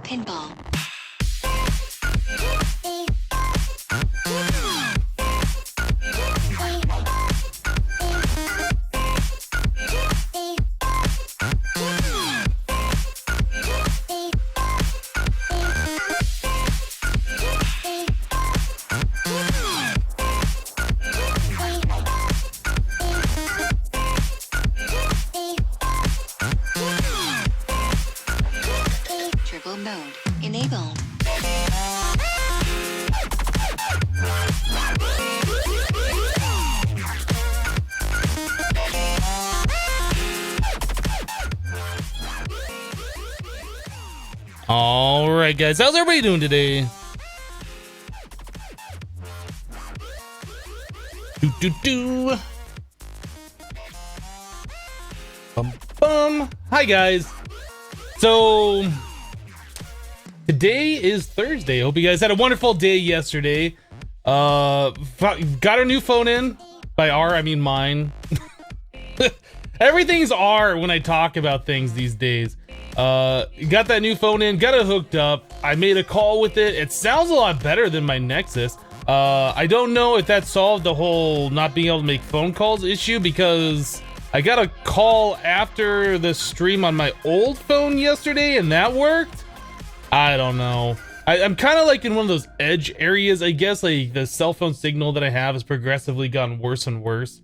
Pinball. Turbo mode enabled. All right, guys, how's everybody doing today? Hi, guys. So today is Thursday. Hope you guys had a wonderful day yesterday. Got our new phone in. By our, I mean mine. Everything's R when I talk about things these days. Got that new phone in, got it hooked up. I made a call with it. It sounds a lot better than my Nexus. I don't know if that solved the whole not being able to make phone calls issue, because I got a call after the stream on my old phone yesterday and that worked. I don't know. I'm kind of like in one of those edge areas, I guess. Like the cell phone signal that I have has progressively gotten worse and worse,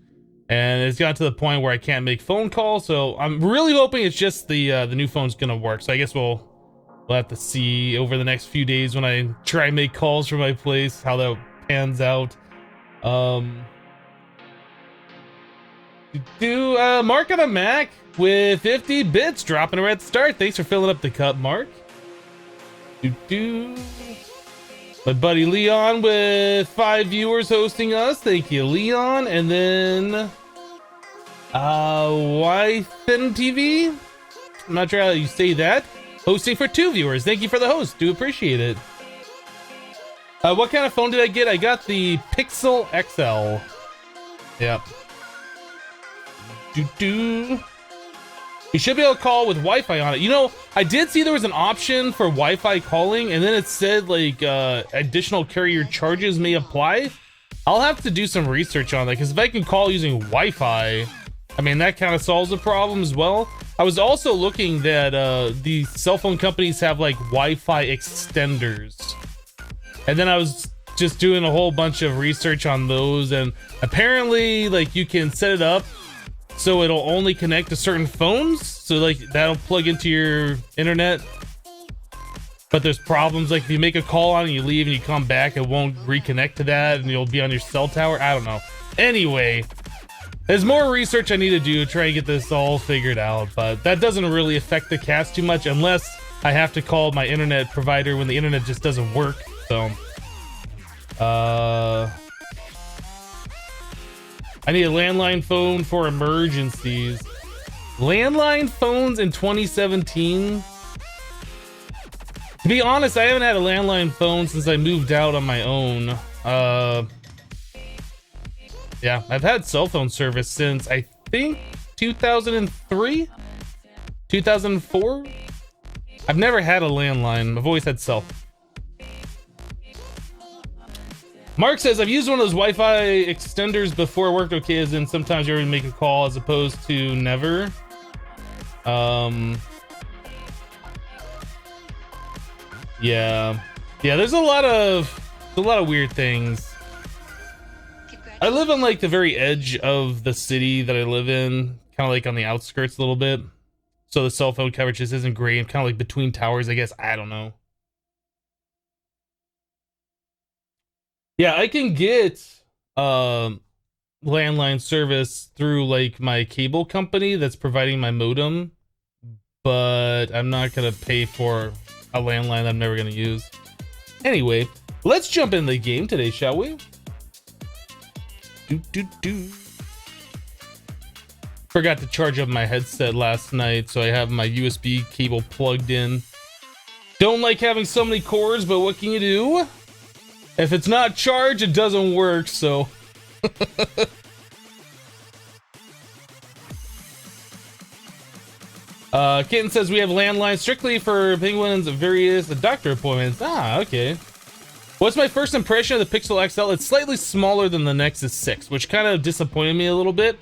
and it's gotten to the point where I can't make phone calls. So I'm really hoping it's just the new phone's gonna work. So I guess we'll have to see over the next few days when I try and make calls from my place how that pans out. Mark on a Mac with 50 bits dropping her at the start. Thanks for filling up the cup, Mark. My buddy Leon with 5 viewers hosting us. Thank you, Leon. And then Wythen TV, I'm not sure how you say that, hosting for 2 viewers. Thank you for the host. Do appreciate it. What kind of phone did I get? I got the Pixel XL. Yep. You should be able to call with Wi-Fi on it. You know, I did see there was an option for Wi-Fi calling, and then it said like additional carrier charges may apply. I'll have to do some research on that, because if I can call using Wi-Fi, I mean, that kind of solves the problem as well. I was also looking that the cell phone companies have like Wi-Fi extenders, and then I was just doing a whole bunch of research on those, and apparently like you can set it up so it'll only connect to certain phones, so like that'll plug into your internet. But there's problems, like if you make a call on it and you leave and you come back, it won't reconnect to that and you'll be on your cell tower. I don't know. Anyway, there's more research I need to do to try and get this all figured out, but that doesn't really affect the cast too much unless I have to call my internet provider when the internet just doesn't work. So I need a landline phone for emergencies. Landline phones in 2017? To be honest, I haven't had a landline phone since I moved out on my own. Yeah, I've had cell phone service since I think 2003? 2004? I've never had a landline. I've always had cell. Mark says, I've used one of those Wi-Fi extenders before. It worked okay, as in sometimes you're able to make a call as opposed to never. Yeah, there's a lot of weird things. I live on like the very edge of the city that I live in, kind of like on the outskirts a little bit. So the cell phone coverage just isn't great. I'm kind of like between towers, I guess. I don't know. Yeah, I can get landline service through like my cable company that's providing my modem, but I'm not gonna pay for a landline I'm never gonna use. Anyway, let's jump in the game today, shall we? Forgot to charge up my headset last night, so I have my USB cable plugged in. Don't like having so many cords, but what can you do? If it's not charged, it doesn't work, so. Kitten says we have landlines strictly for penguins and various doctor appointments. Ah, okay. What's my first impression of the Pixel XL? It's slightly smaller than the Nexus 6, which kind of disappointed me a little bit,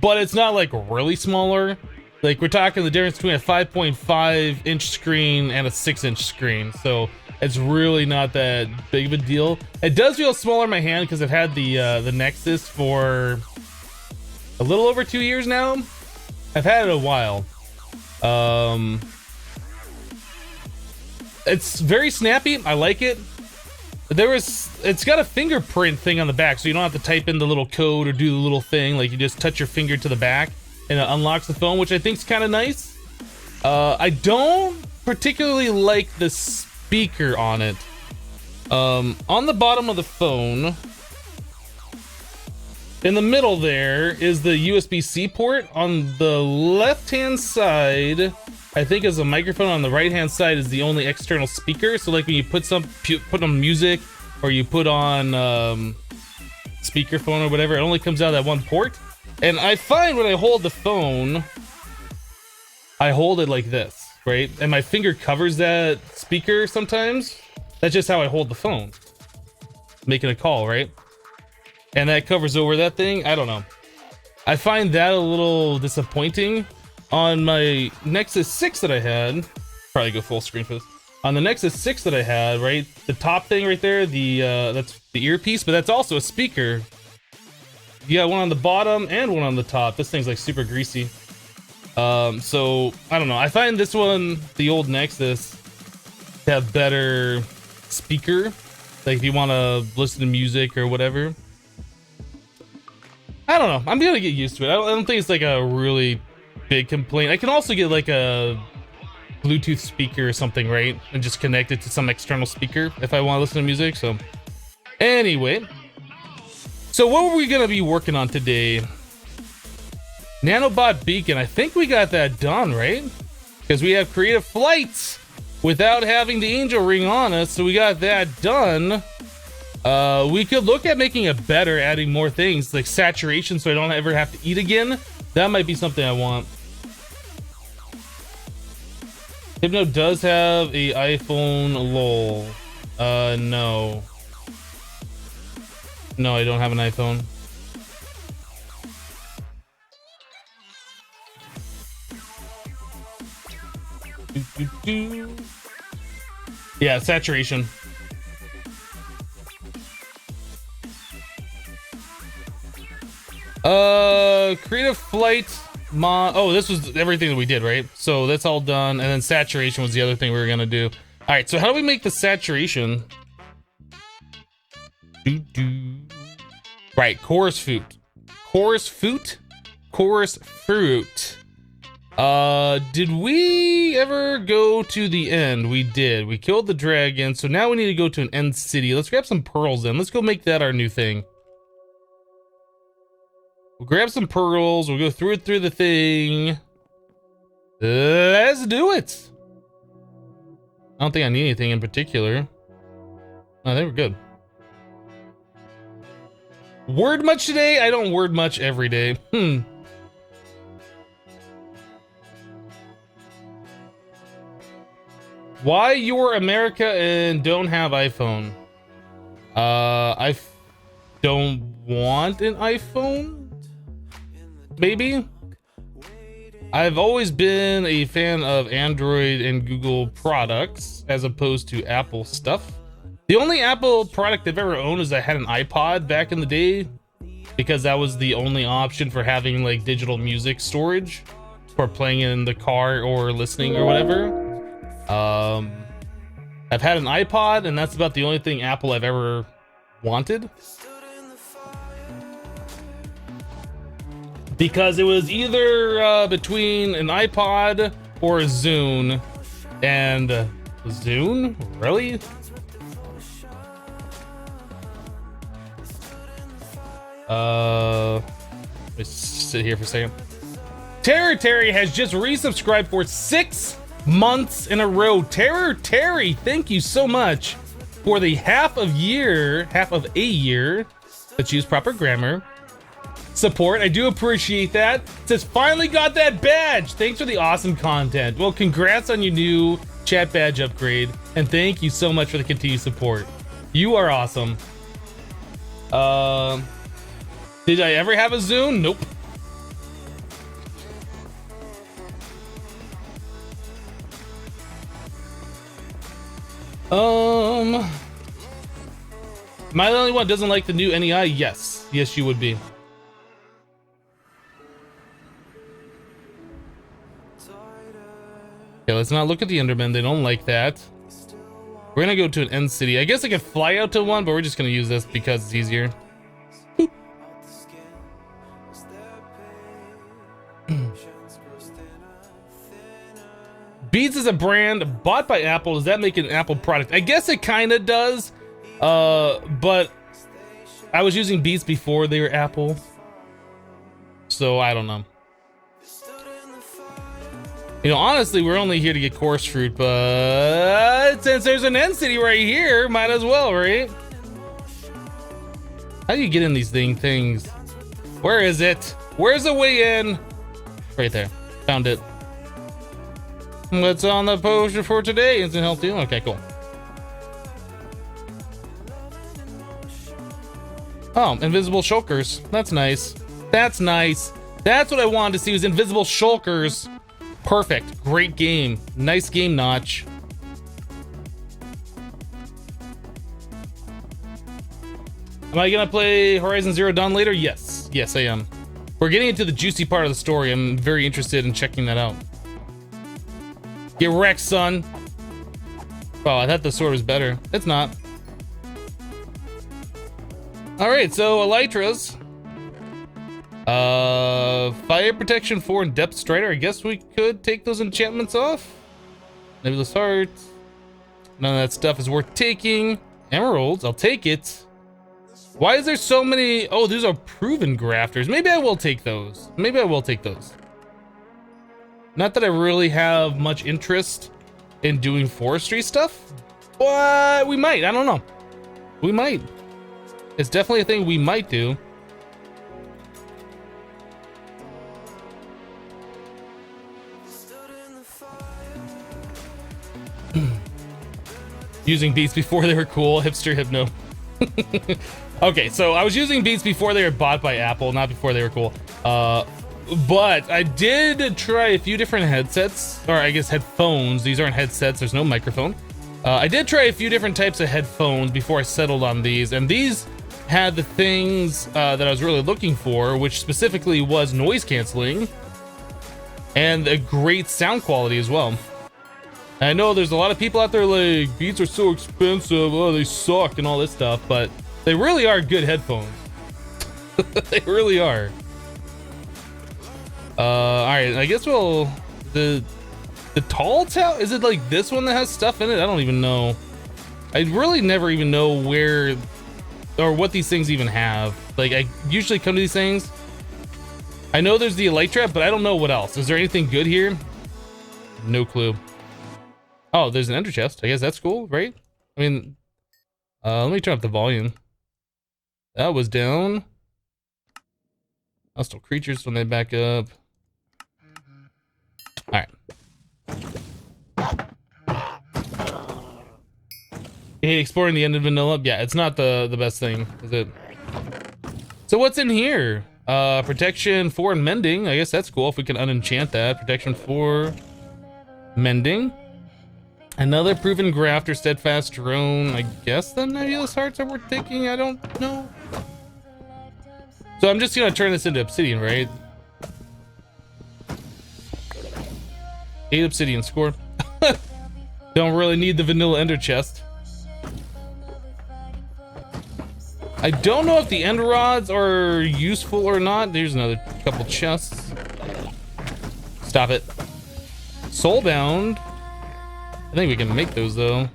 but it's not like really smaller. Like we're talking the difference between a 5.5 inch screen and a 6-inch screen. So it's really not that big of a deal. It does feel smaller in my hand because I've had the Nexus for a little over 2 years now. I've had it a while. It's very snappy. I like it. It's got a fingerprint thing on the back, so you don't have to type in the little code or do the little thing. Like you just touch your finger to the back and it unlocks the phone, which I think is kind of nice. I don't particularly like the speaker on it. On the bottom of the phone, in the middle there is the USB-C port. On the left-hand side, I think is a microphone. On the right-hand side is the only external speaker. So like when you put on music or you put on speakerphone or whatever, it only comes out of that one port. And I find when I hold the phone, I hold it like this, right? And my finger covers that speaker sometimes. That's just how I hold the phone. Making a call, right? And that covers over that thing. I don't know. I find that a little disappointing. On my Nexus 6 that I had, probably go full screen for this. On the Nexus 6 that I had, right, the top thing right there, that's the earpiece, but that's also a speaker. You got one on the bottom and one on the top. This thing's like super greasy. So I don't know. I find this one, the old Nexus, to have better speaker. Like if you want to listen to music or whatever. I don't know. I'm gonna get used to it. I don't think it's like a really big complaint. I can also get like a Bluetooth speaker or something, right? And just connect it to some external speaker if I want to listen to music. So anyway, so what were we gonna be working on today? Nanobot beacon. I think we got that done, right? Because we have creative flights without having the angel ring on us. So we got that done. We could look at making it better, adding more things like saturation so I don't ever have to eat again. That might be something I want. Hypno does have a iPhone, lol. No. No, I don't have an iPhone. Yeah, saturation. Creative flight oh, this was everything that we did, right? So that's all done, and then saturation was the other thing we were gonna do. All right, so how do we make the saturation? Right, chorus fruit. Did we ever go to the end? We did. We killed the dragon, so now we need to go to an end city. Let's grab some pearls then. Let's go make that our new thing. We'll grab some pearls. We'll go through the thing. Let's do it. I don't think I need anything in particular. I think we're good. Word much today? I don't word much every day. Why you're America and don't have iPhone? I don't want an iPhone. Maybe. I've always been a fan of Android and Google products as opposed to Apple stuff. The only Apple product I've ever owned is I had an iPod back in the day because that was the only option for having like digital music storage for playing in the car or listening or whatever. I've had an iPod and that's about the only thing Apple I've ever wanted. Because it was either between an iPod or a Zune, and Zune? Really? Let's sit here for a second. Terry has just resubscribed for 6 months in a row. Terry, thank you so much for the half of a year, let's use proper grammar, support. I do appreciate that. It says, finally got that badge. Thanks for the awesome content. Well, congrats on your new chat badge upgrade. And thank you so much for the continued support. You are awesome. Did I ever have a Zune? Nope. Am I the only one that doesn't like the new NEI? Yes. Yes, you would be. Okay, let's not look at the Endermen. They don't like that. We're gonna go to an end city. I guess I could fly out to one, but we're just gonna use this because it's easier. Boop. Beats is a brand bought by Apple. Does that make it an Apple product? I guess it kind of does. But I was using Beats before they were Apple. So I don't know. You know, honestly, we're only here to get course fruit, but since there's an end city right here, might as well, right? How do you get in these things? Where is it? Where's the way in? Right there. Found it. What's on the poster for today? Instant health too? Okay, cool. Oh, invisible shulkers. That's nice. That's nice. That's what I wanted to see, was invisible shulkers. Perfect. Great game. Nice game, Notch. Am I gonna play Horizon Zero Dawn later? Yes. Yes, I am. We're getting into the juicy part of the story. I'm very interested in checking that out. Get wrecked, son. Oh, I thought the sword was better. It's not. Alright, so Elytras. Fire protection 4 and depth strider. I guess we could take those enchantments off. Nebulous heart. None of that stuff is worth taking. Emeralds, I'll take it. Why is there so many? Oh, these are proven grafters. Maybe I will take those. Maybe I will take those. Not that I really have much interest in doing forestry stuff, but we might. I don't know. We might. It's definitely a thing we might do. Using beats before they were cool. Hipster hypno. Okay, so I was using beats before they were bought by Apple, not before they were cool. But I did try a few different headsets, or I guess headphones. These aren't headsets, there's no microphone. I did try a few different types of headphones before I settled on these, and these had the things that I was really looking for, which specifically was noise canceling and a great sound quality as well. I know there's a lot of people out there like, Beats are so expensive, oh, they suck and all this stuff, but they really are good headphones. They really are. Alright, I guess we'll... The tall tower? Is it like this one that has stuff in it? I don't even know. I really never even know where... or what these things even have. Like, I usually come to these things. I know there's the Elytra, but I don't know what else. Is there anything good here? No clue. Oh, there's an ender chest. I guess that's cool, right? I mean, let me turn up the volume. That was down. Hostile creatures when they back up. All right. You hate exploring the end of vanilla? Yeah, it's not the best thing, is it? So what's in here? Protection 4 and mending. I guess that's cool if we can unenchant that. Protection 4, mending. Another proven grafter, steadfast drone. I guess the nebulous hearts are worth taking. I don't know. So I'm just gonna turn this into obsidian, right? 8 obsidian score. Don't really need the vanilla ender chest. I don't know if the end rods are useful or not. There's another couple chests. Stop it. Soulbound. I think we can make those though.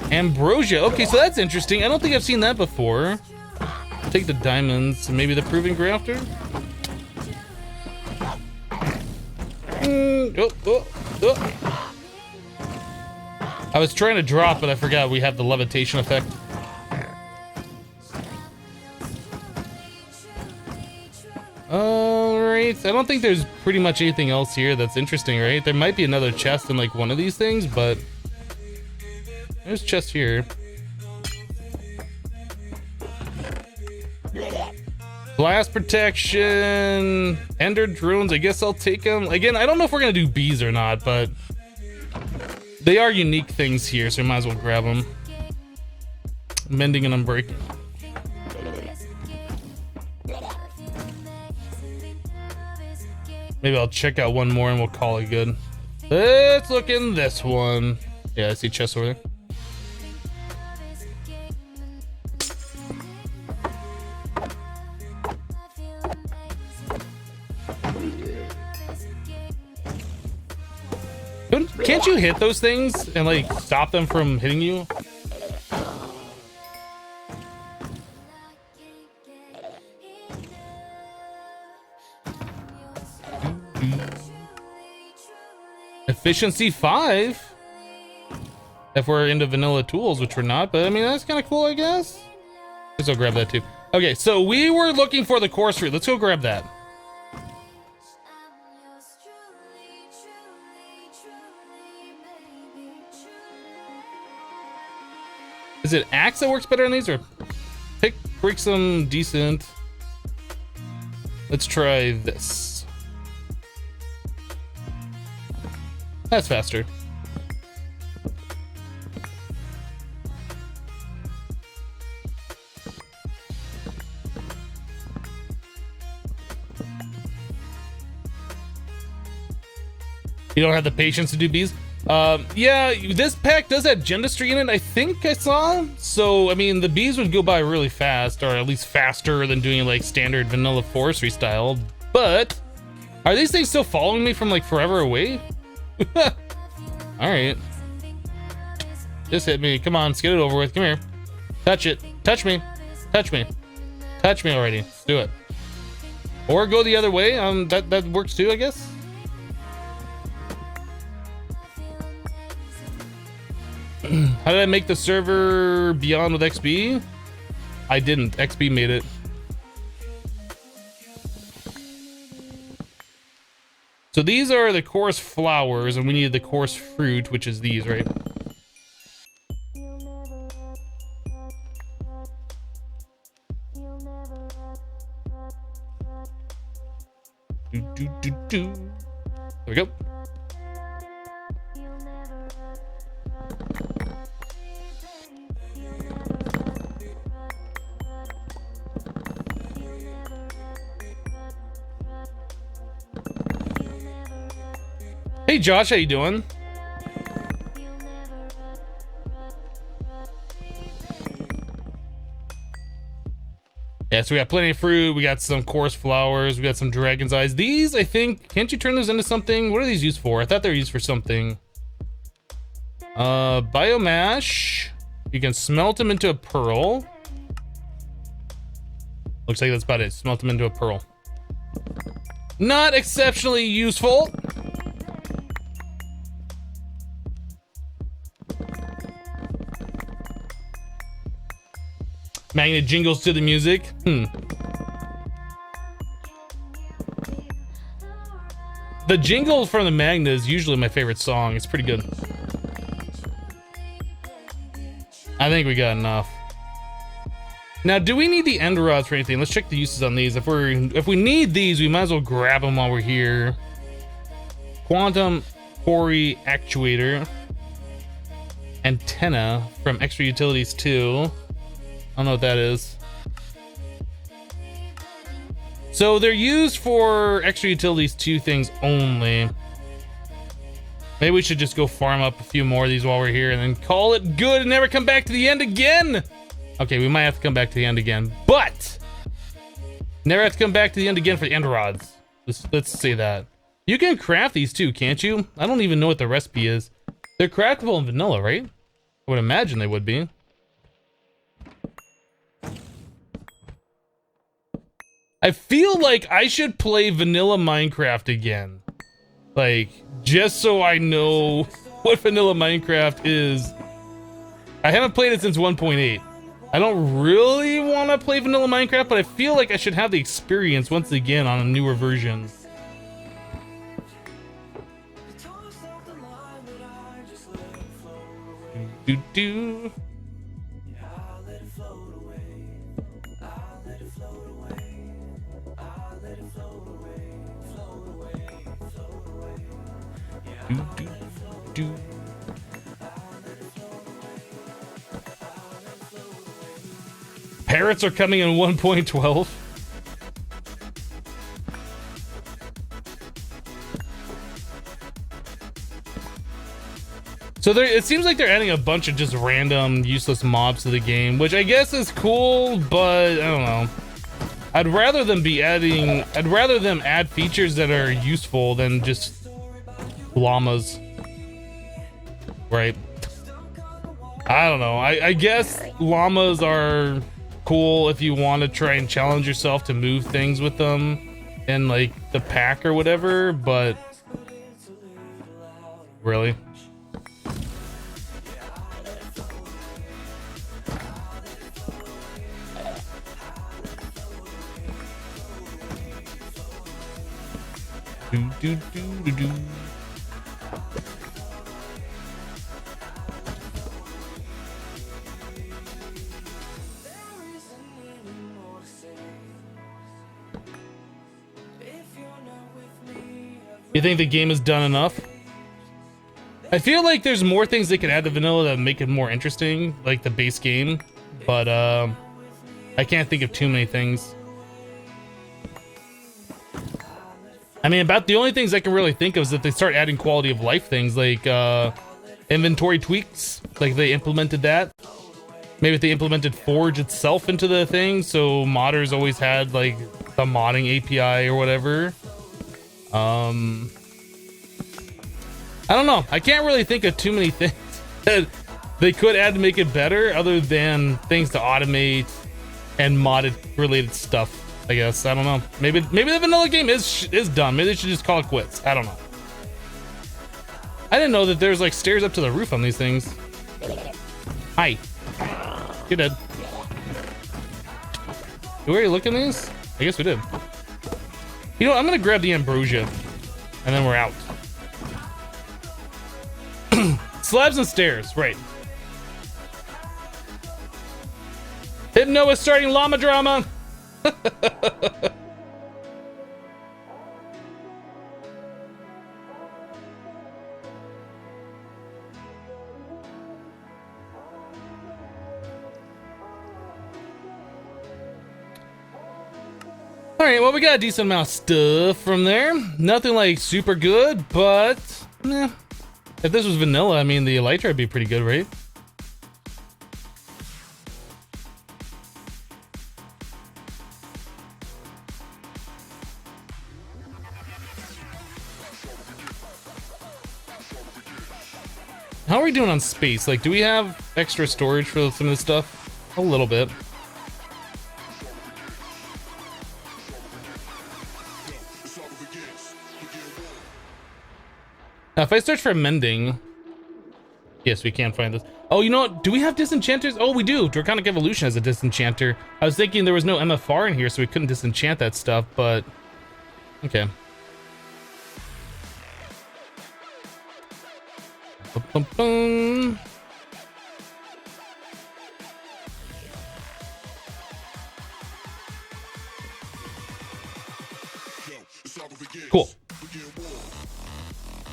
Ambrosia. Okay, so that's interesting. I don't think I've seen that before. Take the diamonds. Maybe the proving grafter. I was trying to drop, but I forgot we have the levitation effect. All right. I don't think there's pretty much anything else here that's interesting, right? There might be another chest in like one of these things, but there's a chest here. Blast protection, ender drones. I guess I'll take them. Again, I don't know if we're gonna do bees or not, but they are unique things here, so we might as well grab them. Mending and unbreaking. Maybe I'll check out one more and we'll call it good. Let's look in this one. Yeah, I see chests over there. Can't you hit those things and like stop them from hitting you? Efficiency 5. If we're into vanilla tools, which we're not, but I mean that's kind of cool, I guess. Let's go grab that too. Okay, so we were looking for the course route. Let's go grab that. Is it axe that works better on these, or pick break some decent? Let's try this. That's faster. You don't have the patience to do bees? Yeah, this pack does have Gendustry in it, I think I saw. So, I mean, the bees would go by really fast, or at least faster than doing like standard vanilla forestry style. But are these things still following me from like forever away? Alright. Just hit me. Come on, let's get it over with. Come here. Touch it. Touch me. Touch me. Touch me already. Let's do it. Or go the other way. That works too, I guess. How did I make the server Beyond with XB? I didn't. XB made it. So these are the coarse flowers, and we need the coarse fruit, which is these, right? There we go. Hey Josh, how you doing? Yeah, so we got plenty of fruit, we got some coarse flowers, we got some dragon's eyes. These, I think, can't you turn those into something? What are these used for? I thought they were used for something. Biomash. You can smelt them into a pearl. Looks like that's about it. Smelt them into a pearl. Not exceptionally useful. Magnet jingles to the music. The jingle from the magnet is usually my favorite song. It's pretty good. I think we got enough. Now, do we need the end rods for anything? Let's check the uses on these. If we need these, we might as well grab them while we're here. Quantum quarry actuator. Antenna from extra utilities 2. I don't know what that is. So they're used for extra utilities 2 things only. Maybe we should just go farm up a few more of these while we're here and then call it good and never come back to the end again. Okay, we might have to come back to the end again, but never have to come back to the end again for the end rods. Let's say that. You can craft these too, can't you? I don't even know what the recipe is. They're craftable in vanilla, right? I would imagine they would be. I feel like I should play vanilla Minecraft again. Like, just so I know what vanilla Minecraft is. I haven't played it since 1.8. I don't really want to play vanilla Minecraft, but I feel like I should have the experience once again on a newer version. Do do. Do do do. Parrots are coming in 1.12. So it seems like they're adding a bunch of just random useless mobs to the game, which I guess is cool, but I don't know. I'd rather them add features that are useful than just llamas. Right. I don't know. I guess llamas are cool if you want to try and challenge yourself to move things with them in like the pack or whatever, but really? Do do do do do. You think the game is done enough? I feel like there's more things they could add to vanilla that make it more interesting, like the base game, but I can't think of too many things. I mean, about the only things I can really think of is if they start adding quality of life things, like inventory tweaks, like they implemented that. Maybe if they implemented Forge itself into the thing, so modders always had like the modding API or whatever. I don't know. I can't really think of too many things that they could add to make it better, other than things to automate and modded related stuff. I guess I don't know. Maybe the vanilla game is done. Maybe they should just call it quits. I don't know. I didn't know that there's like stairs up to the roof on these things. Hi. You're dead. Did we already look at these? I guess we did. You know, I'm gonna grab the ambrosia, and then we're out. Slabs and stairs, right. Hypno is starting llama drama. All right, well, we got a decent amount of stuff from there. Nothing like super good, but eh. If this was vanilla, I mean, the elytra would be pretty good, right? How are we doing on space? Like, do we have extra storage for some of this stuff? A little bit. Now, if I search for mending, yes, we can find this. Oh, you know what? Do we have disenchanters? Oh, we do. Draconic Evolution has a disenchanter. I was thinking there was no MFR in here, so we couldn't disenchant that stuff, but okay. Bum, bum, bum. Cool.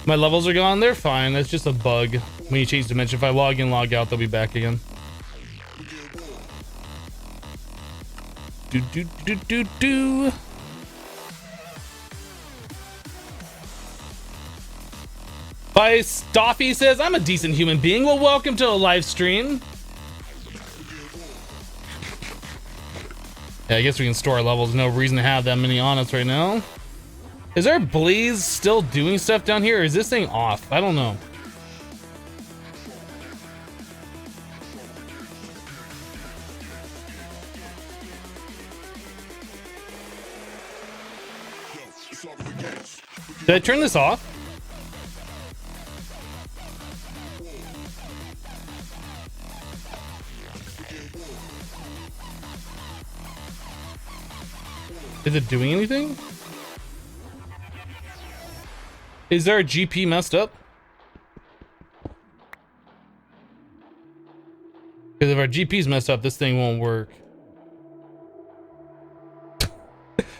My levels are gone. They're fine. That's just a bug when you change dimension. If I log in, log out, they'll be back again. Do do do do do. By Stoffy says, I'm a decent human being. Well, welcome to a live stream. Yeah, I guess we can store our levels. No reason to have that many on us right now. Is our Blaze still doing stuff down here, or is this thing off? I don't know. Did I turn this off? Is it doing anything? Is our GP messed up? Because if our GP's messed up, this thing won't work.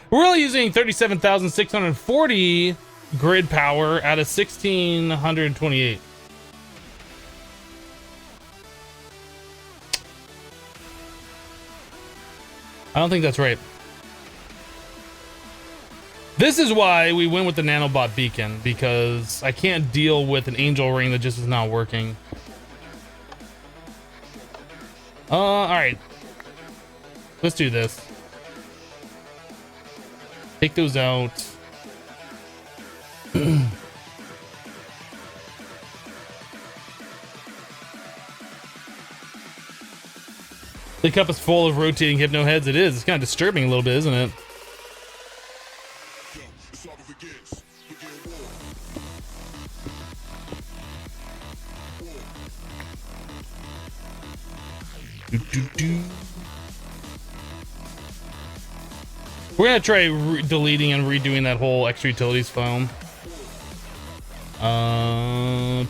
We're only using 37,640 grid power out of 1,628. I don't think that's right. This is why we went with the nanobot beacon, because I can't deal with an angel ring that just is not working. All right. Let's do this. Take those out. The cup is full of rotating hypno heads. It is. It's kind of disturbing a little bit, isn't it? We're gonna try deleting and redoing that whole extra utilities file.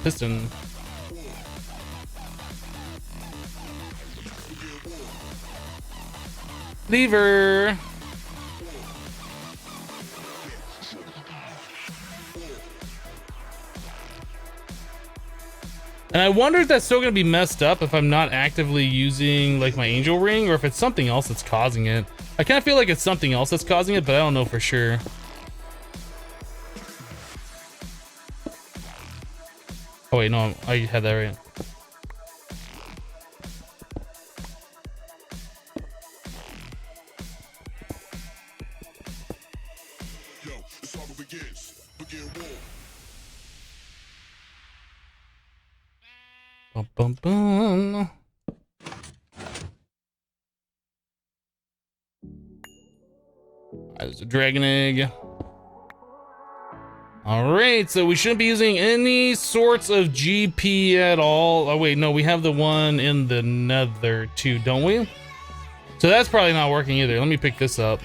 Piston. Lever. And I wonder if that's still gonna be messed up if I'm not actively using like my angel ring, or if it's something else that's causing it. I kind of feel like it's something else that's causing it, but I don't know for sure. Oh wait, no, I had that right. Bum, bum, bum. There's a dragon egg. All right, so we shouldn't be using any sorts of GP at all. Oh wait, no, we have the one in the nether too, don't we? So that's probably not working either. Let me pick this up.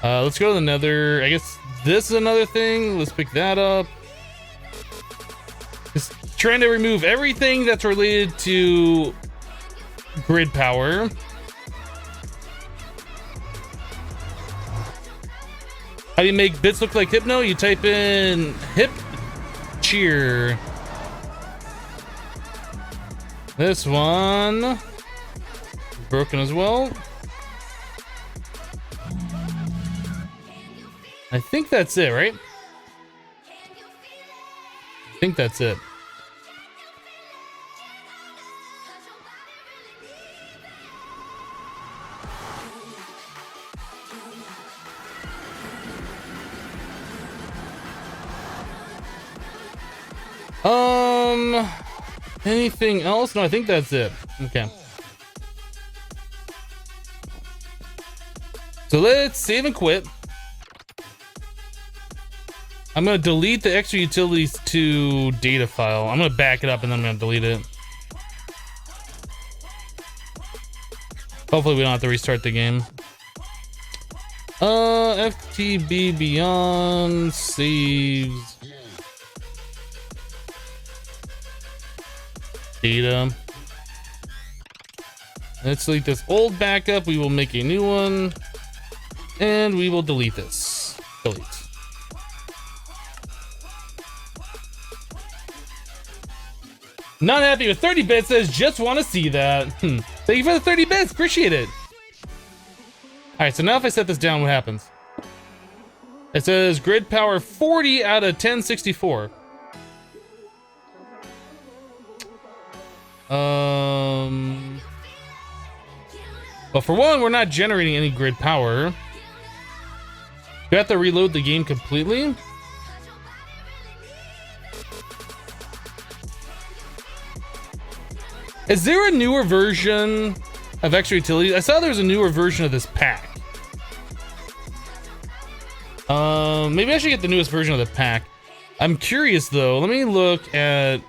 Let's go to the nether. I guess this is another thing. Let's pick that up. Just trying to remove everything that's related to grid power. How do you make bits look like hypno? You type in hip cheer. This one broken as well. I think that's it, right? I think that's it. Anything else? No, I think that's it. Okay. So let's save and quit. I'm gonna delete the extra utilities to data file. I'm gonna back it up and then I'm gonna delete it. Hopefully we don't have to restart the game. FTB Beyond saves data. Let's delete this old backup. We will make a new one and we will delete this. Delete. Not happy with 30 bits, says just want to see that. Thank you for the 30 bits, appreciate it. All right, so now if I set this down, what happens? It says grid power 40 out of 1064. Well, for one, we're not generating any grid power. You have to reload the game completely. Is there a newer version of extra utilities? I saw there was a newer version of this pack. Maybe I should get the newest version of the pack. I'm curious though. Let me look at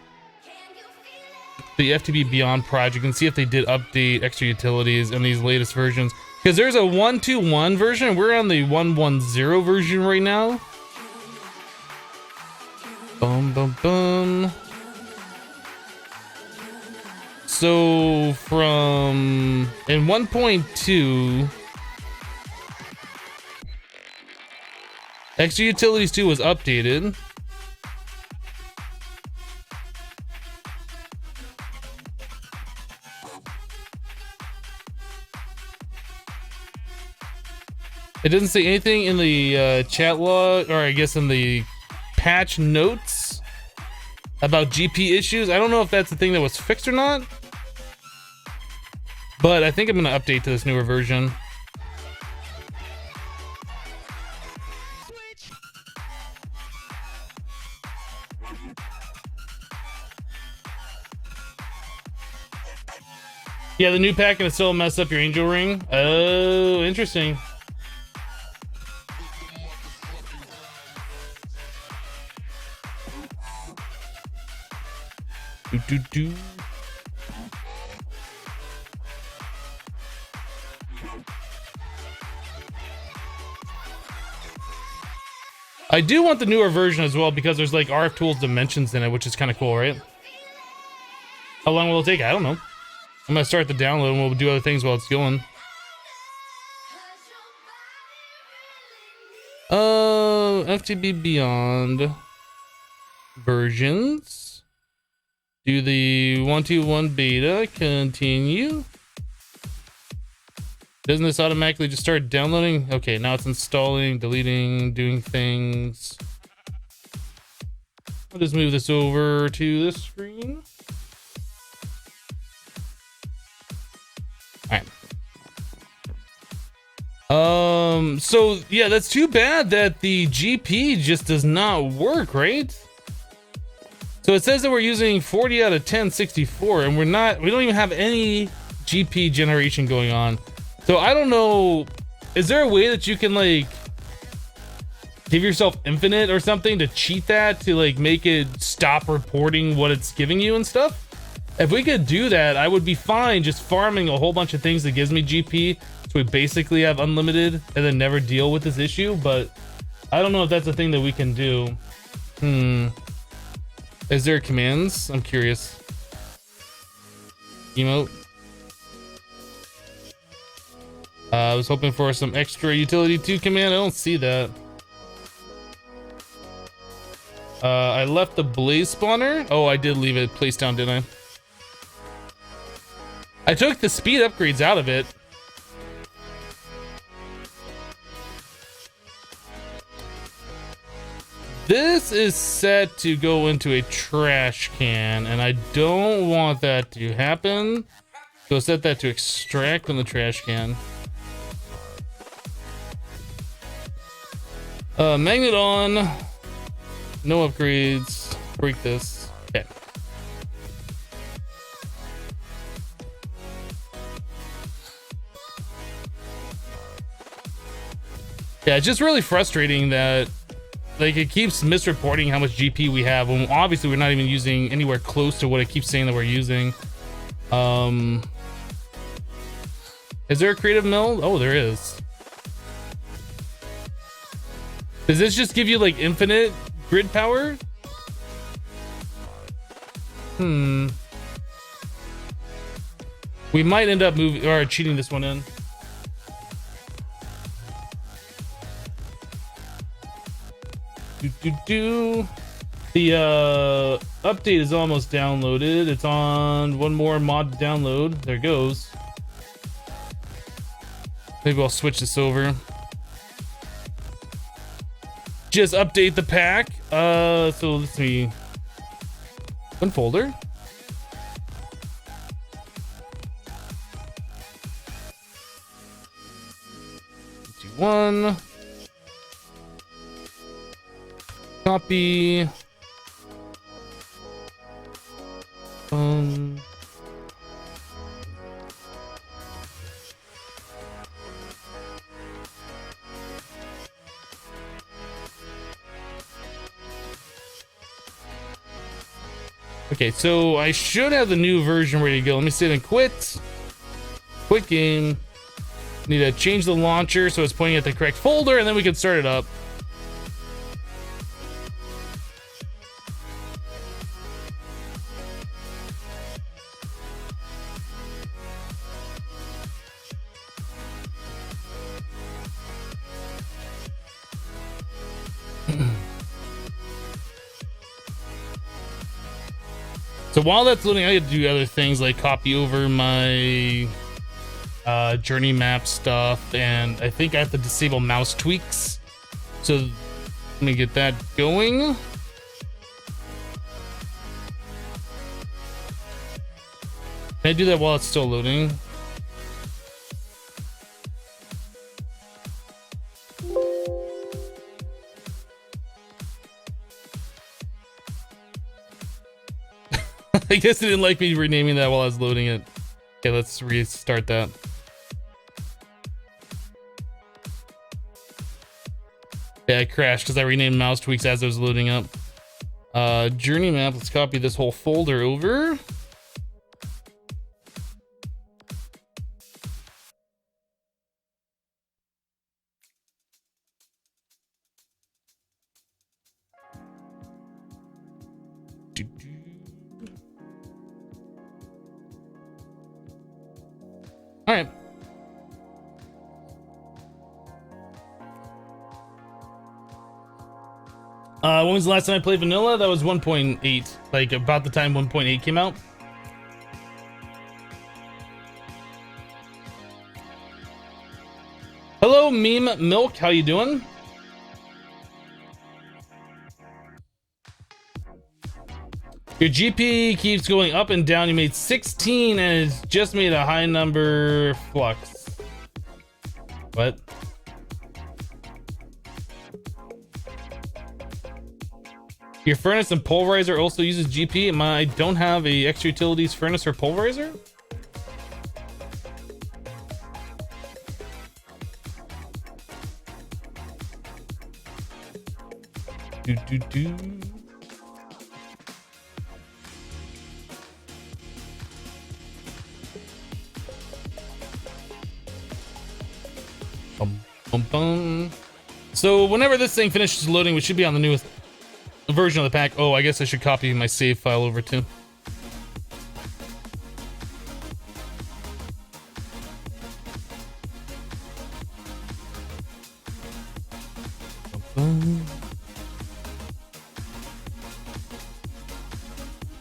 the FTB Beyond project and see if they did update extra utilities in these latest versions. Because there's a 1.2.1 version. We're on the 1.1.0 version right now. Boom, boom, boom. So from in 1.2, Extra Utilities 2 was updated. It doesn't say anything in the chat log, or I guess in the patch notes about GP issues. I don't know if that's the thing that was fixed or not, but I think I'm going to update to this newer version. Yeah, the new pack can still mess up your angel ring. Oh, interesting. Do. I do want the newer version as well because there's like RF Tools dimensions in it, which is kind of cool, right? How long will it take? I don't know. I'm gonna start the download and we'll do other things while it's going. FTB Beyond versions. Do the 1.2.1 beta, continue. Doesn't this automatically just start downloading? Okay, now it's installing, deleting, doing things. I'll just move this over to this screen. All right. So yeah, that's too bad that the GP just does not work, right? So it says that we're using 40 out of 10 64 and we don't even have any GP generation going on. So I don't know, is there a way that you can like give yourself infinite or something to cheat that, to like make it stop reporting what it's giving you and stuff? If we could do that, I would be fine just farming a whole bunch of things that gives me GP, so we basically have unlimited and then never deal with this issue. But I don't know if that's a thing that we can do. Is there commands? I'm curious. Emote. I was hoping for some extra utility 2 command. I don't see that. I left the blaze spawner. Oh, I did leave it placed down, didn't I? I took the speed upgrades out of it. This is set to go into a trash can, and I don't want that to happen. So set that to extract from the trash can. Magnet on. No upgrades. Break this. Okay. Yeah, it's just really frustrating that like it keeps misreporting how much GP we have when obviously we're not even using anywhere close to what it keeps saying that we're using. Is there a creative mill? Oh, there is. Does this just give you like infinite grid power? We might end up moving or cheating this one in. The update is almost downloaded. It's on one more mod to download. There it goes. Maybe I'll switch this over. Just update the pack. So let's see. One folder. One. Copy. Okay, so I should have the new version ready to go. Let me save and quit. Quit game. Need to change the launcher so it's pointing at the correct folder, and then we can start it up. So while that's loading, I gotta do other things like copy over my journey map stuff, and I think I have to disable mouse tweaks. So let me get that going. Can I do that while it's still loading? I guess it didn't like me renaming that while I was loading it. Okay, let's restart that. Yeah, I crashed because I renamed mouse tweaks as I was loading up. Journey map, let's copy this whole folder over. All right. When was the last time I played vanilla? That was 1.8, like about the time 1.8 came out. Hello, Meme Milk. How you doing? Your GP keeps going up and down. You made 16 and it's just made a high number Flux. What? Your furnace and pulverizer also uses GP. I don't have a extra utilities furnace or pulverizer. Do. Bum. So whenever this thing finishes loading, we should be on the newest version of the pack. Oh, I guess I should copy my save file over too.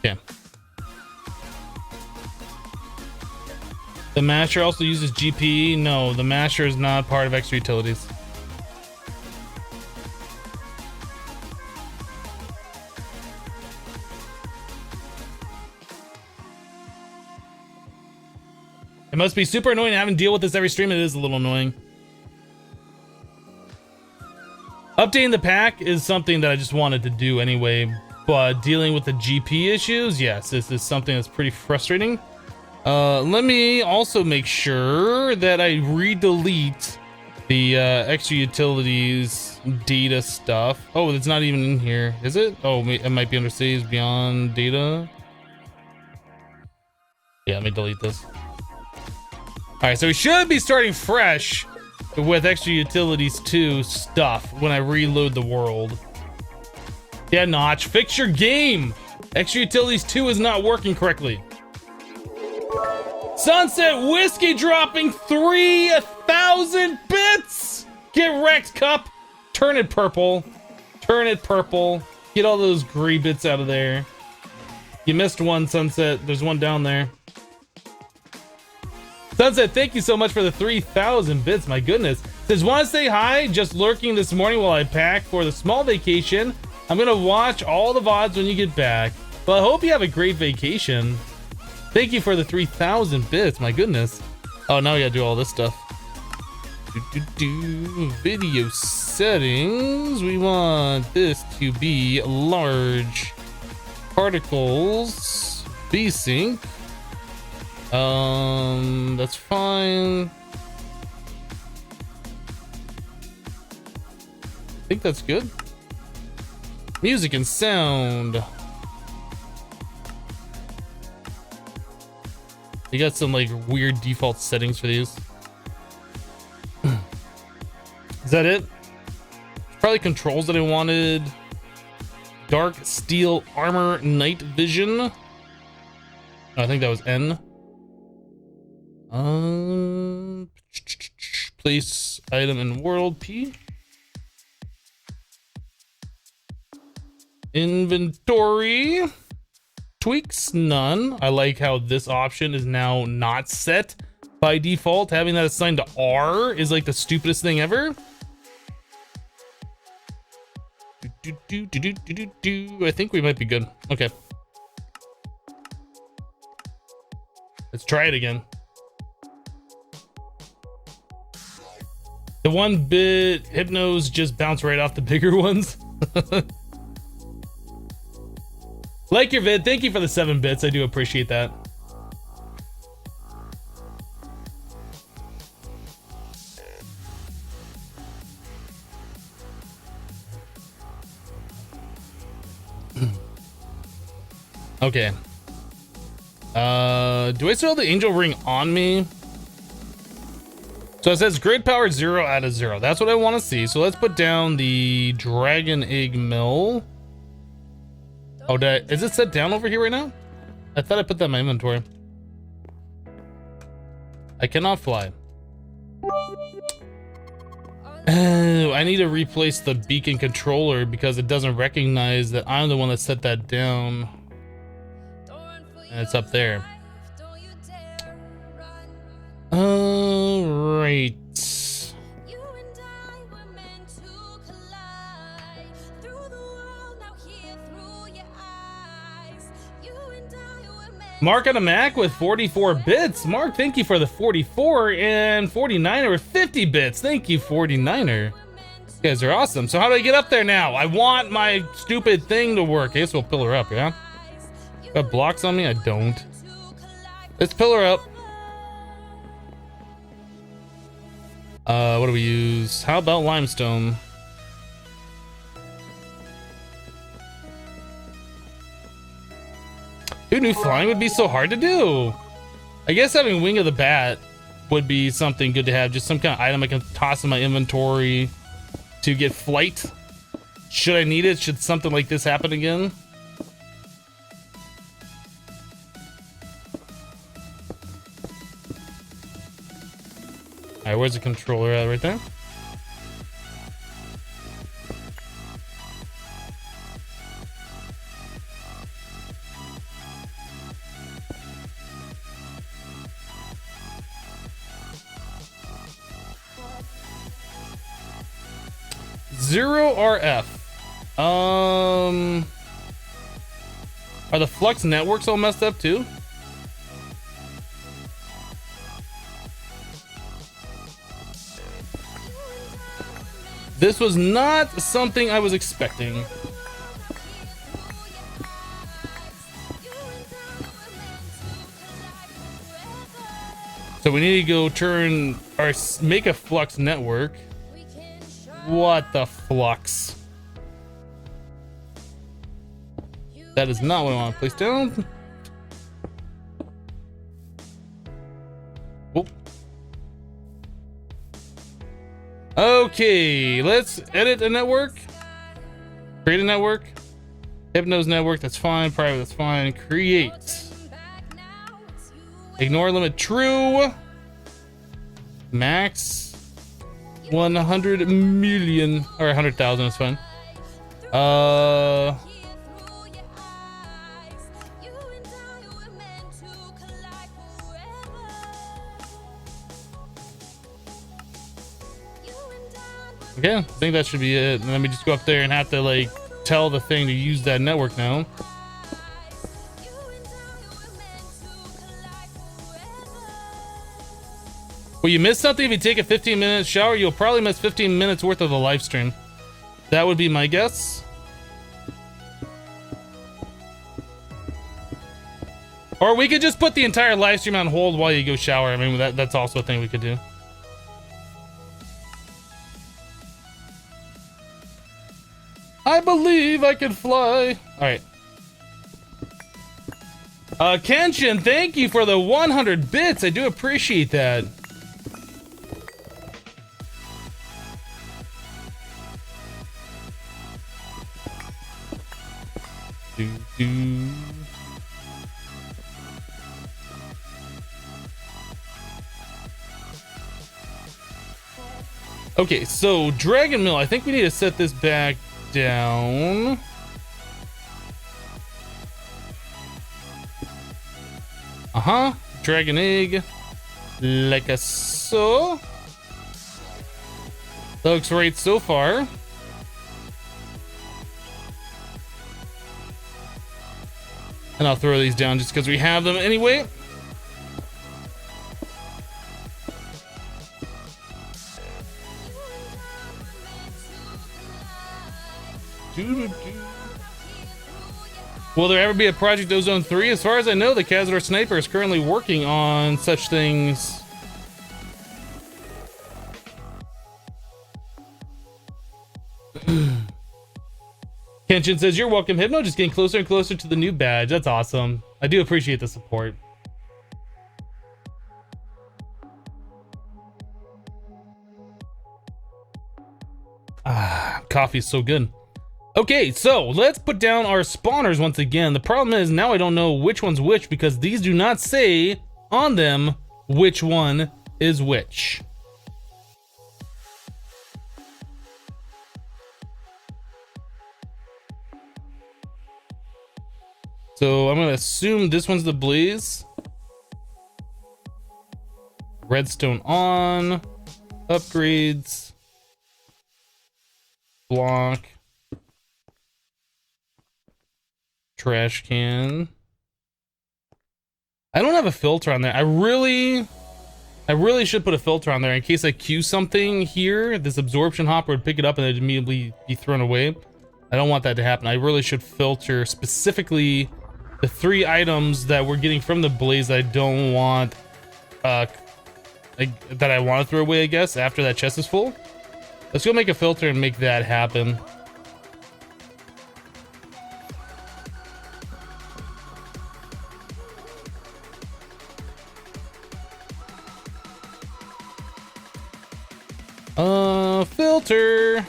Yeah. The masher also uses GP. No, the masher is not part of extra utilities. It must be super annoying having to deal with this every stream. It is a little annoying. Updating the pack is something that I just wanted to do anyway, but dealing with the GP issues, yes, this is something that's pretty frustrating. Let me also make sure that I re-delete the extra utilities data stuff. Oh, it's not even in here, is it? Oh, it might be under saves beyond data. Yeah, let me delete this. All right, so we should be starting fresh with extra utilities 2 stuff when I reload the world. Yeah, Notch, fix your game. Extra utilities 2 is not working correctly. Sunset Whiskey dropping 3,000 bits. Get wrecked, Cup. Turn it purple. Turn it purple. Get all those gray bits out of there. You missed one, Sunset. There's one down there. Sunset, thank you so much for the 3,000 bits. My goodness. Says, want to say hi? Just lurking this morning while I pack for the small vacation. I'm going to watch all the VODs when you get back. Well, I hope you have a great vacation. Thank you for the 3,000 bits. My goodness. Oh, now we got to do all this stuff. Video settings. We want this to be large. Particles. VSync. That's fine. I think that's good. Music and sound. You got some like weird default settings for these. that it? Probably controls that I wanted. Dark steel armor, night vision. Oh, I think that was N. Place item in world P. Inventory. Tweaks, none. I like how this option is now not set by default. Having that assigned to R is like the stupidest thing ever. I think we might be good. Okay. Let's try it again. The 1-bit hypnos just bounce right off the bigger ones. Like your vid. Thank you for the 7 bits. I do appreciate that. Okay. Do I still have the angel ring on me? So it says grid power 0 out of 0. That's what I want to see. So let's put down the dragon egg mill. Oh, is it set down over here right now? I thought I put that in my inventory. I cannot fly. Oh, I need to replace the beacon controller because it doesn't recognize that I'm the one that set that down. And it's up there. All right. Mark on a Mac with 44 bits. Mark, thank you for the 44, and 49er with 50 bits. Thank you, 49er. You guys are awesome. So how do I get up there now? I want my stupid thing to work. I guess we'll pillar up, yeah? Got blocks on me? I don't. Let's pillar up. What do we use? How about limestone? Who knew flying would be so hard to do? I guess having wing of the bat would be something good to have. Just some kind of item I can toss in my inventory to get flight. Should I need it? Should something like this happen again? All right, where's the controller at? Right there. Zero RF. Are the Fluix networks all messed up too? This was not something I was expecting. So we need to go turn or make a Fluix network. What the Fluix? That is not what I want to place down. Oh. Okay, let's edit a network. Create a network. Hypnos network, that's fine. Private, that's fine. Create. Ignore limit true. Max 100 million or 100,000 is fine. Okay, I think that should be it. And let me just go up there and have to like tell the thing to use that network now. Well, you miss something if you take a 15-minute shower, you'll probably miss 15 minutes worth of the live stream. That would be my guess. Or we could just put the entire live stream on hold while you go shower. I mean, that's also a thing we could do. I believe I can fly. All right. Kenshin, thank you for the 100 bits. I do appreciate that. do. Okay, so Dragon Mill, I think we need to set this back down. Dragon Egg. Like a so. That looks right so far. And I'll throw these down just because we have them anyway. Will there ever be a Project Ozone 3? As far as I know, the Cazador Sniper is currently working on such things. Kenshin says, you're welcome, Hypno. Just getting closer and closer to the new badge. That's awesome. I do appreciate the support. Coffee's so good. Okay, so let's put down our spawners once again. The problem is now I don't know which one's which because these do not say on them which one is which. So I'm gonna assume this one's the Blaze. Redstone on. Upgrades. Block. Trash can. I don't have a filter on there. I really should put a filter on there in case I queue something here. This absorption hopper would pick it up and it'd immediately be thrown away. I don't want that to happen. I really should filter specifically the 3 items that we're getting from the Blaze that I don't want, that I want to throw away, I guess, after that chest is full. Let's go make a filter and make that happen. Filter.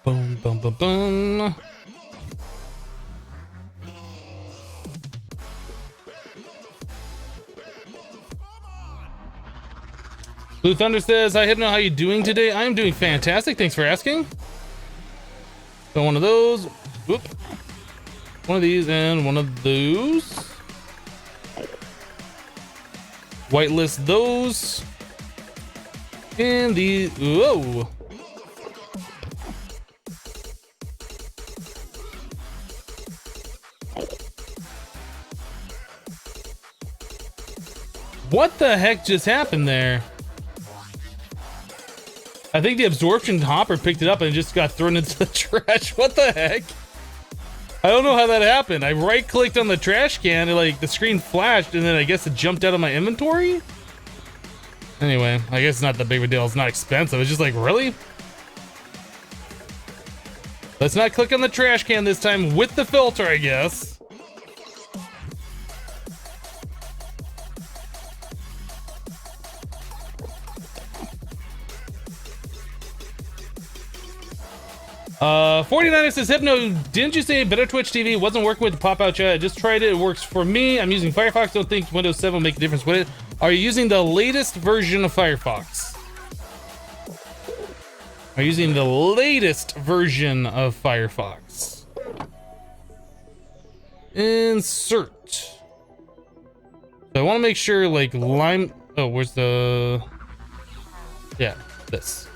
Boom, boom, boom, boom. Blue Thunder says, hi Hypno, how you doing today? I'm doing fantastic, thanks for asking. So one of those, whoop. One of these and one of those. Whitelist those. And these, whoa. What the heck just happened there? I think the absorption hopper picked it up and it just got thrown into the trash. What the heck? I don't know how that happened. I right clicked on the trash can and like the screen flashed and then I guess it jumped out of my inventory. Anyway, I guess it's not that big of a deal. It's not expensive. It's just like, really? Let's not click on the trash can this time with the filter, I guess. Uh, 49er says, Hypno, didn't you say better Twitch TV wasn't working with the pop-out chat? I just tried it. It works for me. I'm using Firefox. Don't think Windows 7 will make a difference with it. Are you using the latest version of Firefox? Are you using the latest version of Firefox? Insert. So I want to make sure like lime. Oh, where's the? Yeah, this.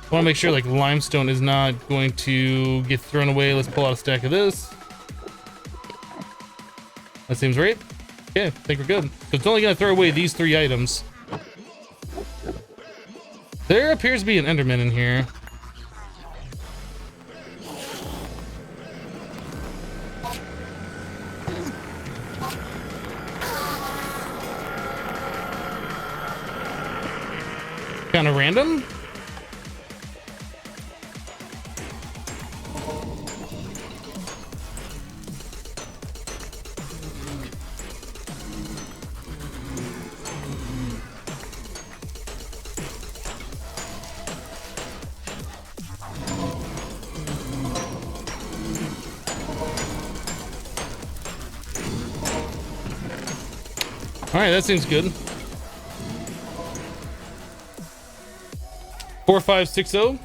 I want to make sure like limestone is not going to get thrown away. Let's pull out a stack of this. That seems right. Okay, I think we're good. So it's only going to throw away these 3 items. There appears to be an Enderman in here. Kind of random. All right, that seems good. 4560.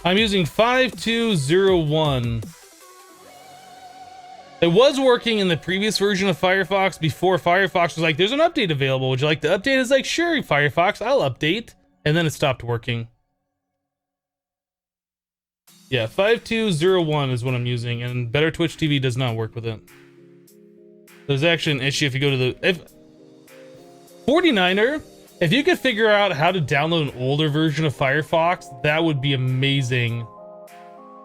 I'm using 5201. It was working in the previous version of Firefox before Firefox was like, there's an update available. Would you like the update? It's like, sure, Firefox, I'll update. And then it stopped working. Yeah, 5201 is what I'm using, and Better Twitch TV does not work with it. There's actually an issue if you go to the... 49er, if you could figure out how to download an older version of Firefox, that would be amazing.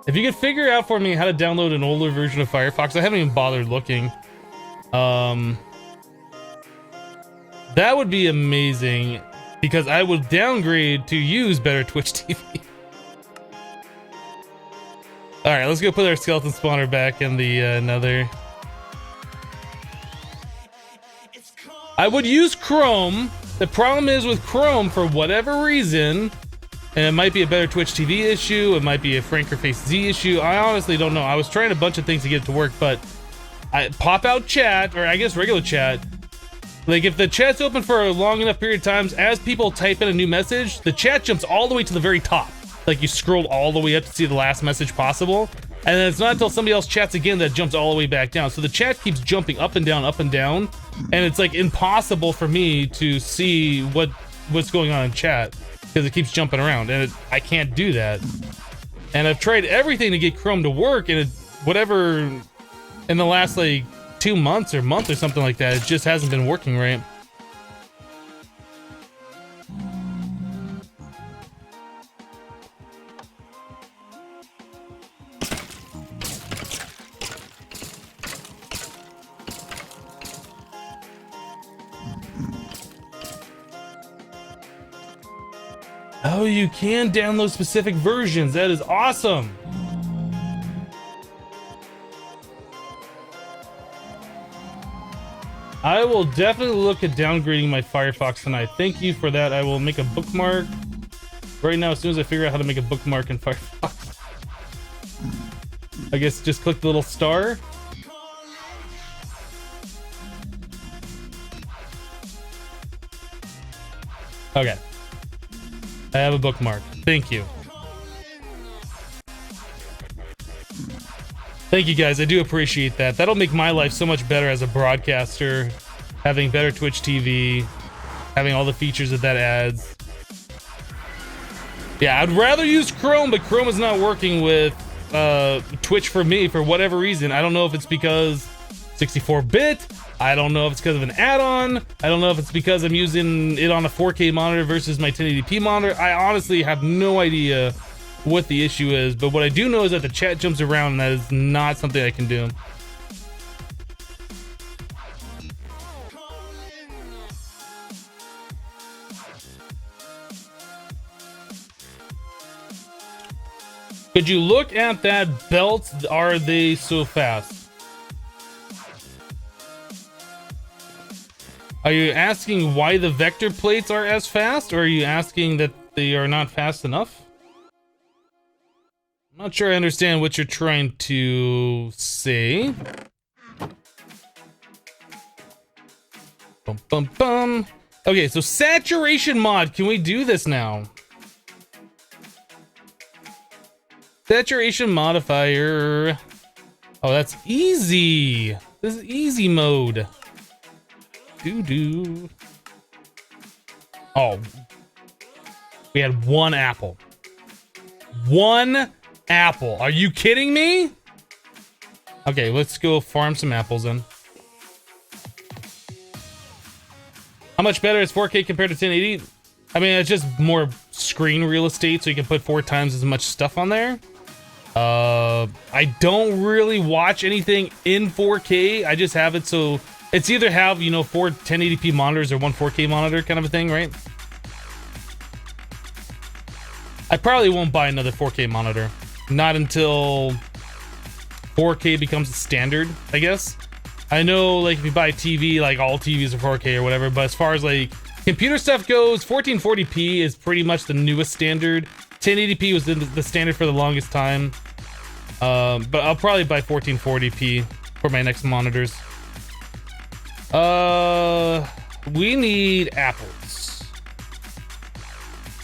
If you could figure out for me how to download an older version of Firefox, I haven't even bothered looking. That would be amazing, because I would downgrade to use Better Twitch TV. All right, let's go put our skeleton spawner back in the nether. I would use Chrome. The problem is with Chrome, for whatever reason, and it might be a Better Twitch TV issue, it might be a Frankerface Z issue, I honestly don't know. I was trying a bunch of things to get it to work, but I pop out chat, or I guess regular chat. Like, if the chat's open for a long enough period of times, as people type in a new message, the chat jumps all the way to the very top. Like, you scrolled all the way up to see the last message possible, and then it's not until somebody else chats again that jumps all the way back down. So the chat keeps jumping up and down, and it's like impossible for me to see what's going on in chat because it keeps jumping around, and I can't do that. And I've tried everything to get Chrome to work, and whatever in the last like 2 months or month or something like that, it just hasn't been working right. Oh, you can download specific versions. That is awesome. I will definitely look at downgrading my Firefox tonight. Thank you for that. I will make a bookmark right now as soon as I figure out how to make a bookmark in Firefox. I guess just click the little star. Okay. I have a bookmark. Thank you. Thank you guys. I do appreciate that. That'll make my life so much better as a broadcaster, having Better Twitch TV, having all the features that adds. Yeah, I'd rather use Chrome, but Chrome is not working with Twitch for me for whatever reason. I don't know if it's because 64-bit. I don't know if it's because of an add-on. I don't know if it's because I'm using it on a 4K monitor versus my 1080p monitor. I honestly have no idea what the issue is, but what I do know is that the chat jumps around, and that is not something I can do. Could you look at that belt? Are they so fast? Are you asking why the vector plates are as fast, or are you asking that they are not fast enough? I'm not sure I understand what you're trying to say. Bum, bum, bum. Okay, so saturation mod. Can we do this now? Saturation modifier. Oh, that's easy. This is easy mode. Doo-doo. Oh. We had one apple. One apple. Are you kidding me? Okay, let's go farm some apples then. How much better is 4K compared to 1080? I mean, it's just more screen real estate, so you can put 4 times as much stuff on there. I don't really watch anything in 4K. I just have it so it's either have, you know, 4 1080p monitors or one 4K monitor kind of a thing, right? I probably won't buy another 4K monitor. Not until 4K becomes standard, I guess. I know, like, if you buy a TV, like, all TVs are 4K or whatever, but as far as, like, computer stuff goes, 1440p is pretty much the newest standard. 1080p was the standard for the longest time. But I'll probably buy 1440p for my next monitors. We need apples.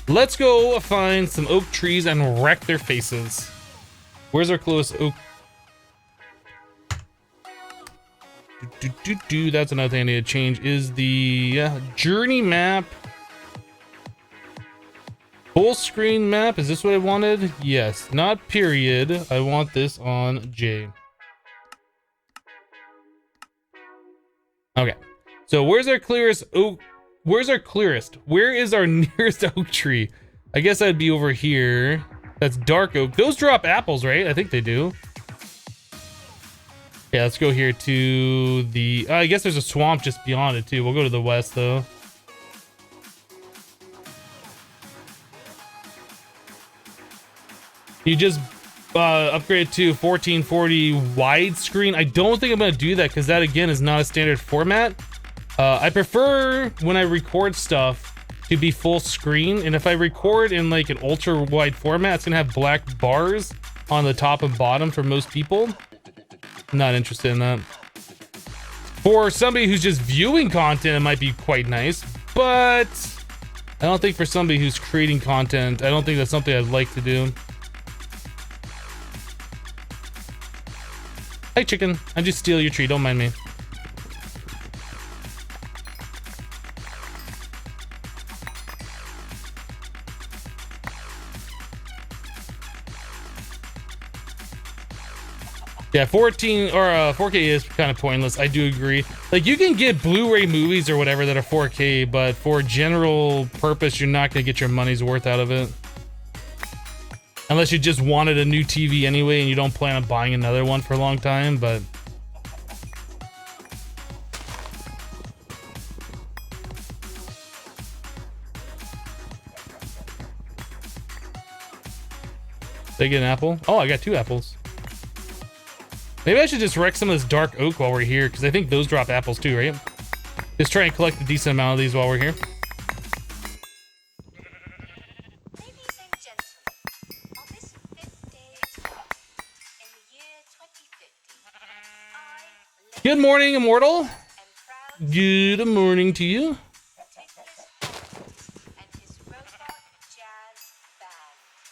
Let's go find some oak trees and wreck their faces. Where's our closest oak? That's another thing I need to change is the journey map. Full screen map. Is this what I wanted? Yes, not period. I want this on J. Okay. So where's our clearest oak? Where's our clearest? Where is our nearest oak tree? I guess that'd be over here. That's dark oak. Those drop apples, right? I think they do. Yeah, let's go here to the... I guess there's a swamp just beyond it, too. We'll go to the west, though. You just upgrade to 1440 widescreen. I don't think I'm going to do that because that, again, is not a standard format. I prefer, when I record stuff, to be full screen. And if I record in, like, an ultra-wide format, it's going to have black bars on the top and bottom for most people. Not interested in that. For somebody who's just viewing content, it might be quite nice, but I don't think for somebody who's creating content, I don't think that's something I'd like to do. Hey, chicken. I just steal your tree. Don't mind me. Yeah, 14 or 4K is kind of pointless. I do agree. Like, you can get Blu-ray movies or whatever that are 4K, but for general purpose, you're not going to get your money's worth out of it. Unless you just wanted a new TV anyway and you don't plan on buying another one for a long time, but... Did I get an apple? Oh, I got 2 apples. Maybe I should just wreck some of this dark oak while we're here, because I think those drop apples too, right? Just try and collect a decent amount of these while we're here. Ladies and gentlemen, on this 5th day in the year 2050, Good morning, Immortal. Good morning to you.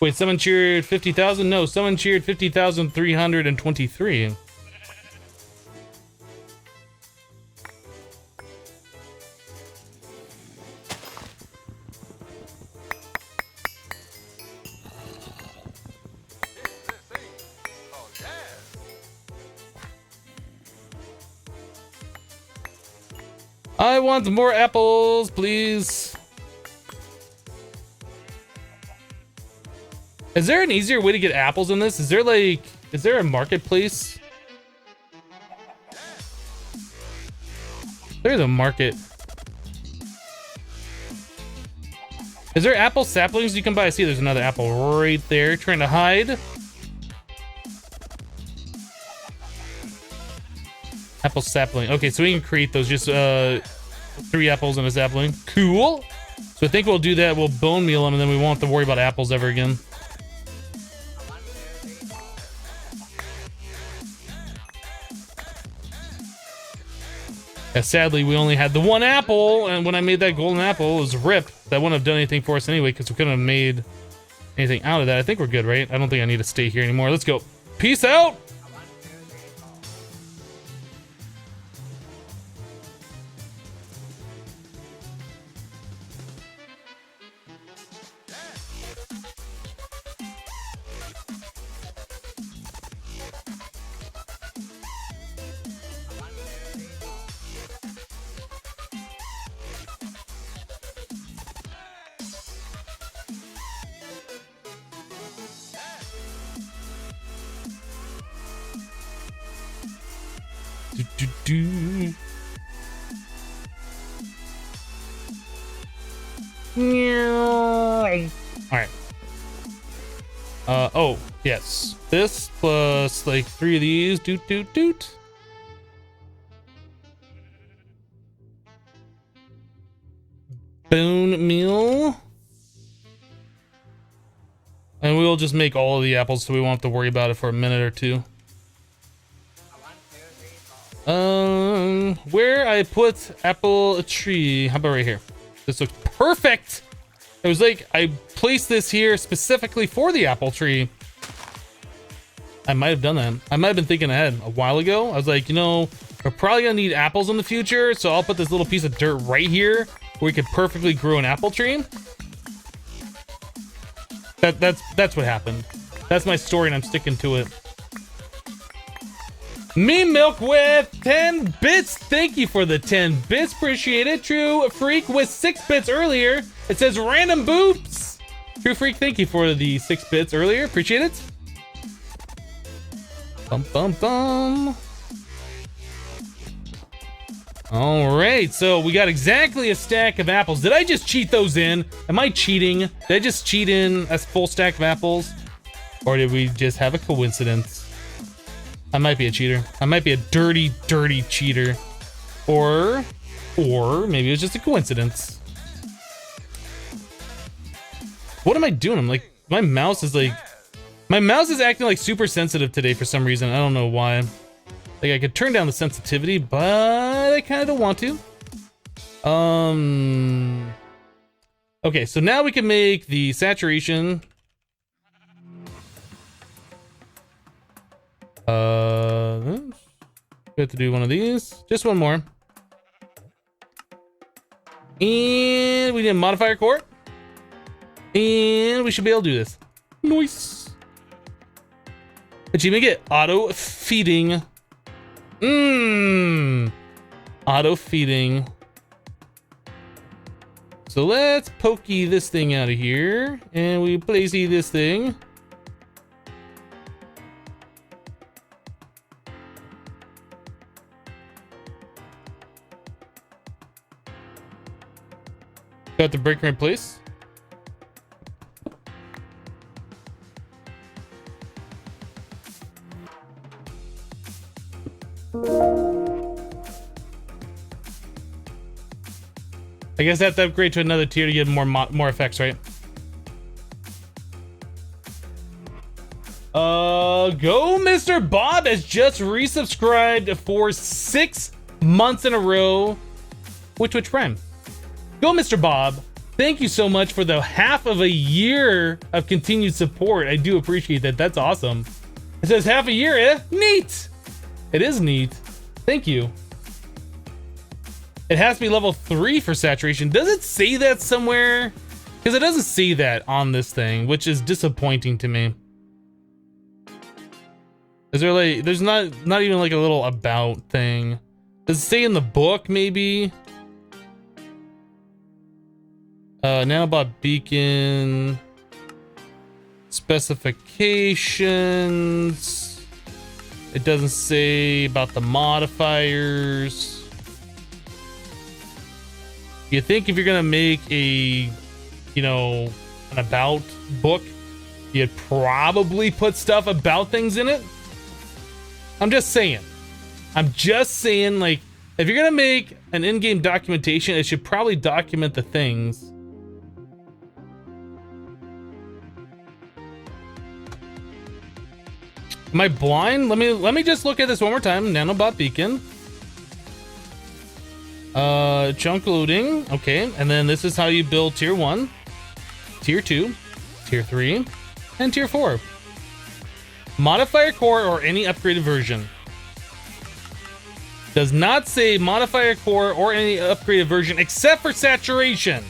Wait, someone cheered 50,000? No, someone cheered 50,323. I want more apples, please. Is there an easier way to get apples in this? Is there a marketplace? There's a market. Is there apple saplings you can buy? I see there's another apple right there trying to hide. Apple sapling. Okay, so we can create those. Just 3 apples and a sapling. Cool. So I think we'll do that. We'll bone meal them and then we won't have to worry about apples ever again. Yeah, sadly, we only had the 1 apple, and when I made that golden apple, it was RIP. That wouldn't have done anything for us anyway, because we couldn't have made anything out of that. I think we're good, right? I don't think I need to stay here anymore. Let's go. Peace out! All right. Oh, Yes. This plus like 3 of these. Doot, doot, doot. Bone meal. And we'll just make all of the apples so we won't have to worry about it for a minute or two. Where I put apple tree? How about right here? This looks perfect. It was like I placed this here specifically for the apple tree. I might have done that. I might have been thinking ahead a while ago. I was like, you know, we're probably gonna need apples in the future, so I'll put this little piece of dirt right here where we could perfectly grow an apple tree. That's what happened. That's my story, and I'm sticking to it. Me Milk with 10 bits. Thank you for the 10 bits. Appreciate it. True Freak with 6 bits earlier. It says random boops. True Freak, thank you for the 6 bits earlier. Appreciate it. Bum bum bum. All right, so we got exactly a stack of apples. Did I just cheat those in? Am I cheating? Did I just cheat in a full stack of apples? Or did we just have a coincidence? I might be a cheater. I might be a dirty, dirty cheater. Or maybe it was just a coincidence. What am I doing? I'm like, my mouse is acting like super sensitive today for some reason. I don't know why. Like I could turn down the sensitivity, but I kind of don't want to. Okay, so now we can make the saturation. We have to do one of these. Just one more. And we need a modifier core. And we should be able to do this. Nice. Achievement get auto feeding. Auto feeding. So let's pokey this thing out of here. And we placey this thing. Got the break right place. I guess I have to upgrade to another tier to get more effects, right? Go Mr. Bob has just resubscribed for 6 months in a row. Which rhyme? Go Mr. Bob. Thank you so much for the half of a year of continued support. I do appreciate that. That's awesome. It says half a year, eh? Neat. It is neat. Thank you. It has to be level 3 for saturation. Does it say that somewhere? Because it doesn't say that on this thing, which is disappointing to me. Is there like, there's not even like a little about thing. Does it say in the book maybe? Nanobot beacon. Specifications. It doesn't say about the modifiers. You think if you're gonna make a, you know, an about book, you'd probably put stuff about things in it? I'm just saying. I'm just saying, like, if you're gonna make an in-game documentation, it should probably document the things. Am I blind? Let me just look at this one more time. Nanobot beacon. Chunk loading. Okay, and then this is how you build tier 1, tier 2, tier 3, and tier 4. Modifier core or any upgraded version. Does not say modifier core or any upgraded version except for saturation.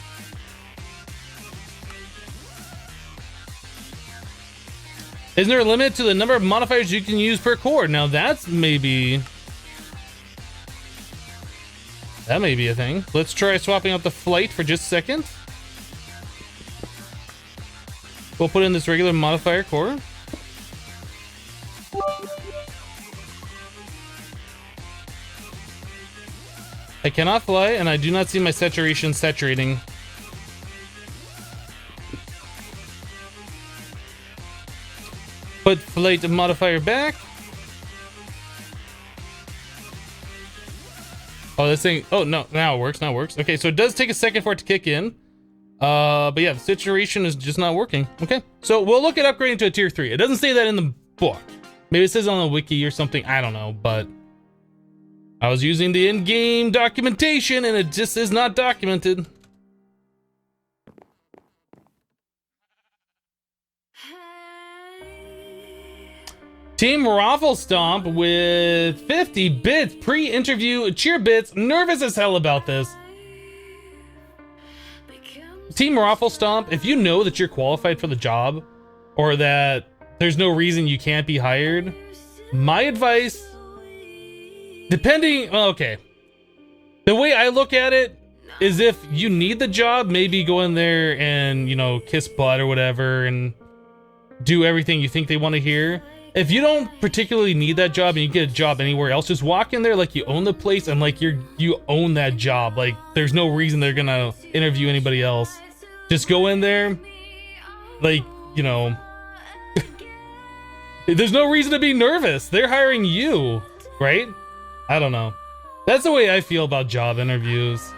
Isn't there a limit to the number of modifiers you can use per core? Now that's maybe... that may be a thing. Let's try swapping out the flight for just a second. We'll put in this regular modifier core. I cannot fly, and I do not see my saturation saturating. Put Fluix modifier back. Oh, this thing. Oh, no. Now it works. Now it works. Okay, so it does take a second for it to kick in. But yeah, the situation is just not working. Okay, so we'll look at upgrading to a tier 3. It doesn't say that in the book. Maybe it says on the wiki or something. I don't know, but I was using the in-game documentation and it just is not documented. Team Raffle Stomp with 50 bits pre-interview cheer bits. Nervous as hell about this. Team Raffle Stomp, if you know that you're qualified for the job or that there's no reason you can't be hired, my advice, depending, okay, the way I look at it is if you need the job, maybe go in there and, you know, kiss butt or whatever and do everything you think they want to hear. If you don't particularly need that job and you get a job anywhere else, just walk in there like you own the place and like you own that job. Like there's no reason they're gonna interview anybody else. Just go in there, like, you know, there's no reason to be nervous. They're hiring you, right? I don't know. That's the way I feel about job interviews.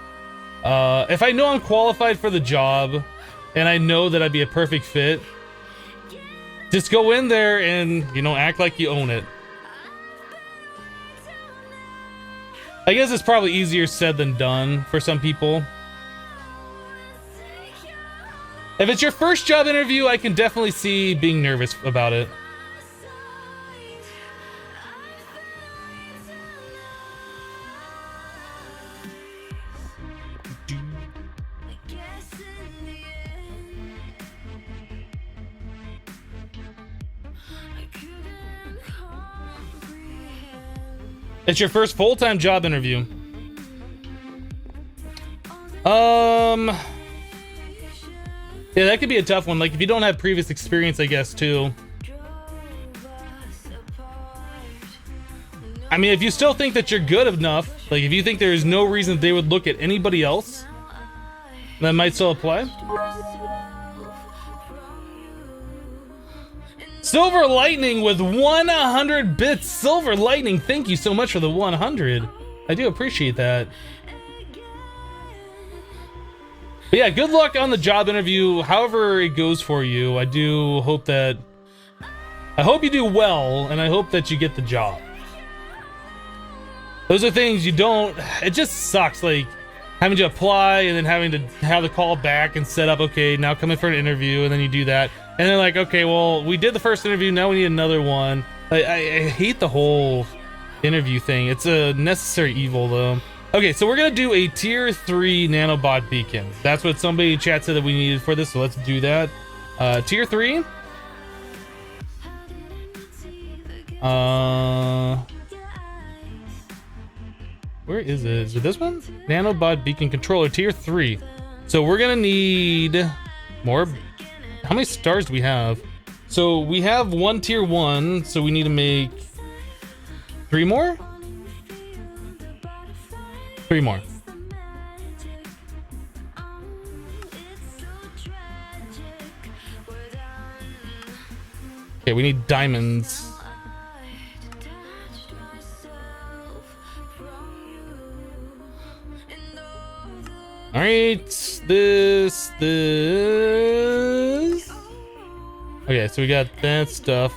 If I know I'm qualified for the job and I know that I'd be a perfect fit, just go in there and, you know, act like you own it. I guess it's probably easier said than done for some people. If it's your first job interview, I can definitely see being nervous about it. It's your first full-time job interview. Yeah, that could be a tough one. Like if you don't have previous experience, I guess, too. I mean, if you still think that you're good enough, like if you think there's no reason they would look at anybody else, that might still apply. Silver Lightning with 100 bits. Silver Lightning, thank you so much for the 100. I do appreciate that. But yeah, good luck on the job interview, however it goes for you. I do hope that... I hope you do well, and I hope that you get the job. Those are things you don't... It just sucks, like, having to apply and then having to have the call back and set up, okay, now come in for an interview, and then you do that. And they're like, okay, well, we did the first interview, now we need another one. I hate the whole interview thing. It's a necessary evil, though. Okay, so we're gonna do a tier 3 nanobot beacon. That's what somebody in chat said that we needed for this, so let's do that. Tier 3. Where is it? Is it this one? Nanobot beacon controller, tier 3. So we're gonna need more. How many stars do we have? So we have one tier 1, so we need to make 3 more? 3 more. Okay, we need diamonds. All right, this. Okay, so we got that stuff.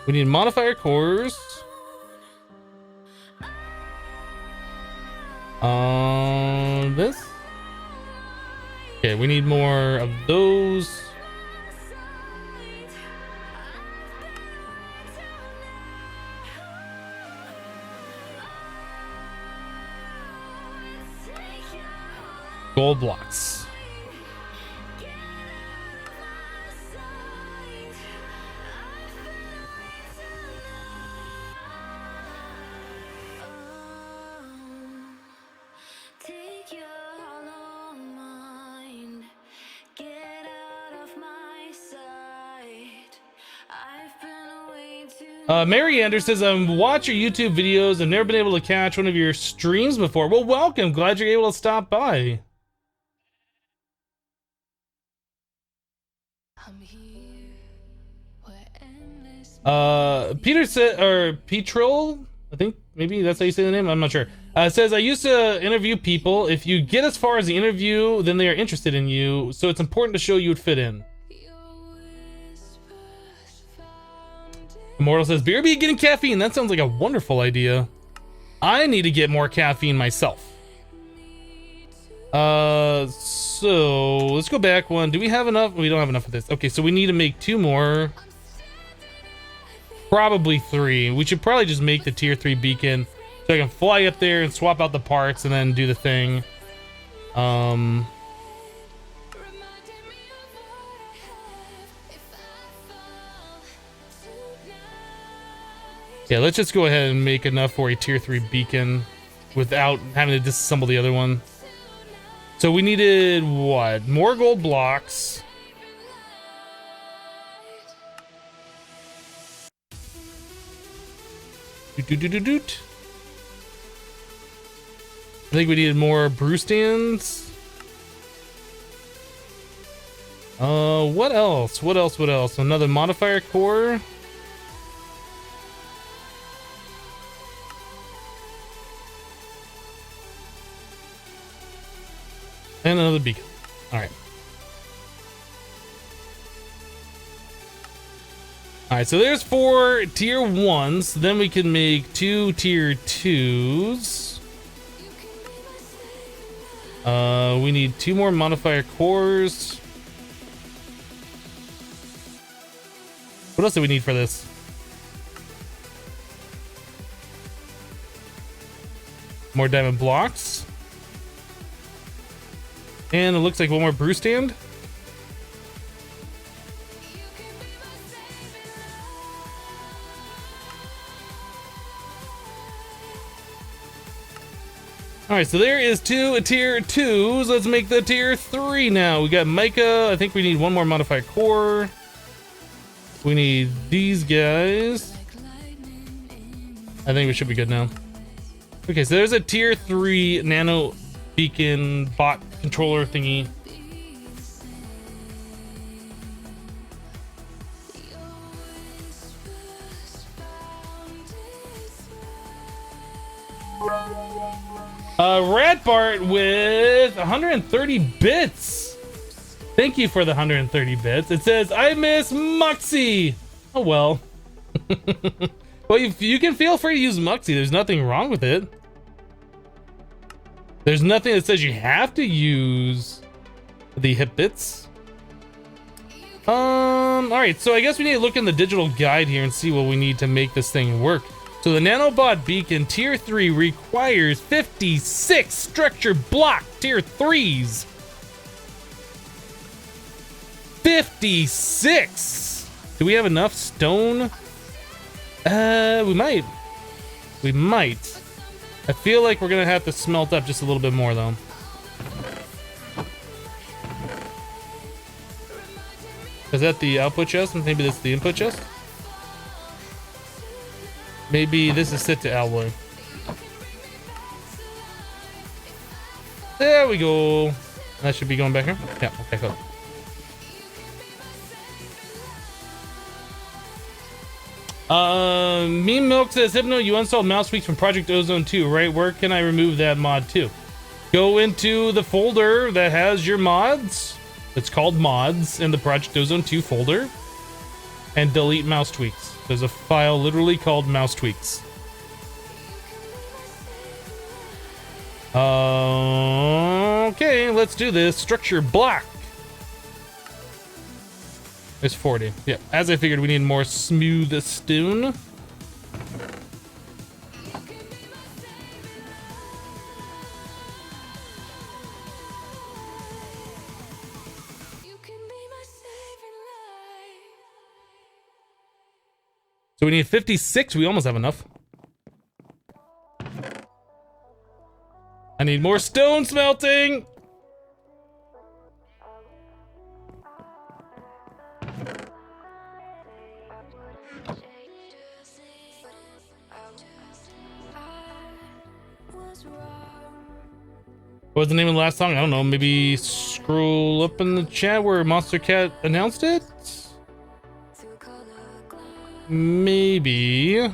We need modifier cores. This. Okay, we need more of those. Gold blocks. Mary Anders says, watch your YouTube videos. I've never been able to catch one of your streams before. Well, welcome. Glad you're able to stop by. Peter said, or Petrol, I think maybe that's how you say the name. I'm not sure. Says, I used to interview people. If you get as far as the interview, then they are interested in you. So it's important to show you would fit in. Immortal says, BRB getting caffeine. That sounds like a wonderful idea. I need to get more caffeine myself. So let's go back one. Do we have enough? We don't have enough of this. Okay, so we need to make 2 more. Probably 3. We should probably just make the tier 3 beacon so I can fly up there and swap out the parts and then do the thing. Yeah, let's just go ahead and make enough for a tier 3 beacon without having to disassemble the other one. So we needed what? More gold blocks. Doot. I think we needed more brew stands. What else? What else? Another modifier core. And another beacon. Alright. Alright, so there's 4 tier 1s. Then we can make 2 tier 2s. We need 2 more modifier cores. What else do we need for this? More diamond blocks. And it looks like 1 more brew stand. Alright, so there is 2 tier 2s. Let's make the tier 3 now. We got mica. I think we need 1 more modified core. We need these guys. I think we should be good now. Okay, so there's a tier 3 nano beacon bot controller thingy. Rat Bart with 130 bits. Thank you for the 130 bits. It says, I miss Muxie. Oh well. Well, you can feel free to use Muxie. There's nothing wrong with it. There's nothing that says you have to use the hip bits. Alright, so I guess we need to look in the digital guide here and see what we need to make this thing work. So the nanobot beacon tier 3 requires 56 structure block tier 3s. 56! Do we have enough stone? We might. We might. I feel like we're gonna have to smelt up just a little bit more though. Is that the output chest? Maybe that's the input chest? Maybe this is set to alloy. There we go. That should be going back here. Yeah, okay, cool. Meme Milk says, Hypno, you installed mouse tweaks from Project Ozone 2, right? Where can I remove that mod to? Go into the folder that has your mods. It's called mods in the Project Ozone 2 folder. And delete mouse tweaks. There's a file literally called mouse tweaks. Okay, let's do this. Structure block. It's 40. Yeah, as I figured, we need more smooth stone. So we need 56. We almost have enough. I need more stone smelting. What was the name of the last song? I don't know. Maybe scroll up in the chat where Monster Cat announced it. maybe. I'll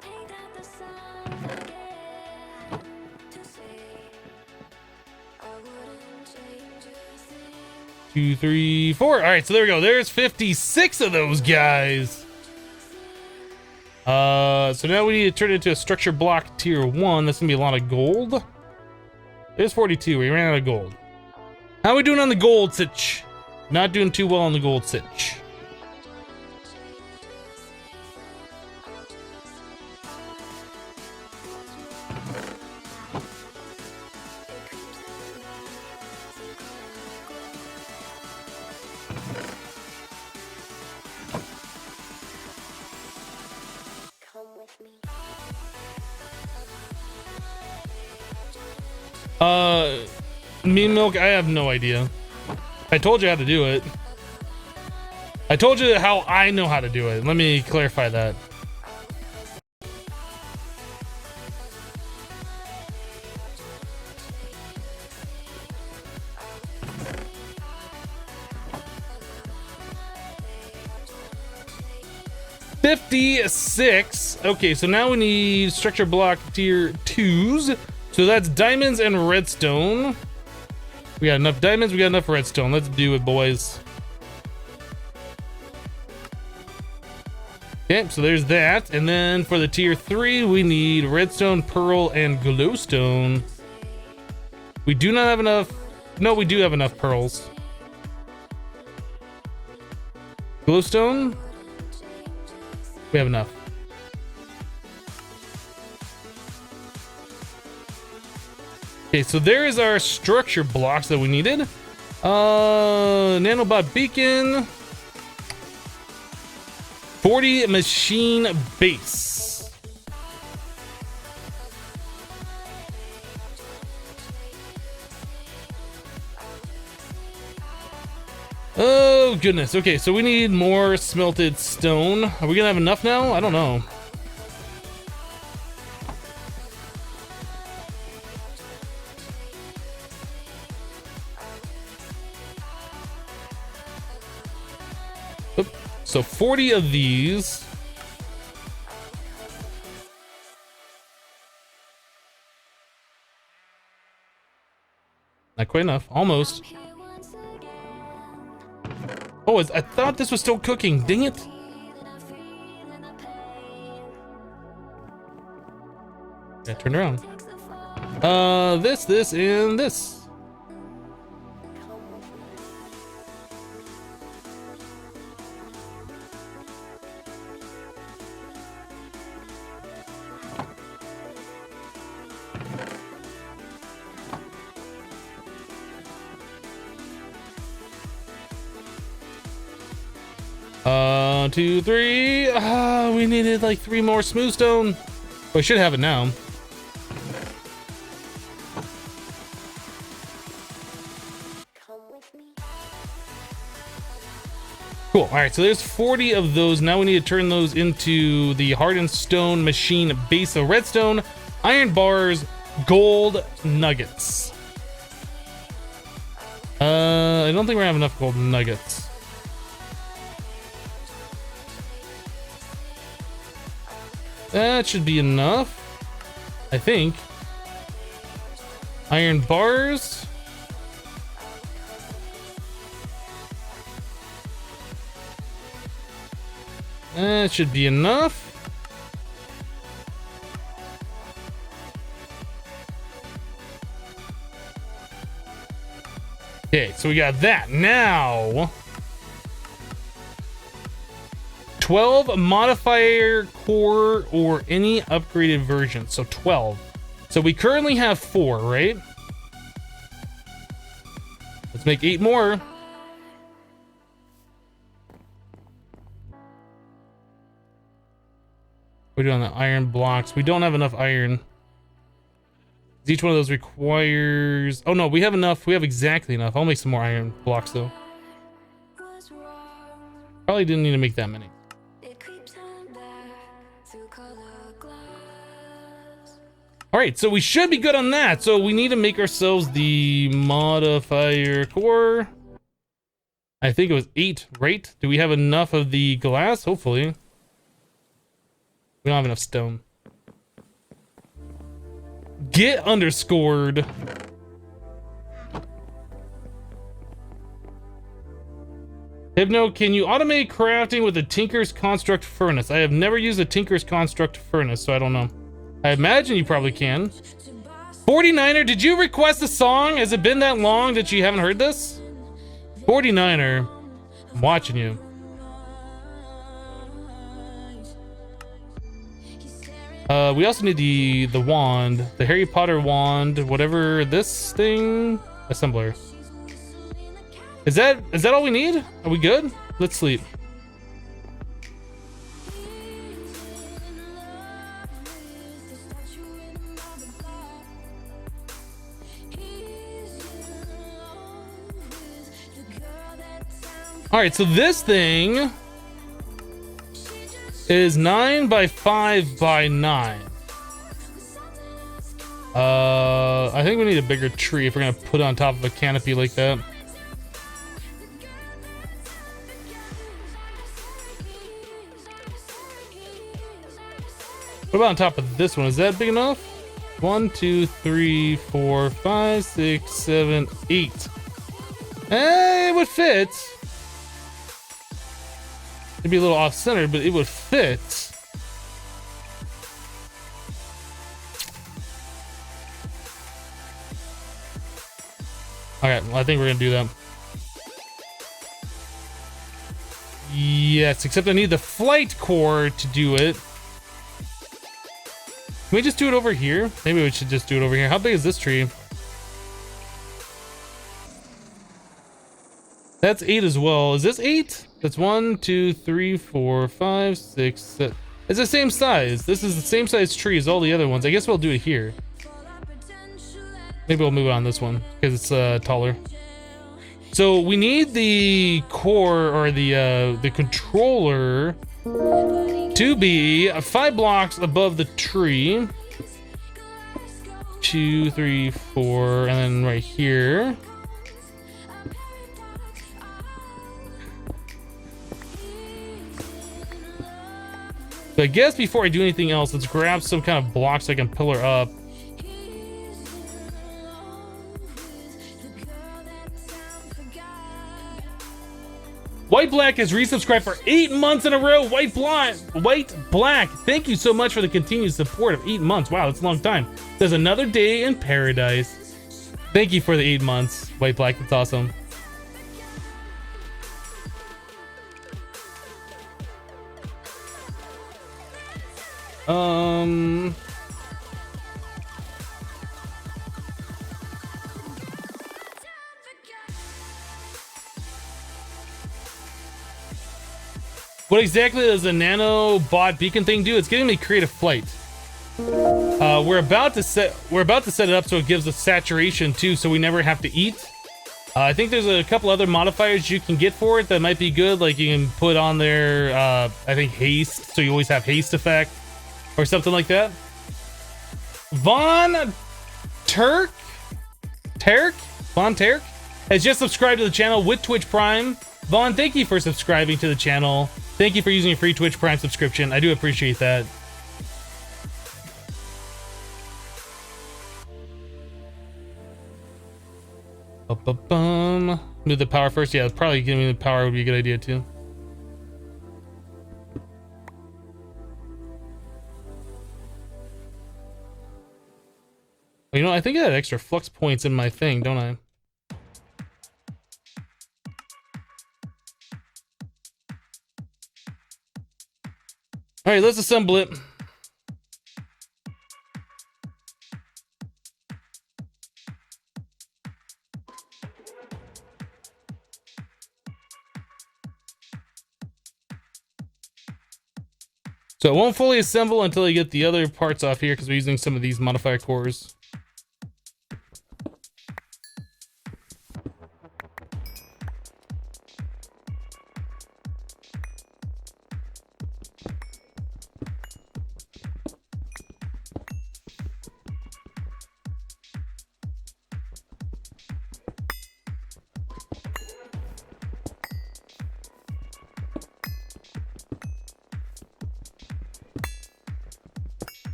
paint out the sun again to say I wouldn't change a thing. 2, 3, 4. All right, so there we go. There's 56 of those guys. So now we need to turn it into a structure block tier 1. That's gonna be a lot of gold. There's 42. We ran out of gold. How are we doing on the gold sitch? Not doing too well on the gold sitch. Come with me. Mean milk, I have no idea. I told you how to do it. I told you how I know how to do it. Let me clarify that. $56. Okay, so now we need structure block tier 2s. So that's diamonds and redstone. We got enough diamonds, we got enough redstone. Let's do it, boys. Okay, so there's that. And then for the tier 3, we need redstone, pearl, and glowstone. We do not have enough. No, we do have enough pearls. Glowstone? We have enough. Okay, so there is our structure blocks that we needed. Nanobot beacon. 40 machine base. Oh goodness. Okay, so we need more smelted stone. Are we gonna have enough now? I don't know. Oop. So 40 of these. Not quite enough. Almost. Oh, I thought this was still cooking. Dang it. Yeah, turn around. This, and this. Two, three. We needed like 3 more smooth stone. We should have it now. Come with me. Cool. All right, so there's 40 of those. Now we need to turn those into the hardened stone machine base of redstone, iron bars, gold nuggets. I don't think we're gonna have enough gold nuggets. That should be enough, I think. Iron bars. That should be enough. Okay, so we got that. Now 12 modifier core or any upgraded version. So 12. So we currently have 4, right? Let's make 8 more. We're doing the iron blocks. We don't have enough iron. Each one of those requires... Oh no, we have enough. We have exactly enough. I'll make some more iron blocks though. Probably didn't need to make that many. All right, so we should be good on that. So we need to make ourselves the modifier core. I think it was 8, right? Do we have enough of the glass? Hopefully. We don't have enough stone. Get underscored. Hypno, can you automate crafting with a Tinker's Construct Furnace? I have never used a Tinker's Construct Furnace, so I don't know. I imagine you probably can. 49er, did you request a song? Has it been that long that you haven't heard this? 49er, I'm watching you. We also need the wand, the Harry Potter wand, whatever this thing, assembler. Is that all we need? Are we good? Let's sleep. All right, so this thing is 9 by 5 by 9. I think we need a bigger tree if we're gonna put it on top of a canopy like that. What about on top of this one? Is that big enough? 1, 2, 3, 4, 5, 6, 7, 8. It would fit. It'd be a little off-center, but it would fit. Okay, well, I think we're gonna do that. Yes, except I need the flight core to do it. Can we just do it over here? Maybe we should just do it over here. How big is this tree? That's 8 as well. Is this 8? That's 1, 2, 3, 4, 5, 6, 7. It's the same size. This is the same size tree as all the other ones. I guess we'll do it here. Maybe we'll move it on this one because it's taller. So we need the core or the controller to be 5 blocks above the tree. 2, 3, 4, and then right here. So I guess before I do anything else, let's grab some kind of block so I can pillar up. White Black has resubscribed for 8 months in a row. White Black, thank you so much for the continued support of 8 months. Wow, that's a long time. There's another day in paradise. Thank you for the 8 months, White Black. That's awesome. What exactly does a nano bot beacon thing do? It's giving me creative flight. We're about to set it up so it gives us saturation too, so we never have to eat. I think there's a couple other modifiers you can get for it that might be good. Like you can put on there, I think haste, so you always have haste effect or something like that. Von Turk has just subscribed to the channel with Twitch Prime. Vaughn, thank you for subscribing to the channel. Thank you for using a free Twitch Prime subscription. I do appreciate that. Move the power first. Yeah, probably giving the power would be a good idea too. You know, I think I had extra flux points in my thing, don't I? All right, let's assemble it. So it won't fully assemble until I get the other parts off here because we're using some of these modifier cores.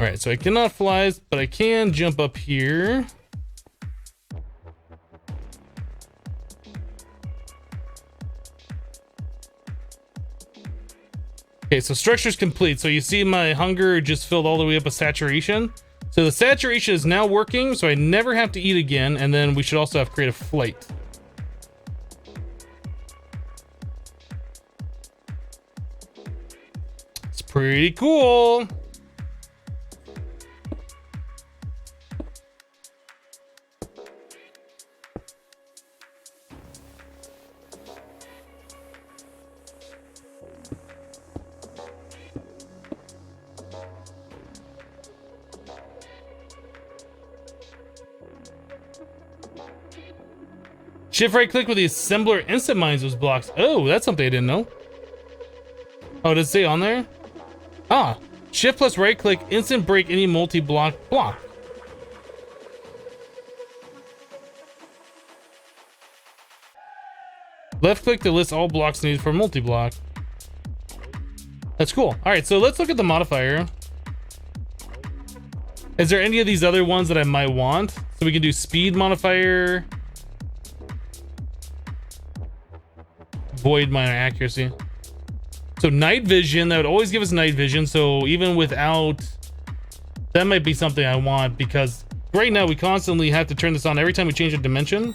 All right, so I cannot fly, but I can jump up here. Okay, so structure's complete. So you see my hunger just filled all the way up with saturation. So the saturation is now working, so I never have to eat again. And then we should also have creative flight. It's pretty cool. Shift right click with the assembler instant mines those blocks. Oh, that's something I didn't know. Oh, does it say on there? Ah, shift plus right click instant break any multi-block block. Left click to list all blocks needed for multi-block. That's cool. All right, so let's look at the modifier. Is there any of these other ones that I might want? So we can do speed modifier. Void minor accuracy. So night vision, that would always give us night vision. So even without, that might be something I want, because right now we constantly have to turn this on every time we change a dimension.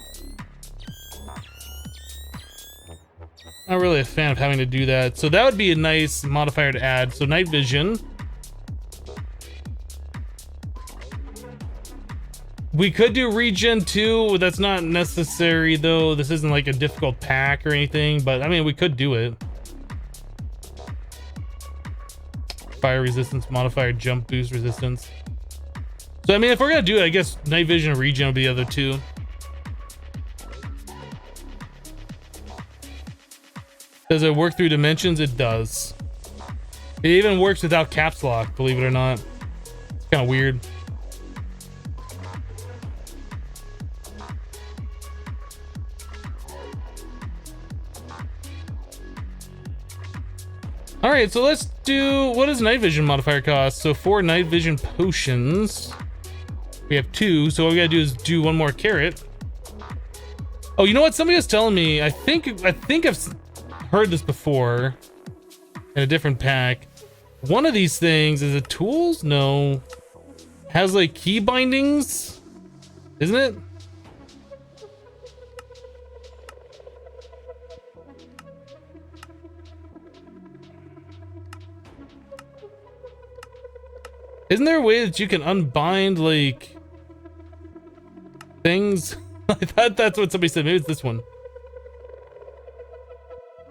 Not really a fan of having to do that. So that would be a nice modifier to add. So night vision. We could do regen too. That's not necessary though. This isn't like a difficult pack or anything, but I mean, we could do it. Fire resistance modifier, jump boost resistance. So I mean, if we're gonna do it, I guess night vision and regen will be the other two. Does it work through dimensions? It does. It even works without caps lock, believe it or not. It's kind of weird. All right, so let's do, what does night vision modifier cost? So 4 night vision potions. We have 2, so all we gotta do is do 1 more carrot. Oh, you know what? Somebody was telling me, I think I've heard this before in a different pack. One of these things, is it tools? No. Has like key bindings, isn't it? Isn't there a way that you can unbind like things? I thought that's what somebody said. Maybe it's this one.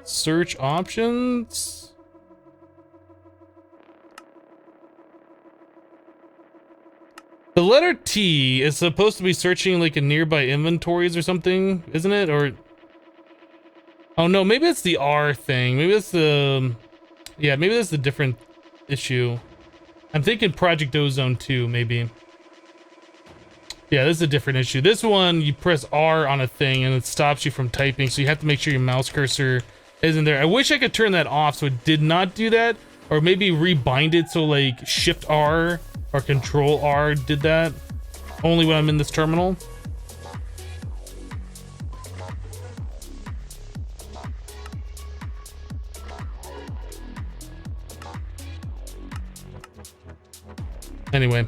Search options. The letter T is supposed to be searching like a nearby inventories or something, isn't it? Or oh no, maybe it's the R thing. Maybe that's the, yeah, maybe that's a different issue. I'm thinking Project Ozone 2, maybe. Yeah, this is a different issue. This one, you press R on a thing and it stops you from typing, so you have to make sure your mouse cursor isn't there. I wish I could turn that off so it did not do that, or maybe rebind it so like Shift R or Control R did that only when I'm in this terminal. Anyway,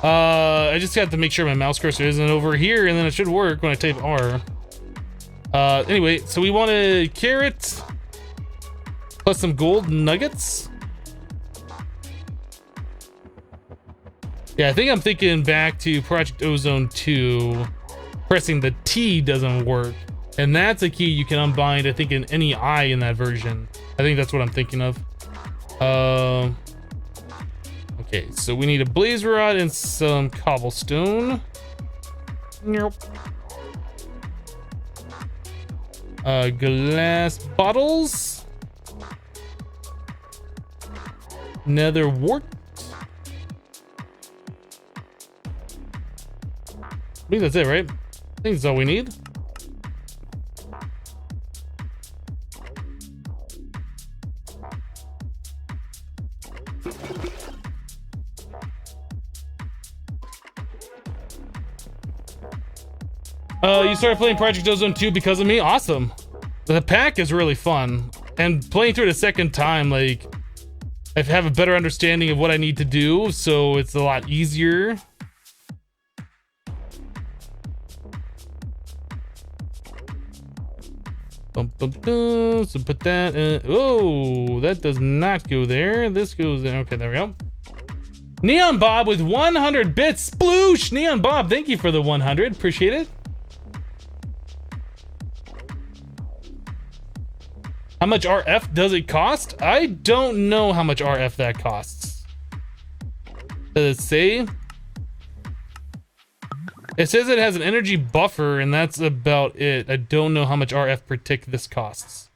I just have to make sure my mouse cursor isn't over here, and then it should work when I type R. Anyway, so we want a carrot plus some gold nuggets. Yeah, I think I'm thinking back to Project Ozone 2. Pressing the T doesn't work, and that's a key you can unbind, I think, in any I in that version. I think that's what I'm thinking of. Okay, so we need a blaze rod and some cobblestone. Nope. Glass bottles. Nether wart. I think that's it, right? I think that's all we need. You started playing Project Ozone 2 because of me? Awesome. The pack is really fun. And playing through it a second time, like, I have a better understanding of what I need to do, so it's a lot easier. Bum, bum, bum. So put that in. Oh, that does not go there. This goes there. Okay, there we go. Neon Bob with 100 bits. Sploosh! Neon Bob, thank you for the 100. Appreciate it. How much RF does it cost? I don't know how much RF that costs. Does it say? It says it has an energy buffer, and that's about it. I don't know how much RF per tick this costs.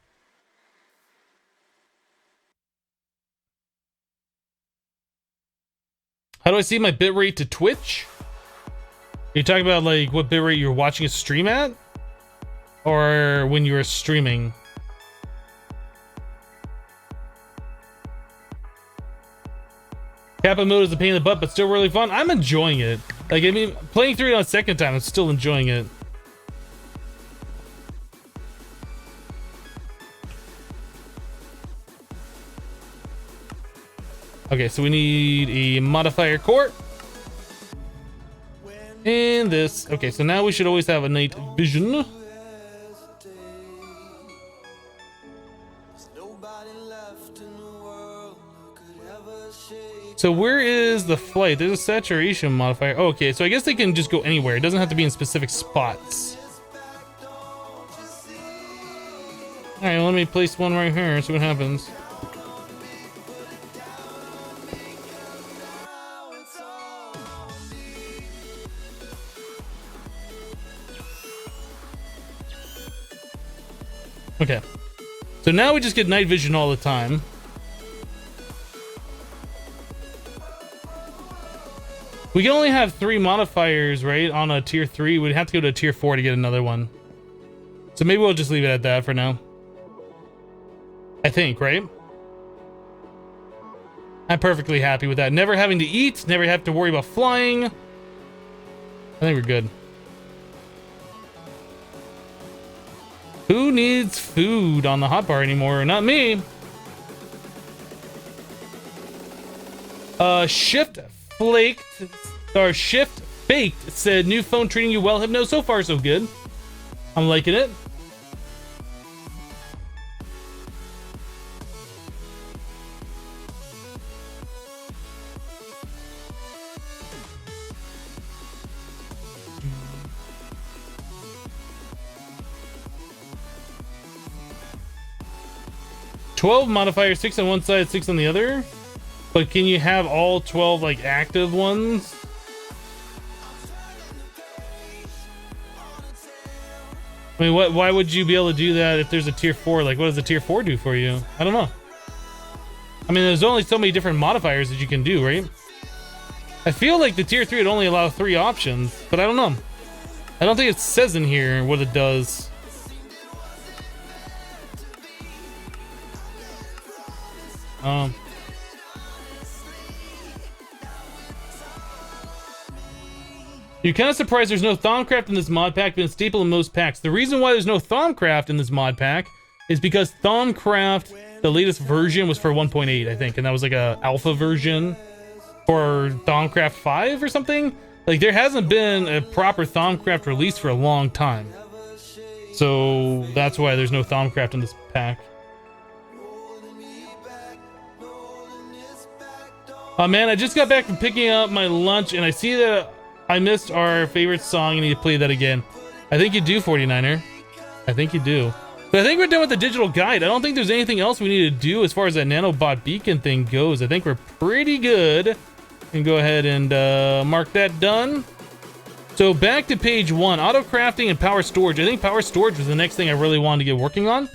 How do I see my bitrate to Twitch? Are you talking about like what bitrate you're watching a stream at? Or when you were streaming? Kappa mode is a pain in the butt, but still really fun. I'm enjoying it. Like, I mean, playing through it on a second time, I'm still enjoying it. Okay, so we need a modifier core. And this. Okay, so now we should always have a night vision. So where is the flight? There's a saturation modifier. Oh, okay, so I guess they can just go anywhere. It doesn't have to be in specific spots. All right, let me place one right here. See what happens. Okay. So now we just get night vision all the time. We can only have 3 modifiers, right? On a tier 3. We'd have to go to a tier 4 to get another one. So maybe we'll just leave it at that for now. I think, right? I'm perfectly happy with that. Never having to eat, never have to worry about flying. I think we're good. Who needs food on the hotbar anymore? Not me. Shift Flaked, or Shift Baked said, new phone treating you well, Hypno. So far, so good. I'm liking it. $12 modifiers, 6 on one side, 6 on the other. But can you have all 12 like active ones? I mean, why would you be able to do that if there's a tier 4? Like, what does the tier 4 do for you? I don't know. I mean, there's only so many different modifiers that you can do, right? I feel like the tier 3 would only allow 3 options, but I don't know. I don't think it says in here what it does. You're kind of surprised there's no Thaumcraft in this mod pack, been a staple in most packs. The reason why there's no Thaumcraft in this mod pack is because Thaumcraft, the latest version, was for 1.8, I think, and that was like a alpha version for Thaumcraft 5 or something. Like, there hasn't been a proper Thaumcraft release for a long time. So that's why there's no Thaumcraft in this pack. Oh man, I just got back from picking up my lunch and I see that I missed our favorite song. I need to play that again. I think you do, 49er. I think you do. But I think we're done with the digital guide. I don't think there's anything else we need to do as far as that nanobot beacon thing goes. I think we're pretty good. And go ahead and mark that done. So back to page 1, auto crafting and power storage. I think power storage was the next thing I really wanted to get working on.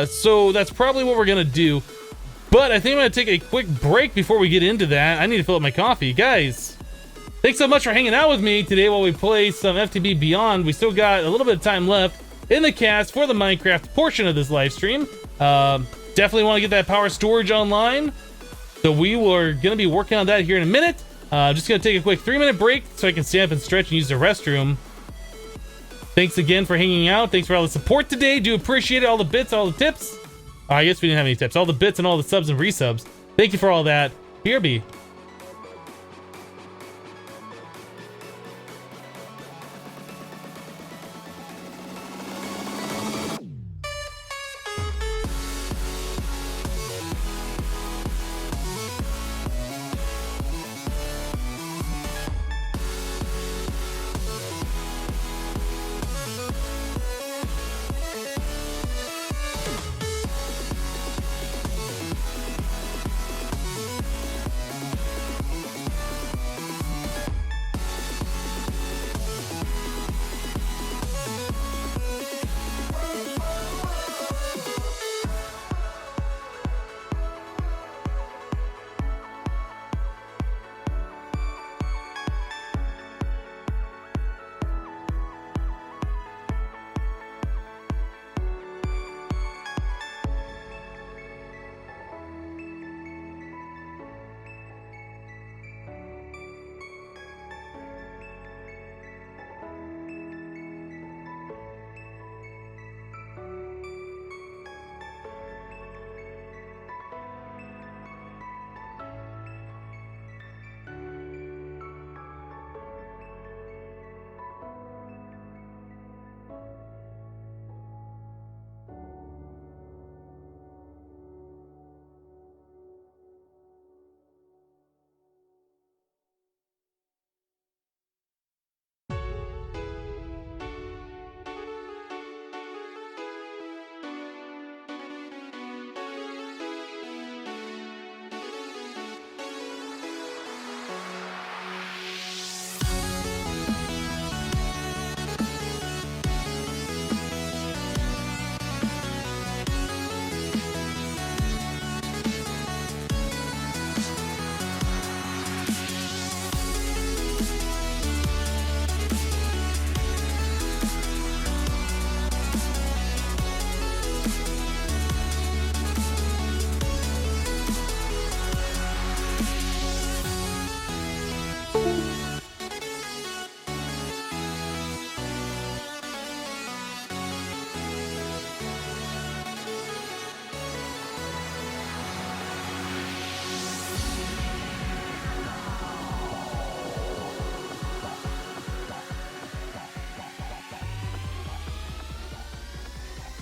So that's probably what we're gonna do. But I think I'm gonna take a quick break before we get into that. I need to fill up my coffee. Guys, thanks so much for hanging out with me today while we play some FTB Beyond. We still got a little bit of time left in the cast for the Minecraft portion of this live stream. Definitely want to get that power storage online. So we were going to be working on that here in a minute. Just going to take a quick 3-minute break so I can stand up and stretch and use the restroom. Thanks again for hanging out. Thanks for all the support today. Do appreciate it. All the bits, all the tips. I guess we didn't have any tips. All the bits and all the subs and resubs. Thank you for all that. BRB.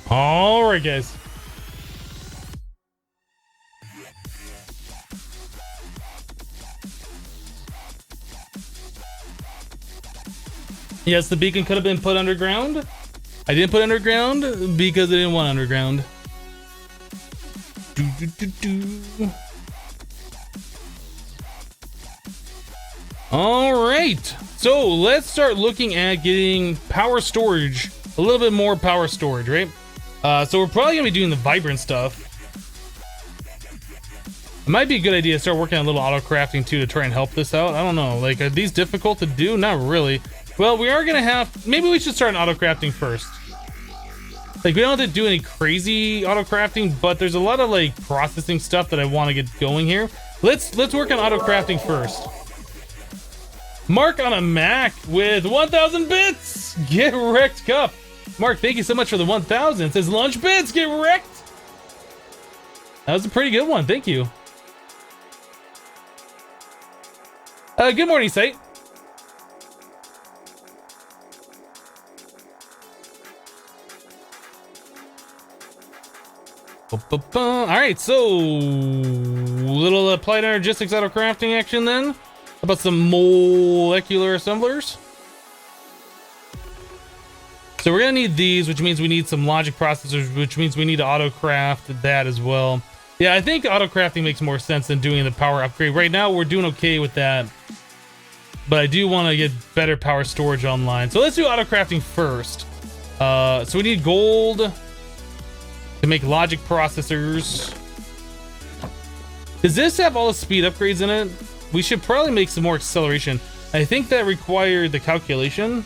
All right, guys. Yes, the beacon could have been put underground. I didn't put underground because I didn't want underground. All right, so let's start looking at getting power storage, a little bit more power storage, right? So we're probably gonna be doing the vibrant stuff. It might be a good idea to start working on a little auto crafting too to try and help this out. I don't know, like, are these difficult to do? Not really. Well, we are gonna have, maybe we should start an auto crafting first. Like, we don't have to do any crazy auto crafting, but there's a lot of like processing stuff that I want to get going here. Let's work on auto crafting first. Mark on a Mac with 1,000 bits. Get wrecked, Cup. Mark, thank you so much for the 1,000. It says lunch bits, get wrecked. That was a pretty good one. Thank you. Good morning, Sight. All right, so little applied energistics auto crafting action then. How about some molecular assemblers? So we're gonna need these, which means we need some logic processors, which means we need to auto craft that as well. Yeah, I think auto crafting makes more sense than doing the power upgrade. Right now we're doing okay with that, but I do want to get better power storage online. So let's do auto crafting first. So we need gold to make logic processors. Does this have all the speed upgrades in it? We should probably make some more acceleration. I think that required the calculation.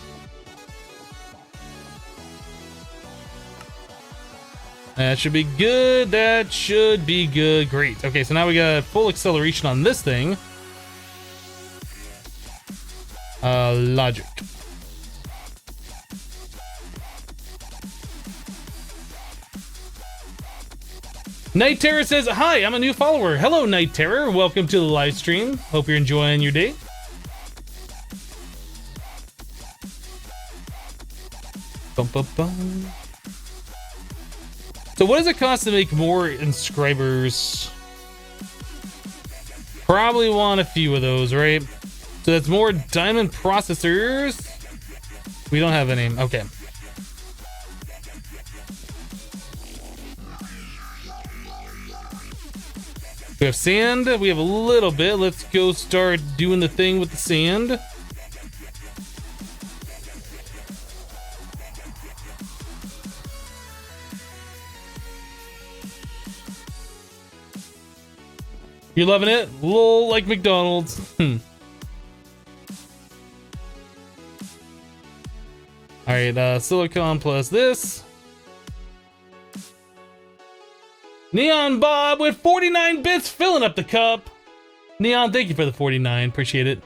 That should be good. That should be good. Great. Okay, so now we got full acceleration on this thing. Logic. Night Terror says, hi, I'm a new follower. Hello, Night Terror. Welcome to the live stream. Hope you're enjoying your day. Bum, bum, bum. So what does it cost to make more inscribers? Probably want a few of those, right? So that's more diamond processors. We don't have any. Okay. We have sand. We have a little bit. Let's go start doing the thing with the sand. You loving it? Lol, like McDonald's. All right, silicon plus this. Neon Bob with 49 bits filling up the cup. Neon, thank you for the 49. Appreciate it.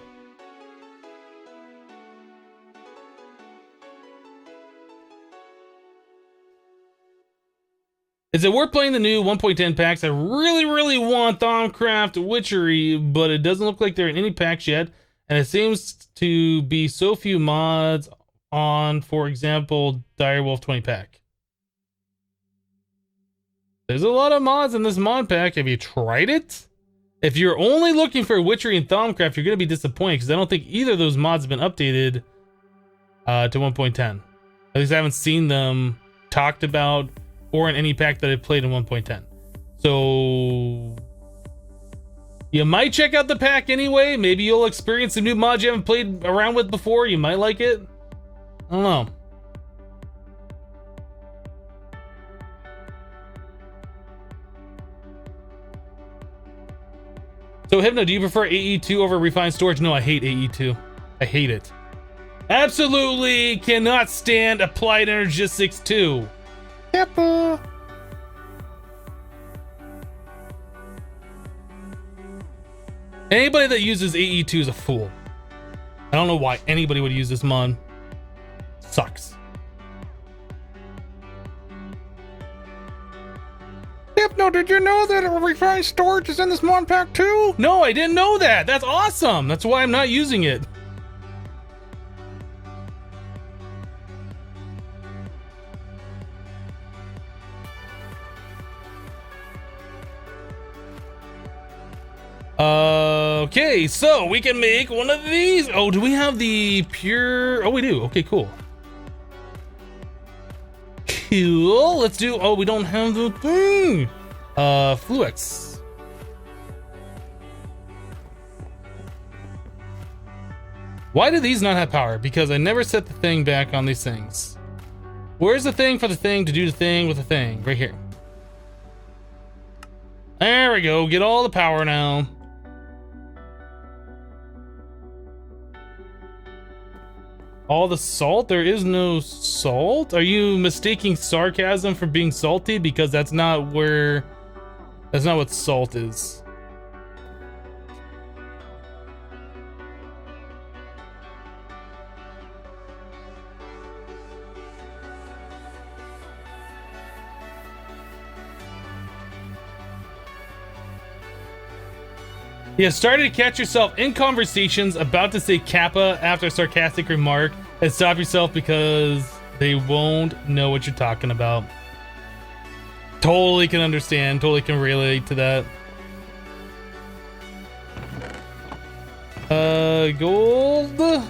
Is it worth playing the new 1.10 packs? I really want Thaumcraft Witchery, but it doesn't look like they're in any packs yet. And it seems to be so few mods on, for example, Direwolf 20 pack. There's a lot of mods in this mod pack. Have you tried it? If you're only looking for Witchery and Thaumcraft, you're going to be disappointed because I don't think either of those mods have been updated to 1.10. At least I haven't seen them talked about or in any pack that I've played in 1.10. So you might check out the pack anyway. Maybe you'll experience some new mods you haven't played around with before. You might like it. I don't know. So Hypno, do you prefer AE2 over refined storage? No, I hate AE2. I hate it. Absolutely cannot stand Applied Energistics 2. Yep. Anybody that uses AE2 is a fool. I don't know why anybody would use this mod. Sucks. Hypno, did you know that refined storage is in this mod pack too? No, I didn't know that. That's awesome. That's why I'm not using it. Okay, so we can make one of these. Oh, do we have the pure? Oh, we do. Okay, cool. Cool. Let's do. Oh, we don't have the thing. Fluix. Why do these not have power? Because I never set the thing back on these things. Where's the thing for the thing to do the thing with the thing? Right here. There we go. Get all the power now. All the salt? There is no salt? Are you mistaking sarcasm for being salty? Because that's not what salt is. You have started to catch yourself in conversations about to say Kappa after a sarcastic remark and stop yourself because they won't know what you're talking about. Totally can understand, totally can relate to that. Gold. I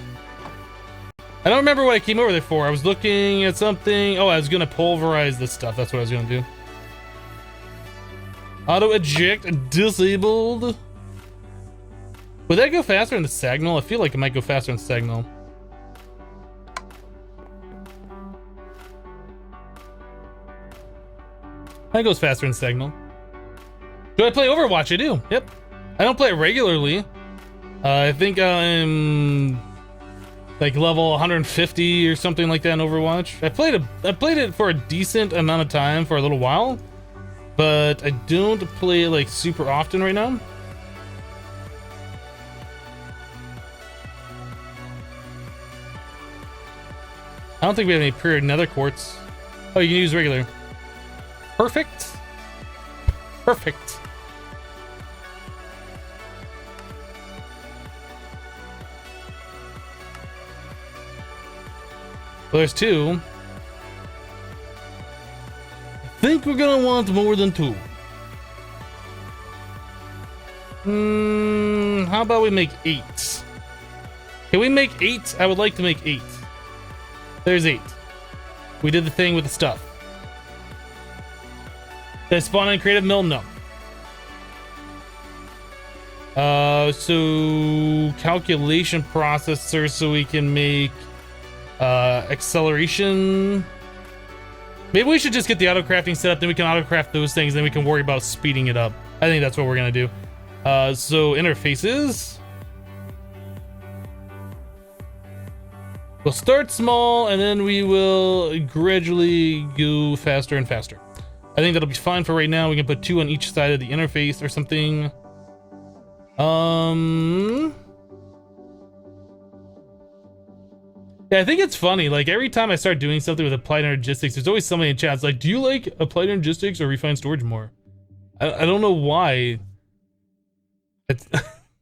don't remember what I came over there for. I was looking at something. Oh, I was gonna pulverize this stuff. That's what I was gonna do. Auto eject disabled. Would that go faster in the Sagnal? I feel like it might go faster in Sagnal. I think it goes faster in Sagnal. Do I play Overwatch? I do. Yep. I don't play it regularly. I think I'm like level 150 or something like that in Overwatch. I played it for a decent amount of time for a little while, but I don't play it like super often right now. I don't think we have any pure nether quartz. Oh, you can use regular. Perfect. Perfect. Well, there's 2. I think we're gonna want more than 2. How about we make 8? Can we make 8? I would like to make 8. There's 8. We did the thing with the stuff. Did I spawn in creative mill? No. So calculation processor, so we can make acceleration. Maybe we should just get the auto crafting set up, then we can auto craft those things, then we can worry about speeding it up. I think that's what we're gonna do. So interfaces. We'll start small and then we will gradually go faster and faster. I think that'll be fine for right now. We can put 2 on each side of the interface or something. Yeah, I think it's funny. Like every time I start doing something with applied energistics, there's always somebody in chat like, do you like applied energistics or refined storage more? I don't know why. It's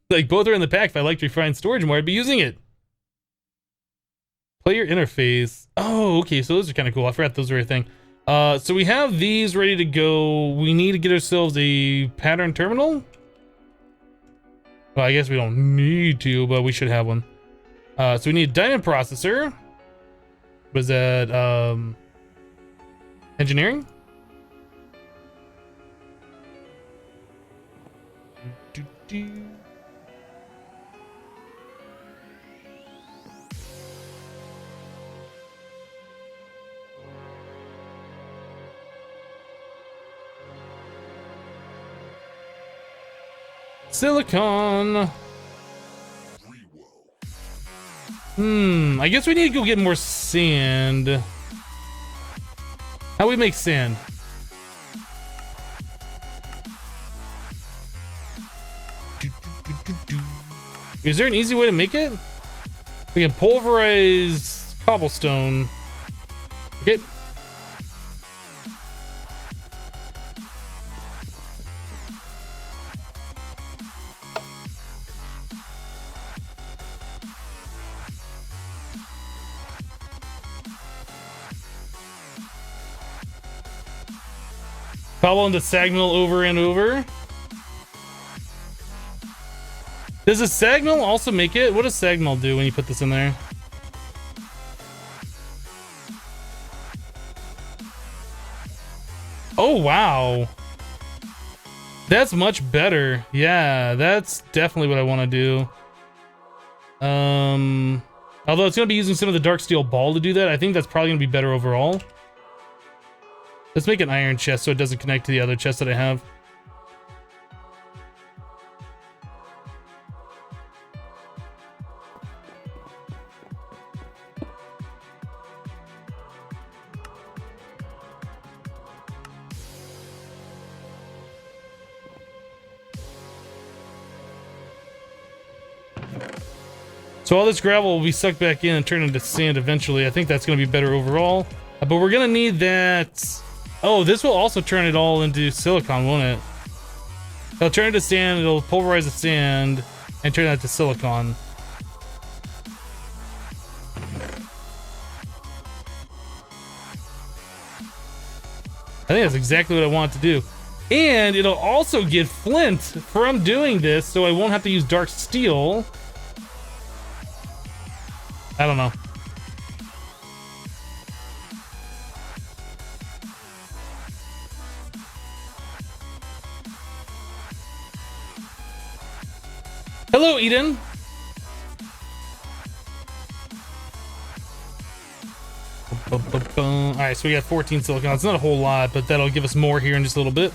like both are in the pack. If I liked refined storage more, I'd be using it. Player interface. Oh, okay. So those are kind of cool. I forgot those were a thing. So we have these ready to go. We need to get ourselves a pattern terminal. Well, I guess we don't need to, but we should have one. So we need a diamond processor. Was that engineering? Silicon. I guess we need to go get more sand. How do we make sand? Is there an easy way to make it? We can pulverize cobblestone. Okay. Cobble into sag mill over and over. Does a sag mill also make it? What does sag mill do when you put this in there? Oh, wow. That's much better. Yeah, that's definitely what I want to do. Although it's going to be using some of the dark steel ball to do that, I think that's probably going to be better overall. Let's make an iron chest so it doesn't connect to the other chest that I have. So all this gravel will be sucked back in and turned into sand eventually. I think that's going to be better overall. But we're going to need that. Oh, this will also turn it all into silicon, won't it? It'll turn it to sand, it'll pulverize the sand, and turn that to silicon. I think that's exactly what I want to do. And it'll also get flint from doing this, so I won't have to use dark steel. I don't know. Hello, Eden. All right, so we got 14 silicon. It's not a whole lot, but that'll give us more here in just a little bit.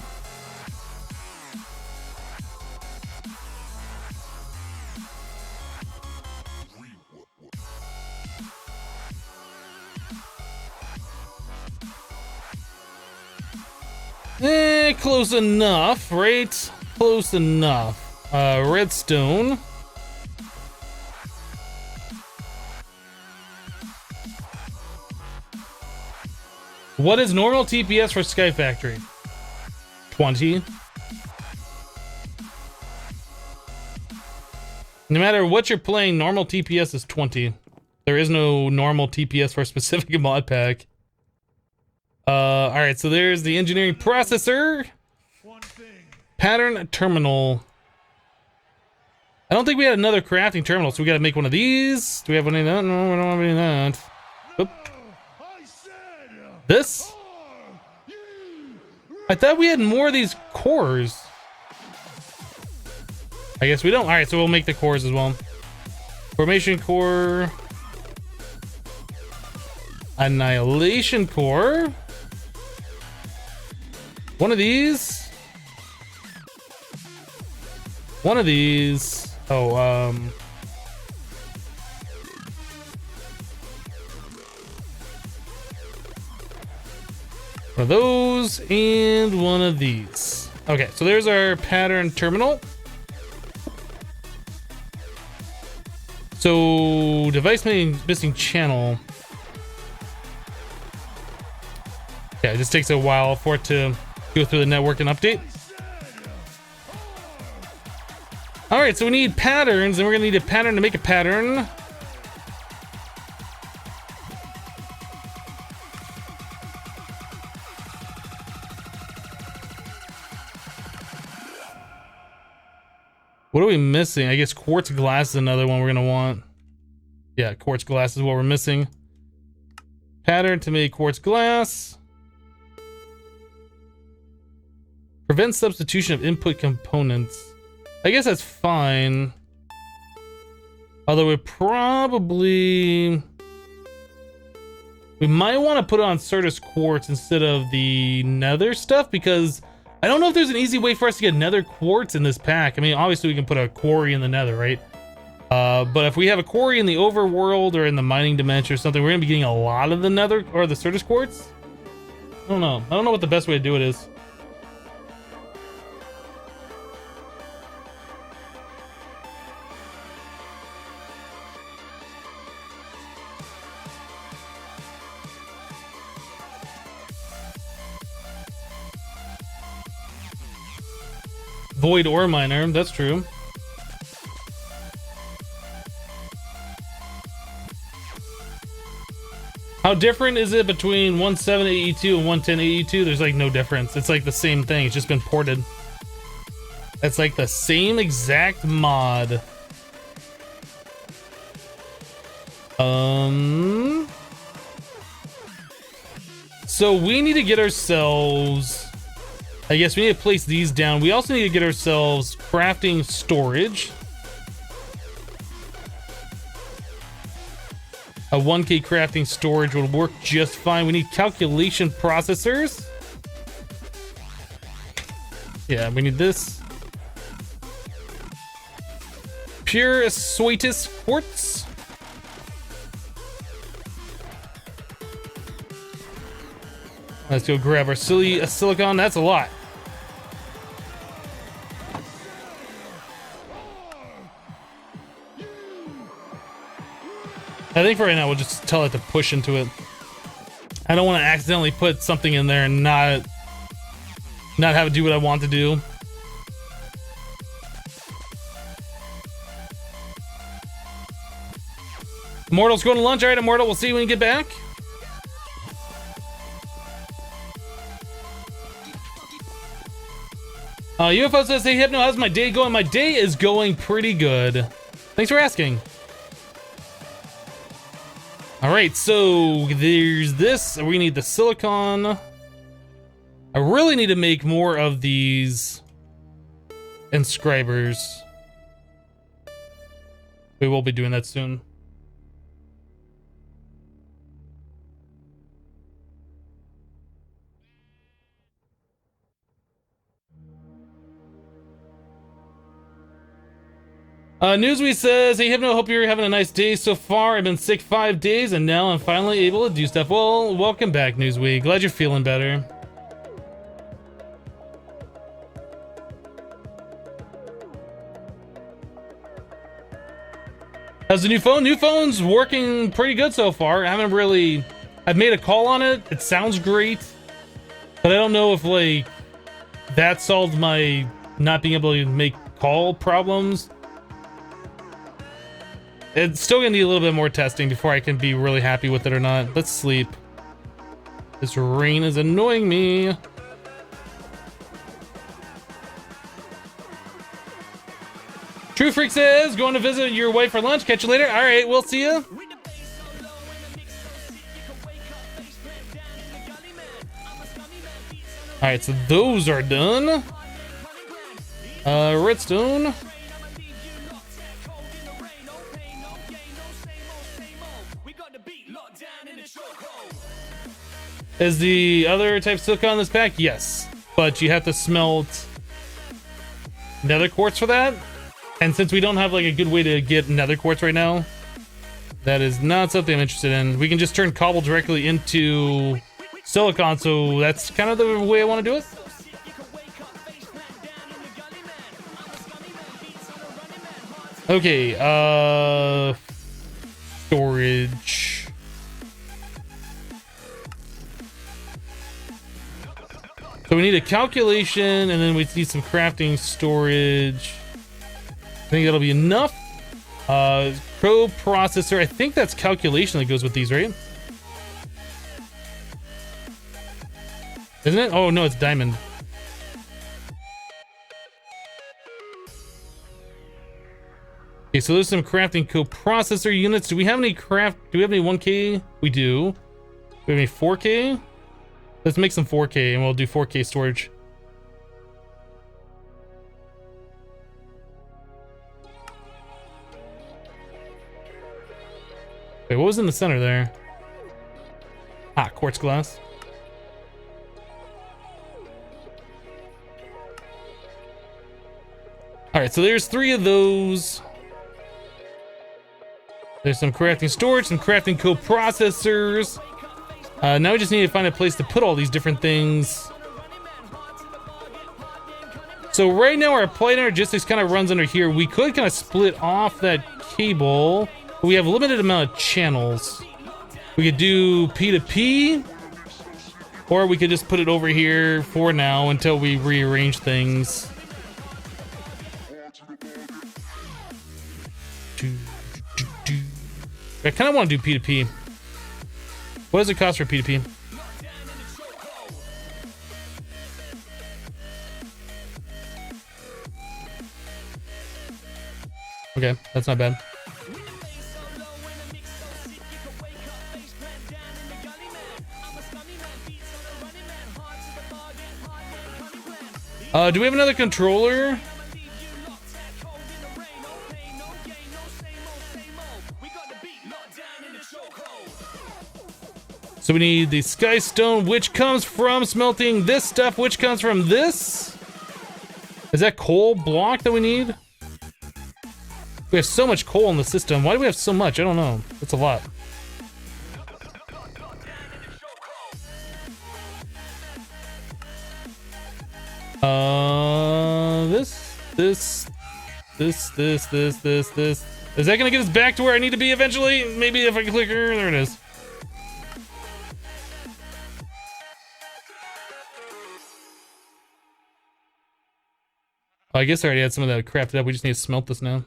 Close enough, right? Close enough. Redstone. What is normal TPS for Sky Factory? 20. No matter what you're playing, normal TPS is 20. There is no normal TPS for a specific mod pack. Alright, so there's the engineering processor. Pattern terminal. I don't think we had another crafting terminal, so we gotta make one of these. Do we have one of that? No, we don't have any of that. Oop. This? I thought we had more of these cores. I guess we don't. Alright, so we'll make the cores as well. Formation core. Annihilation core. One of these. One of these. Oh, one of those and one of these. Okay, so there's our pattern terminal. So device missing channel. Yeah, it just takes a while for it to go through the network and update. All right, so we need patterns, and we're gonna need a pattern to make a pattern. What are we missing? I guess quartz glass is another one we're gonna want. Yeah, quartz glass is what we're missing. Pattern to make quartz glass. Prevent substitution of input components. I guess that's fine. Although we might want to put it on Certus quartz instead of the nether stuff, because I don't know if there's an easy way for us to get nether quartz in this pack. I mean, obviously we can put a quarry in the nether, right? But if we have a quarry in the overworld or in the mining dimension or something, we're gonna be getting a lot of the nether or the Certus quartz. I don't know. I don't know what the best way to do it is. Void ore miner, that's true. How different is it between 1.7 AE2 and 1.10 AE2? There's like no difference. It's like the same thing. It's just been ported. It's like the same exact mod. So we need to get ourselves... I guess we need to place these down. We also need to get ourselves crafting storage. A 1K crafting storage will work just fine. We need calculation processors. Yeah, we need this. Pure Suitus quartz. Let's go grab our silicon. That's a lot. I think for right now we'll just tell it to push into it. I don't want to accidentally put something in there and not have it do what I want to do. Immortal's going to lunch. All right, Immortal, we'll see you when you get back. UFO says, hey Hypno, how's my day going? My day is going pretty good. Thanks for asking. All right, so there's this. We need the silicon. I really need to make more of these inscribers. We will be doing that soon. Newsweek says, hey Hypno, hope you're having a nice day so far. I've been sick 5 days and now I'm finally able to do stuff. Well, welcome back, Newsweek. Glad you're feeling better. How's the new phone? New phone's working pretty good so far. I've made a call on it. It sounds great, but I don't know if like that solved my not being able to make call problems. It's still gonna need a little bit more testing before I can be really happy with it or not. Let's sleep. This rain is annoying me. True Freak says, going to visit your wife for lunch. Catch you later. All right, we'll see you. All right, so those are done. Redstone. Is the other type silicon in this pack? Yes, but you have to smelt nether quartz for that. And since we don't have like a good way to get nether quartz right now, that is not something I'm interested in. We can just turn cobble directly into silicon, so that's kind of the way I want to do it. Okay, storage. So we need a calculation, and then we need some crafting storage. I think that'll be enough. Pro processor. I think that's calculation that goes with these, right? Isn't it? Oh no, it's diamond. Okay, so there's some crafting coprocessor units. Do we have any craft? Do we have any 1K? We do. Do we have any 4K? Let's make some 4K, and we'll do 4K storage. Wait, what was in the center there? Ah, quartz glass. All right, so there's 3 of those. There's some crafting storage, some crafting coprocessors. Now we just need to find a place to put all these different things. So right now our applied energistics kind of runs under here. We could kind of split off that cable, but we have a limited amount of channels. We could do P2P, or we could just put it over here for now until we rearrange things. I kind of want to do P2P. What does it cost for P2P? Okay, that's not bad. Do we have another controller? So we need the sky stone, which comes from smelting this stuff, which comes from this. Is that coal block that we need? We have so much coal in the system. Why do we have so much? I don't know. That's a lot. This. Is that gonna get us back to where I need to be eventually? Maybe if I can click here, there it is. I guess I already had some of that crafted up. We just need to smelt this now.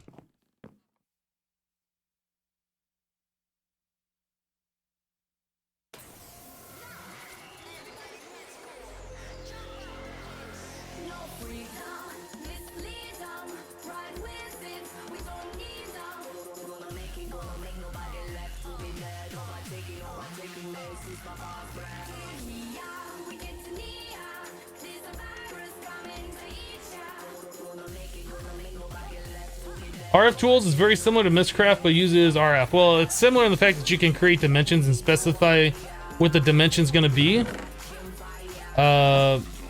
RF tools is very similar to Mistcraft, but uses RF. Well, it's similar in the fact that you can create dimensions and specify what the dimension's gonna be.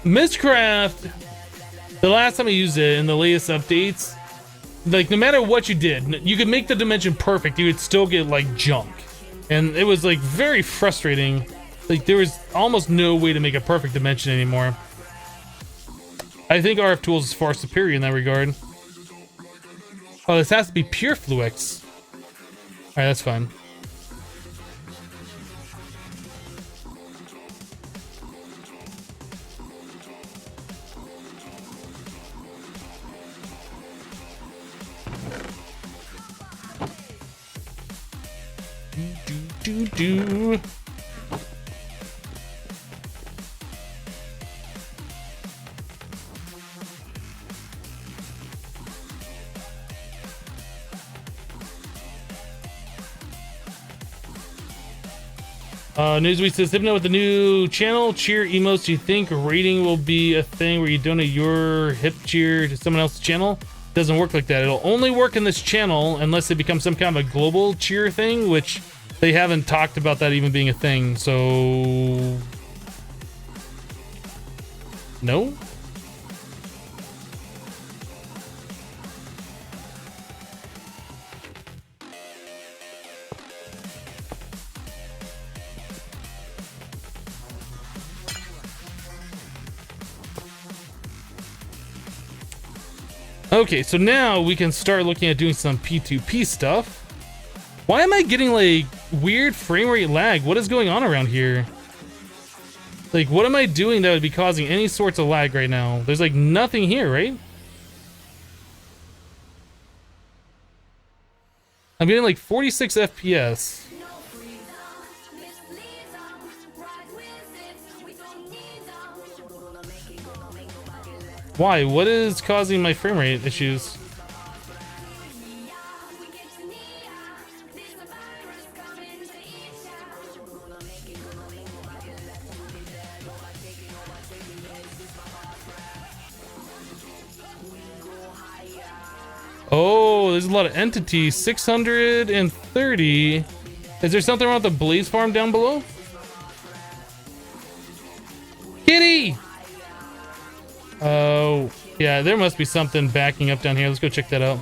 Mistcraft, the last time I used it in the latest updates, like no matter what you did, you could make the dimension perfect, you would still get like junk. And it was like very frustrating. Like there was almost no way to make a perfect dimension anymore. I think RF tools is far superior in that regard. Oh, this has to be pure Fluix. Alright, that's fine. do. Newsweek says, Hypno with the new channel cheer emotes. Do you think rating will be a thing where you donate your hip cheer to someone else's channel? It doesn't work like that. It'll only work in this channel unless it becomes some kind of a global cheer thing, which they haven't talked about that even being a thing. So no. Okay, so now we can start looking at doing some P2P stuff. Why am I getting like weird frame rate lag? What is going on around here? Like, what am I doing that would be causing any sorts of lag right now? There's like nothing here, right? I'm getting like 46 FPS. Why? What is causing my frame rate issues? Oh, there's a lot of entities. 630. Is there something wrong with the Blaze farm down below? Kitty! Oh, yeah, there must be something backing up down here. Let's go check that out.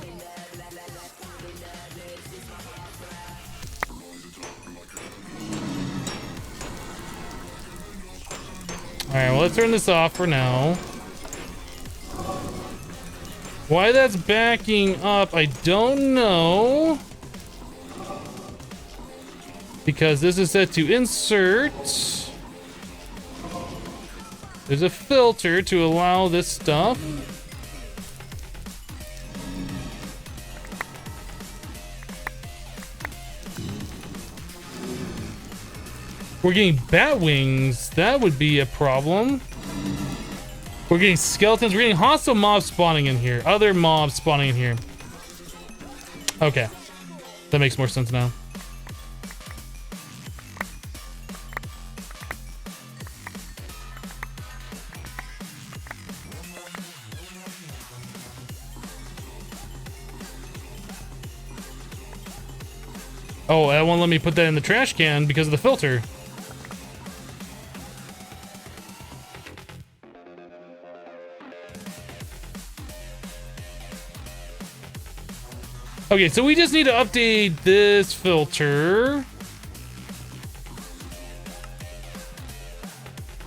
Alright, well, let's turn this off for now. Why that's backing up, I don't know. Because this is set to insert. There's a filter to allow this stuff. We're getting bat wings. That would be a problem. We're getting skeletons. We're getting hostile mobs spawning in here. Other mobs spawning in here. Okay. That makes more sense now. Oh, that won't let me put that in the trash can because of the filter. Okay, so we just need to update this filter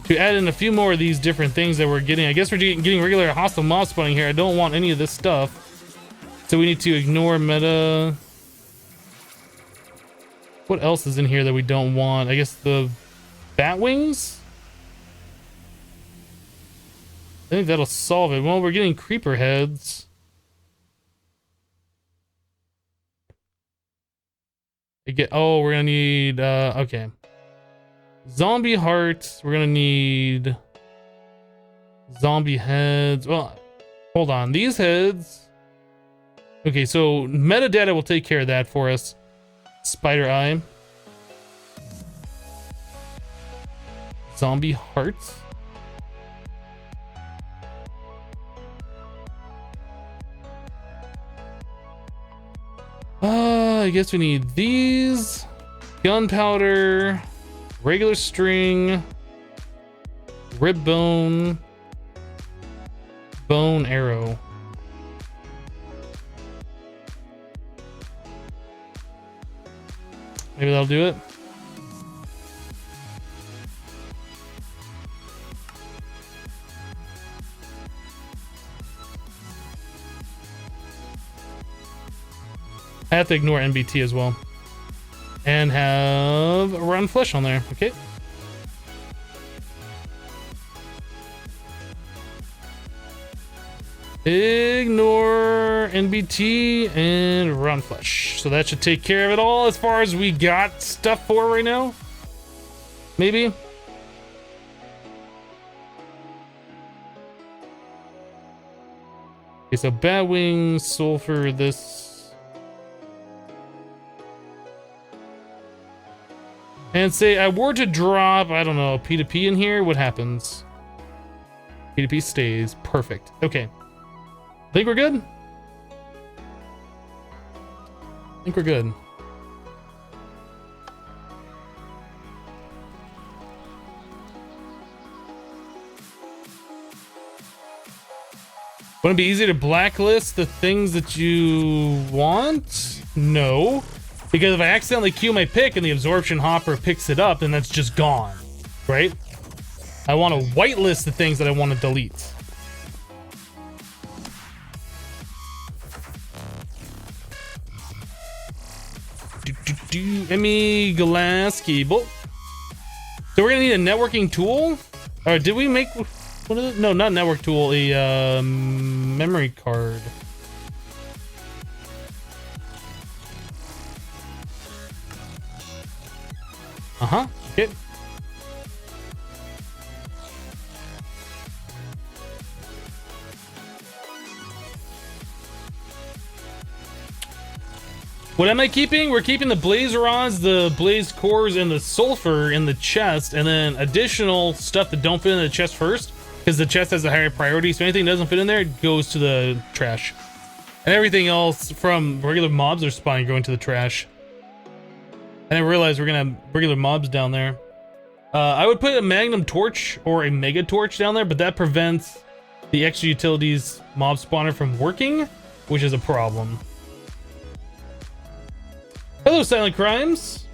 to add in a few more of these different things that we're getting. I guess we're getting regular hostile mob spawning here. I don't want any of this stuff. So we need to ignore meta. What else is in here that we don't want? I guess the bat wings? I think that'll solve it. Well, we're getting creeper heads. Oh, we're gonna need okay. Zombie hearts. We're gonna need zombie heads. Well, hold on. These heads. Okay, so metadata will take care of that for us. Spider eye. Zombie hearts. I guess we need these. Gunpowder. Regular string. Rib bone. Bone arrow. Maybe that'll do it. I have to ignore NBT as well. And have round flesh on there. Okay. Ignore more NBT and round flesh. So that should take care of it all as far as we got stuff for right now. Maybe. Okay, so Batwing, Sulfur, this. And say I were to drop, I don't know, P2P in here, what happens? P2P stays. Perfect. Okay. Think we're good? I think we're good. Wouldn't it be easy to blacklist the things that you want? No. Because if I accidentally queue my pick and the absorption hopper picks it up, then that's just gone. Right? I want to whitelist the things that I want to delete. ME glass cable. So we're gonna need a networking tool. Or did we make? What is it? No, not network tool. A memory card. Okay. What am I keeping? We're keeping the blaze rods, the blaze cores, and the sulfur in the chest, and then additional stuff that don't fit in the chest first, because the chest has a higher priority. So anything that doesn't fit in there goes to the trash, and everything else from regular mobs are spawning going to the trash. I didn't realize we're gonna have regular mobs down there. I would put a magnum torch or a mega torch down there, but that prevents the extra utilities mob spawner from working, which is a problem. Hello, Silent Crimes.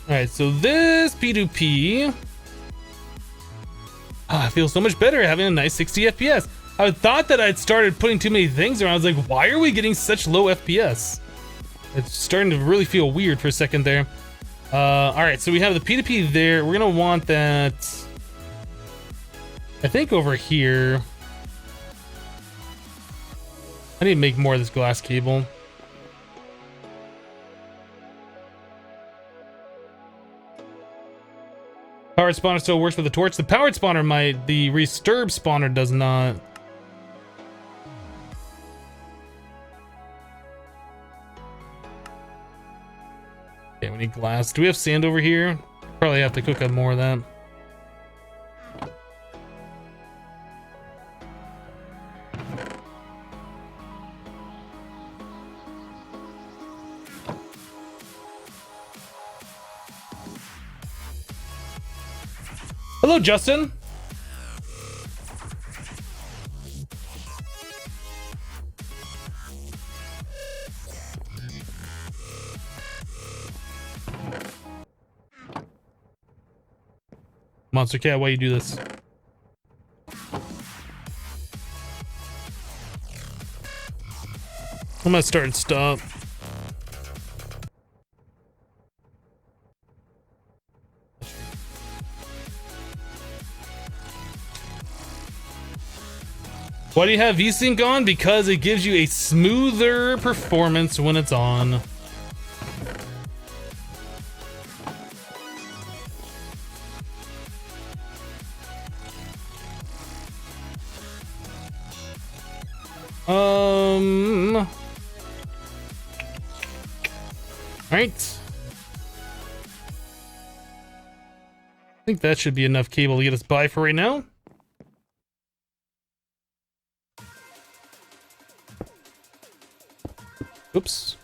Alright, so this P2P feels so much better having a nice 60 FPS. I thought that I'd started putting too many things around. I was like, why are we getting such low FPS? It's starting to really feel weird for a second there. Alright, so we have the P2P there. We're gonna want that, I think, over here. I need to make more of this glass cable. Powered spawner still works with the torch. The powered spawner might, the resturb spawner does not. Okay, we need glass. Do we have sand over here? Probably have to cook up more of that. Hello, Justin. Monster Cat, why you do this? I'm gonna start and stop. Why do you have VSync on? Because it gives you a smoother performance when it's on. Right. I think that should be enough cable to get us by for right now. Oops.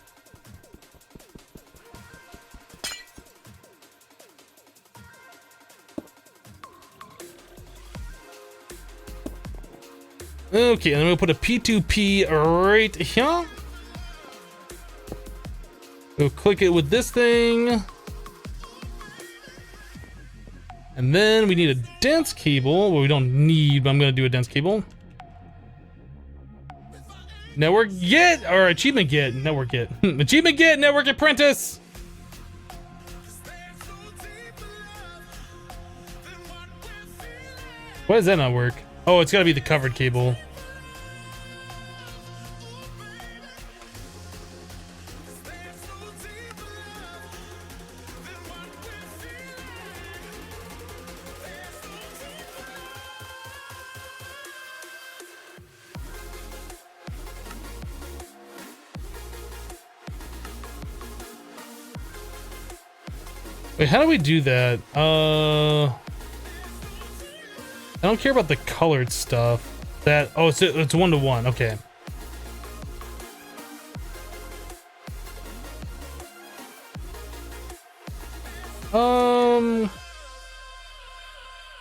Okay, and then we'll put a P2P right here. We'll click it with this thing. And then we need a dense cable. Well, we don't need, but I'm going to do a dense cable. Network get or achievement get. Network get. Achievement get. Network apprentice. Why does that not work? Oh, it's gotta be the covered cable. Wait, how do we do that? I don't care about the colored stuff. That, oh, it's 1-to-1. Okay.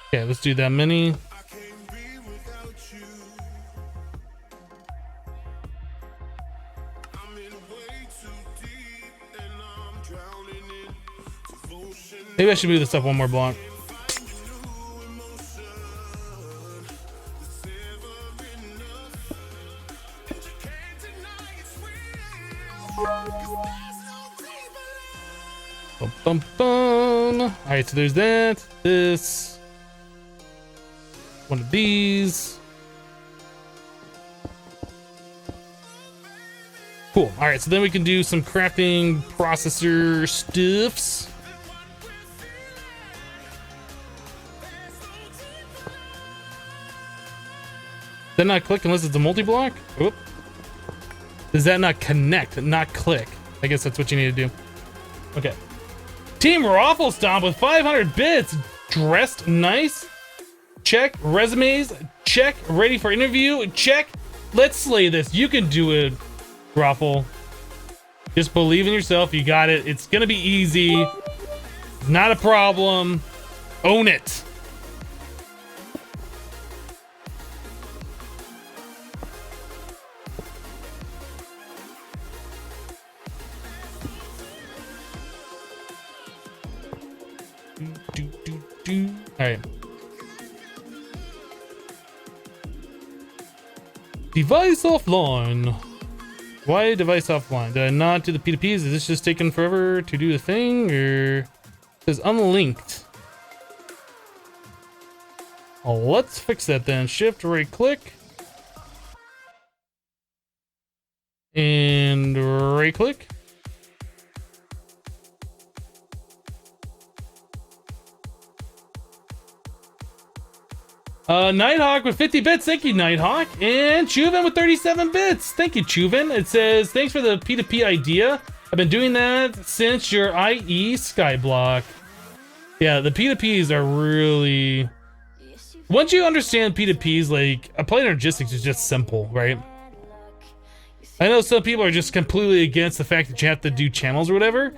Okay, let's do that many. Maybe I should move this up one more block. Bum, bum, bum. All right, so there's that. This. One of these. Cool. All right, so then we can do some crafting processor stuffs. Does that not click unless it's a multi-block? Oop. Does that not connect, not click? I guess that's what you need to do. Okay. Team Raffle Stomp with 500 bits. Dressed nice. Check. Resumes. Check. Ready for interview. Check. Let's slay this. You can do it, Raffle. Just believe in yourself. You got it. It's gonna be easy. Not a problem. Own it. All right. Device offline. Why device offline? Did I not do the P2Ps? Is this just taking forever to do the thing, or it says unlinked? Oh, let's fix that then. Shift right click and right click. Nighthawk with 50 bits. Thank you, Nighthawk. And Chuven with 37 bits. Thank you, Chuven. It says, thanks for the P2P idea. I've been doing that since your IE Skyblock. Yeah, the P2Ps are really... Once you understand P2Ps, like, applied logistics is just simple, right? I know some people are just completely against the fact that you have to do channels or whatever,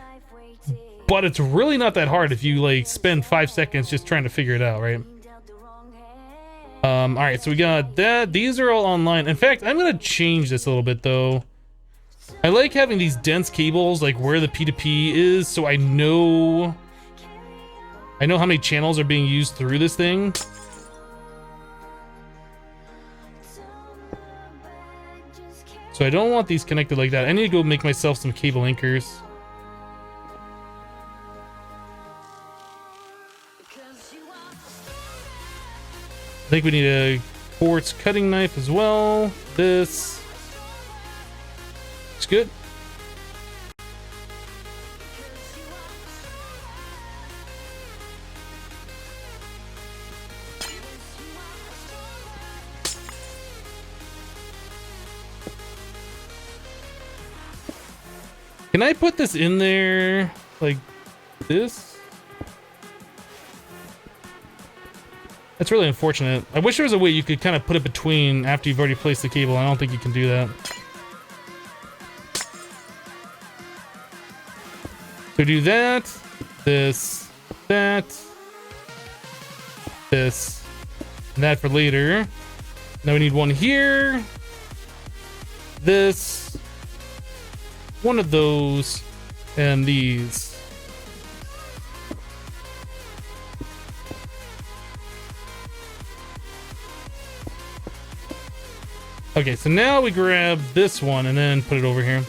but it's really not that hard if you, like, spend 5 seconds just trying to figure it out, right? All right, so we got that. These are all online. In fact, I'm gonna change this a little bit though. I like having these dense cables, like where the P2P is, so I know how many channels are being used through this thing. So I don't want these connected like that. I need to go make myself some cable anchors. I think we need a quartz cutting knife as well. This. It's good. Can I put this in there like this? That's really unfortunate. I wish there was a way you could kind of put it between after you've already placed the cable. I don't think you can do that. So do that, this, that, this, and that for later. Now we need one here, this, one of those, and these. Okay, so now we grab this one and then put it over here.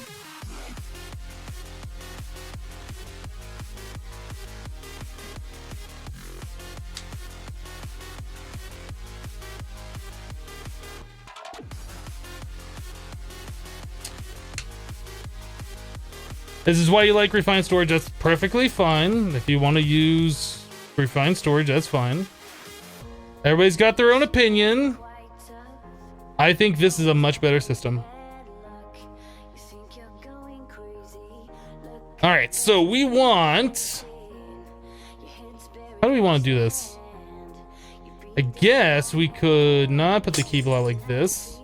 This is why you like refined storage. That's perfectly fine. If you want to use refined storage, that's fine. Everybody's got their own opinion. I think this is a much better system. All right, so we want... How do we want to do this? I guess we could not put the keyboard out like this.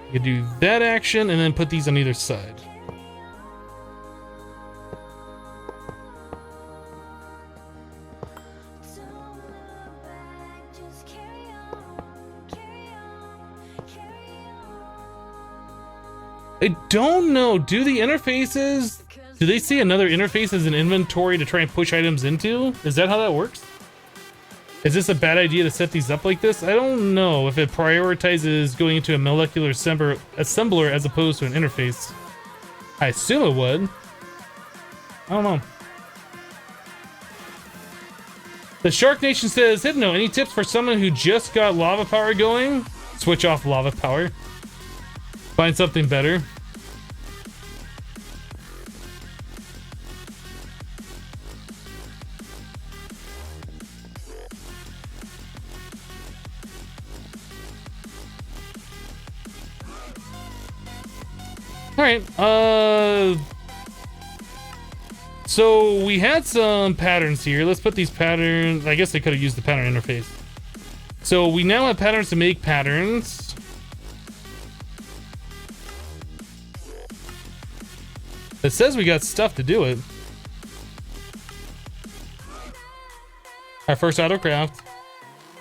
You could do that action and then put these on either side. I don't know. Do the interfaces... Do they see another interface as an inventory to try and push items into? Is that how that works? Is this a bad idea to set these up like this? I don't know if it prioritizes going into a molecular assembler as opposed to an interface. I assume it would. I don't know. The Shark Nation says, Hypno, any tips for someone who just got lava power going? Switch off lava power. Find something better. All right, so we had some patterns here. Let's put these patterns. I guess I could have used the pattern interface. So we now have patterns to make patterns. It says we got stuff to do it. Our first autocraft.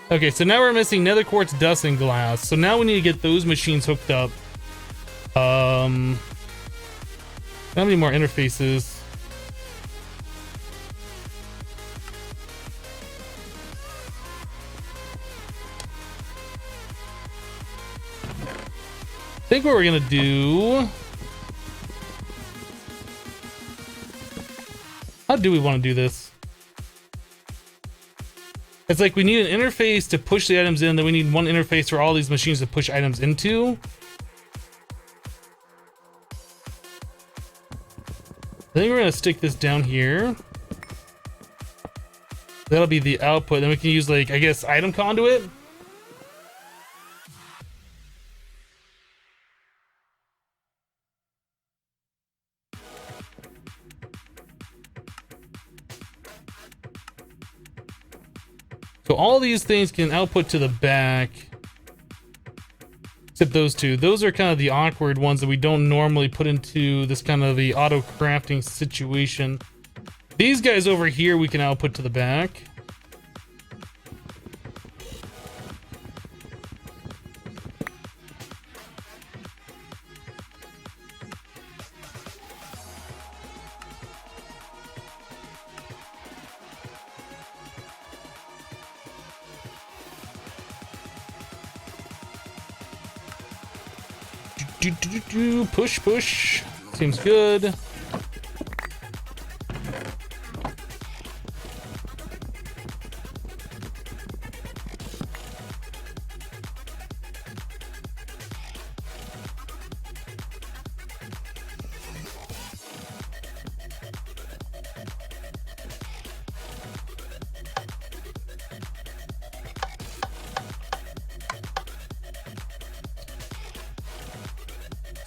Okay, so now we're missing nether quartz, dust, and glass. So now we need to get those machines hooked up. How many more interfaces? I think what we're gonna do... How do we want to do this? It's like we need an interface to push the items in, then we need one interface for all these machines to push items into. I think we're gonna stick this down here. That'll be the output. Then we can use, like, I guess, item conduit. So all these things can output to the back. Except those two. Those are kind of the awkward ones that we don't normally put into this kind of the auto crafting situation. These guys over here we can output to the back. Push, push. Seems good.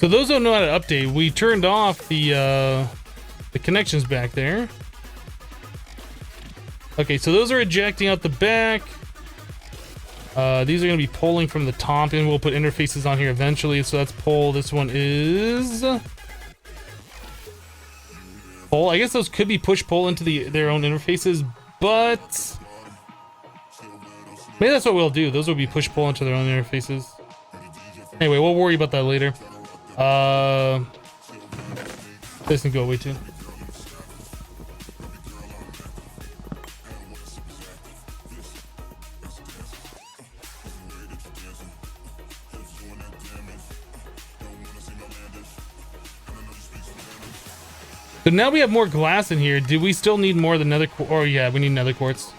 So those don't know how to update. We turned off the connections back there. Okay, so those are ejecting out the back. These are going to be pulling from the top, and we'll put interfaces on here eventually. So that's pull. This one is pull. I guess those could be push-pull into their own interfaces, but maybe that's what we'll do. Those will be push-pull into their own interfaces. Anyway, we'll worry about that later. This can go away too. So now we have more glass in here. Do we still need more of the nether? Oh yeah, we need nether quartz.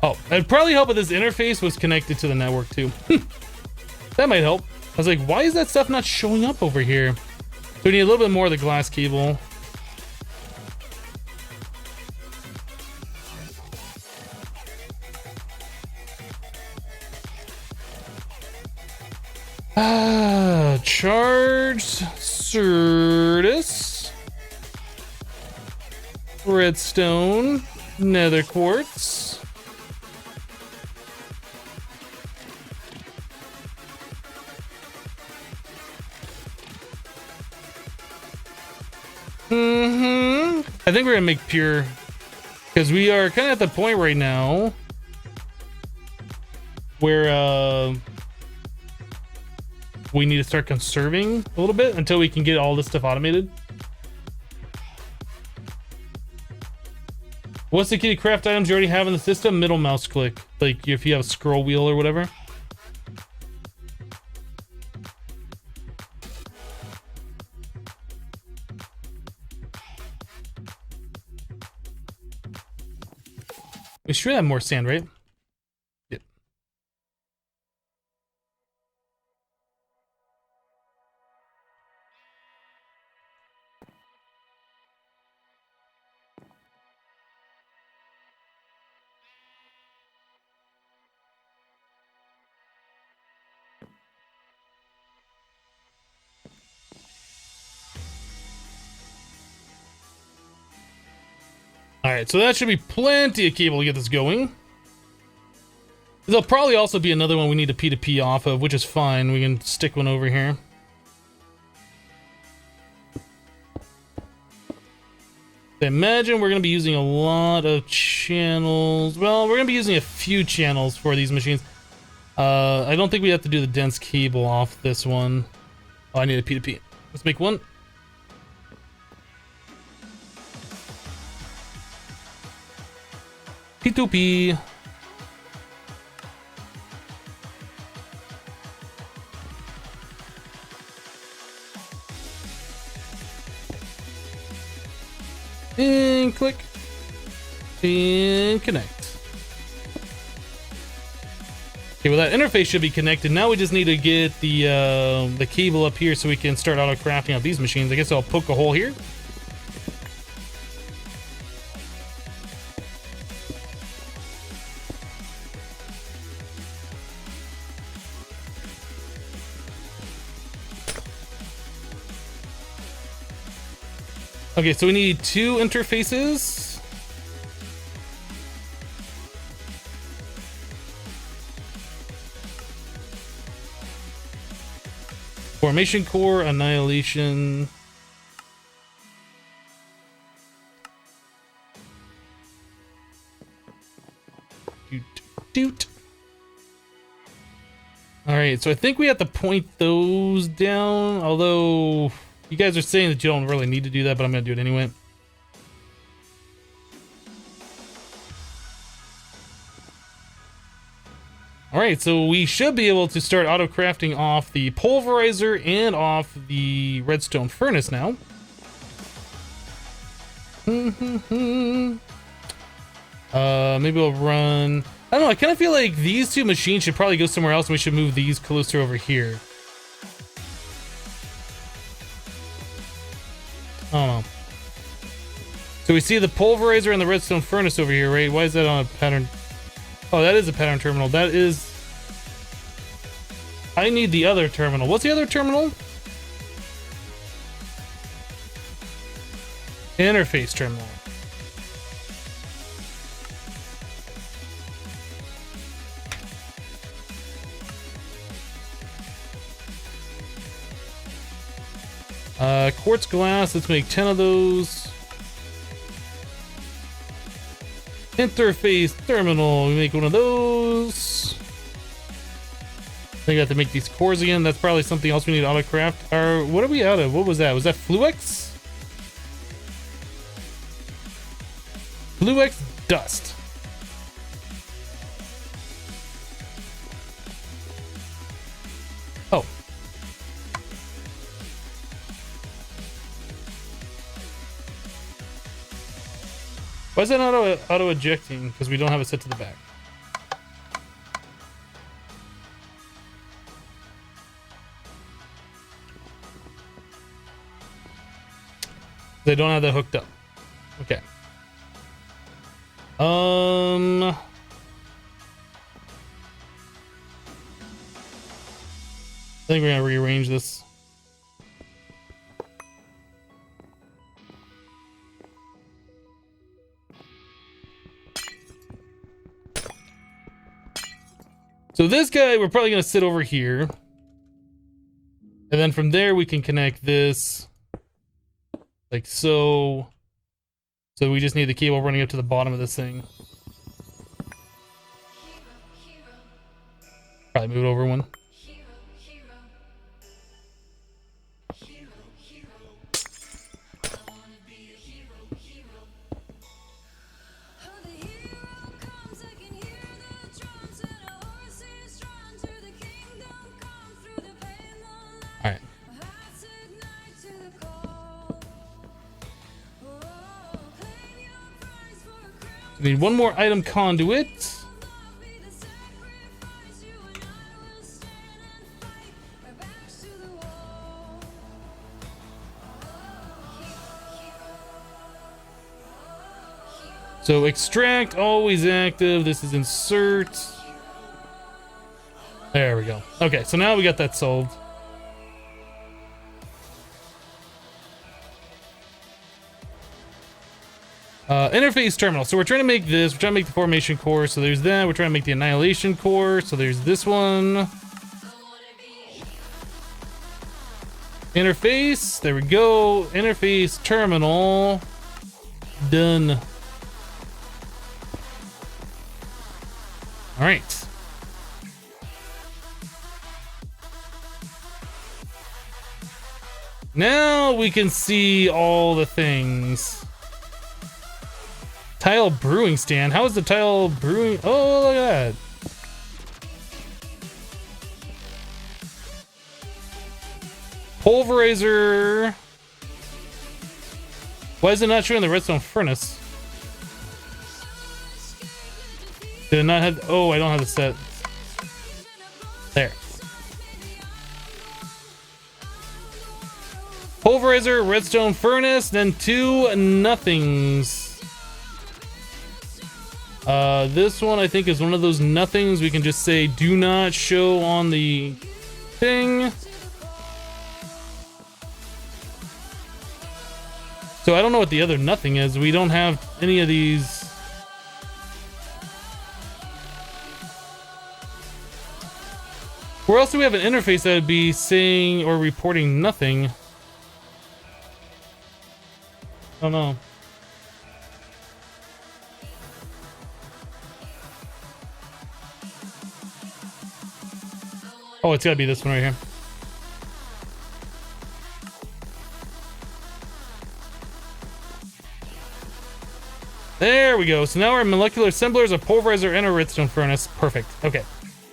Oh, it'd probably help if this interface was connected to the network too. That might help. I was like, why is that stuff not showing up over here? So we need a little bit more of the glass cable. Charged Certus, redstone, nether quartz. I think we're gonna make pure, because we are kind of at the point right now where we need to start conserving a little bit until we can get all this stuff automated. What's the key to craft items you already have in the system? Middle mouse click, like if you have a scroll wheel or whatever. We should have more sand, right? Yep. All right, so that should be plenty of cable to get this going. There'll probably also be another one we need to P2P off of, which is fine. We can stick one over here. I imagine we're going to be using a lot of channels. Well, we're going to be using a few channels for these machines. I don't think we have to do the dense cable off this one. Oh, I need a P2P. Let's make one. P2P. And click. And connect. Okay, well that interface should be connected. Now we just need to get the cable up here so we can start auto crafting out these machines. I guess I'll poke a hole here. Okay, so we need two interfaces. Formation core, annihilation. Doot. All right, so I think we have to point those down, although you guys are saying that you don't really need to do that, but I'm gonna do it anyway. All right, so we should be able to start auto crafting off the pulverizer and off the redstone furnace now. Maybe we'll run. I don't know. I kind of feel like these two machines should probably go somewhere else, and we should move these closer over here. I don't know. So we see the pulverizer and the redstone furnace over here, right? Why is that on a pattern? Oh, that is a pattern terminal. That is... I need the other terminal. What's the other terminal? Interface terminal. Quartz glass, let's make 10 of those. Interface terminal. We make one of those. I think I have to make these cores again. That's probably something else we need to auto-craft. Or what are we out of? What was that? Was that Fluix? Fluix dust. Oh. Why is that not auto ejecting? Because we don't have it set to the back. They don't have that hooked up. Okay. I think we're gonna rearrange this. So this guy, we're probably gonna sit over here. And then from there we can connect this like so. So we just need the cable running up to the bottom of this thing. Probably move it over one. Alright. We need one more item conduit. So extract, always active. This is insert. There we go. Okay, so now we got that solved. Interface terminal. So we're trying to make this. We're trying to make the formation core. So there's that. We're trying to make the annihilation core. So there's this one. Interface. There we go. Interface terminal. Done. All right. Now we can see all the things. Tile brewing stand. How is the tile brewing? Oh, look at that. Pulverizer. Why is it not showing the redstone furnace? Did it not have? Oh, I don't have the set. There. Pulverizer, redstone furnace, then two nothings. This one I think is one of those nothings we can just say do not show on the thing. So I don't know what the other nothing is. We don't have any of these. Where else do we have an interface that would be saying or reporting nothing? I don't know. Oh, it's gotta be this one right here. There we go. So now our molecular assemblers, a pulverizer, and a redstone furnace. Perfect. Okay.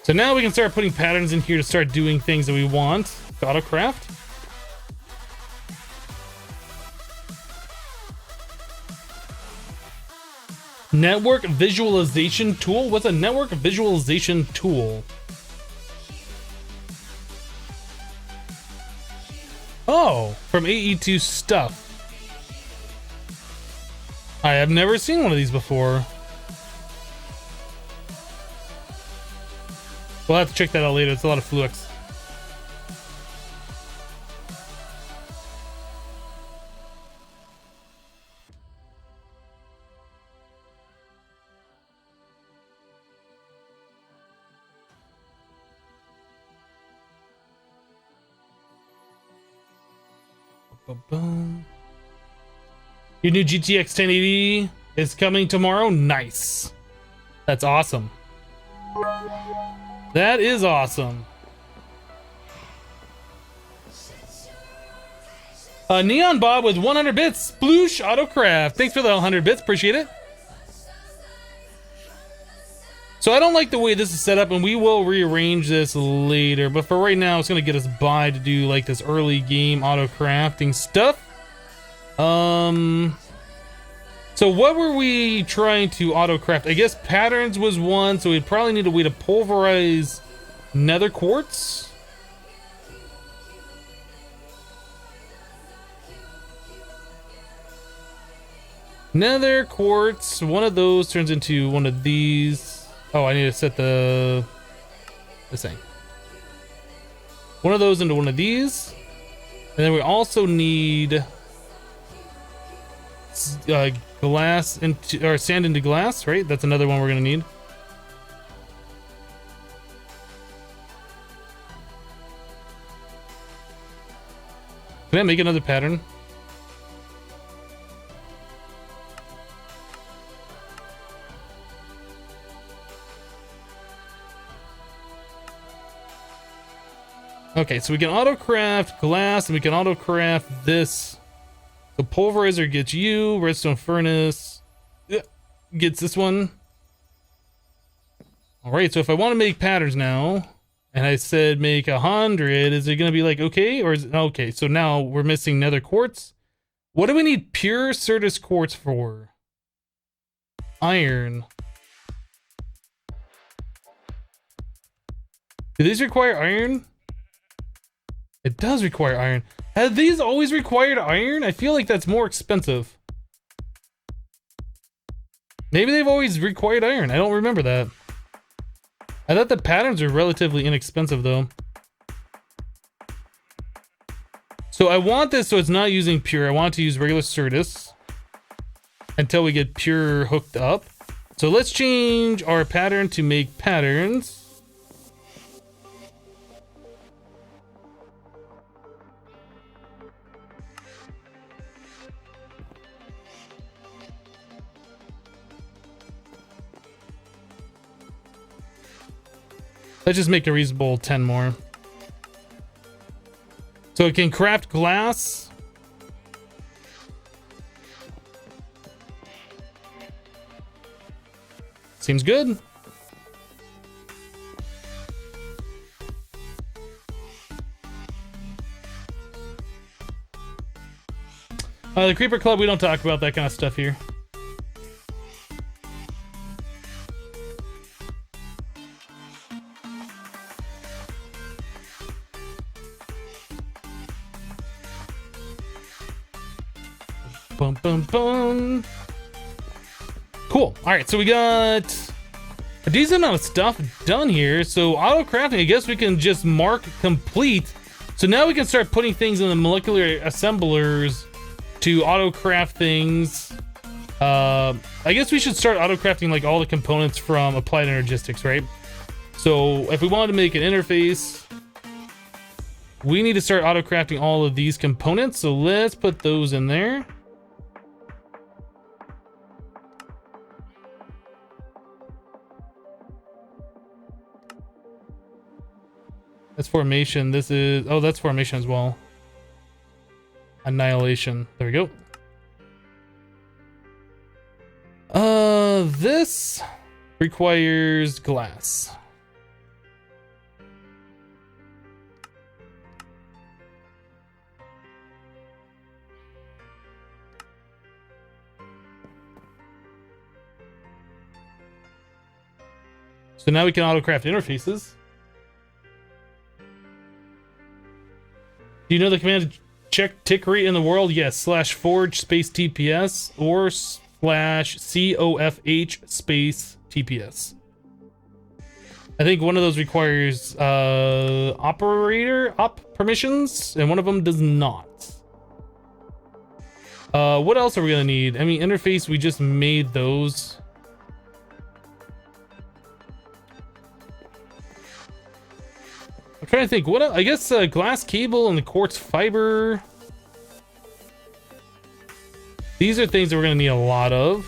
So now we can start putting patterns in here to start doing things that we want. Autocraft. Network visualization tool? What's a network visualization tool? Oh, from AE2 stuff. I have never seen one of these before. We'll have to check that out later. It's a lot of Fluix. Your new GTX 1080 is coming tomorrow. Nice. That's awesome. That is awesome. Neon Bob with 100 bits. Sploosh Autocraft. Thanks for the 100 bits. Appreciate it. So I don't like the way this is set up, and we will rearrange this later. But for right now, it's going to get us by to do like this early game auto crafting stuff. So what were we trying to auto craft? I guess patterns was one, so we'd probably need a way to pulverize nether quartz. Nether quartz, one of those turns into one of these. Oh, I need to set this thing. One of those into one of these. And then we also need glass into, or sand into glass, right? That's another one we're gonna need. Can I make another pattern? Okay, so we can auto craft glass and we can auto craft this. The pulverizer gets you, redstone furnace gets this one. All right, so if I want to make patterns now, and I said make 100, is it going to be like okay, or is it okay? So now we're missing nether quartz. What do we need pure Certus quartz for? Iron. Do these require iron? It does require iron. Have these always required iron? I feel like that's more expensive. Maybe they've always required iron. I don't remember that. I thought the patterns are relatively inexpensive though. So I want this so it's not using pure. I want to use regular Certus until we get pure hooked up. So let's change our pattern to make patterns. Let's just make a reasonable 10 more. So it can craft glass. Seems good. The Creeper Club, we don't talk about that kind of stuff here. Bum, bum, bum. Cool. All right, so we got a decent amount of stuff done here. So auto crafting, I guess we can just mark complete. So now we can start putting things in the molecular assemblers to auto craft things. I guess we should start auto crafting like all the components from Applied Energistics, right? So if we wanted to make an interface, we need to start auto crafting all of these components. So let's put those in there. That's formation. This is, oh, that's formation as well. Annihilation. There we go. This requires glass. So now we can auto-craft interfaces. Do you know the command to check tick rate in the world? Yes, /forge space TPS or /COFH space TPS. I think one of those requires operator op permissions and one of them does not. What else are we gonna need? I mean, interface, we just made those. I'm trying to think, what else? I guess glass cable and the quartz fiber. These are things that we're gonna need a lot of.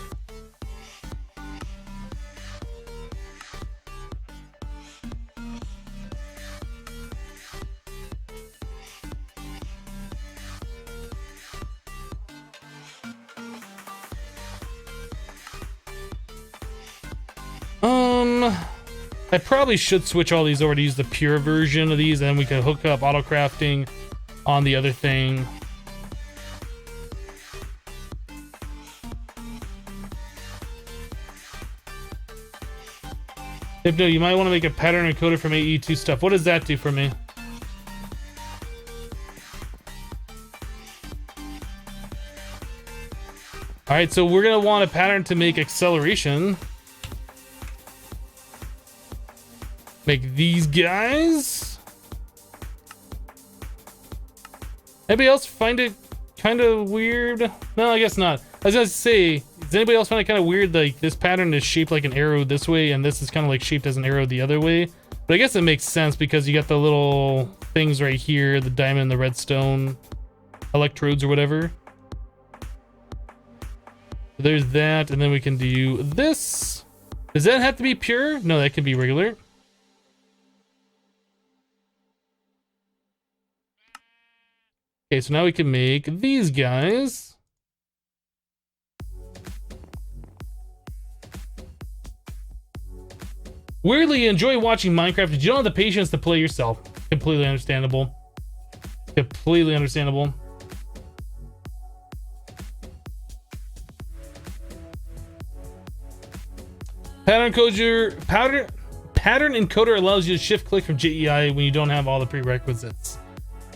I probably should switch all these over to use the pure version of these, and then we could hook up auto crafting on the other thing. Hypno, you might want to make a pattern encoder from AE2 stuff. What does that do for me? All right, so we're gonna want a pattern to make acceleration. Make these guys. Anybody else find it kind of weird? No, I guess not. I was gonna say, does anybody else find it kind of weird? Like this pattern is shaped like an arrow this way, and this is kind of like shaped as an arrow the other way. But I guess it makes sense because you got the little things right here, the diamond, the redstone, electrodes or whatever. There's that, and then we can do this. Does that have to be pure? No, that can be regular. Okay, so now we can make these guys. Weirdly, you enjoy watching Minecraft, but you don't have the patience to play yourself. Completely understandable. Completely understandable. Pattern encoder allows you to shift click from JEI when you don't have all the prerequisites.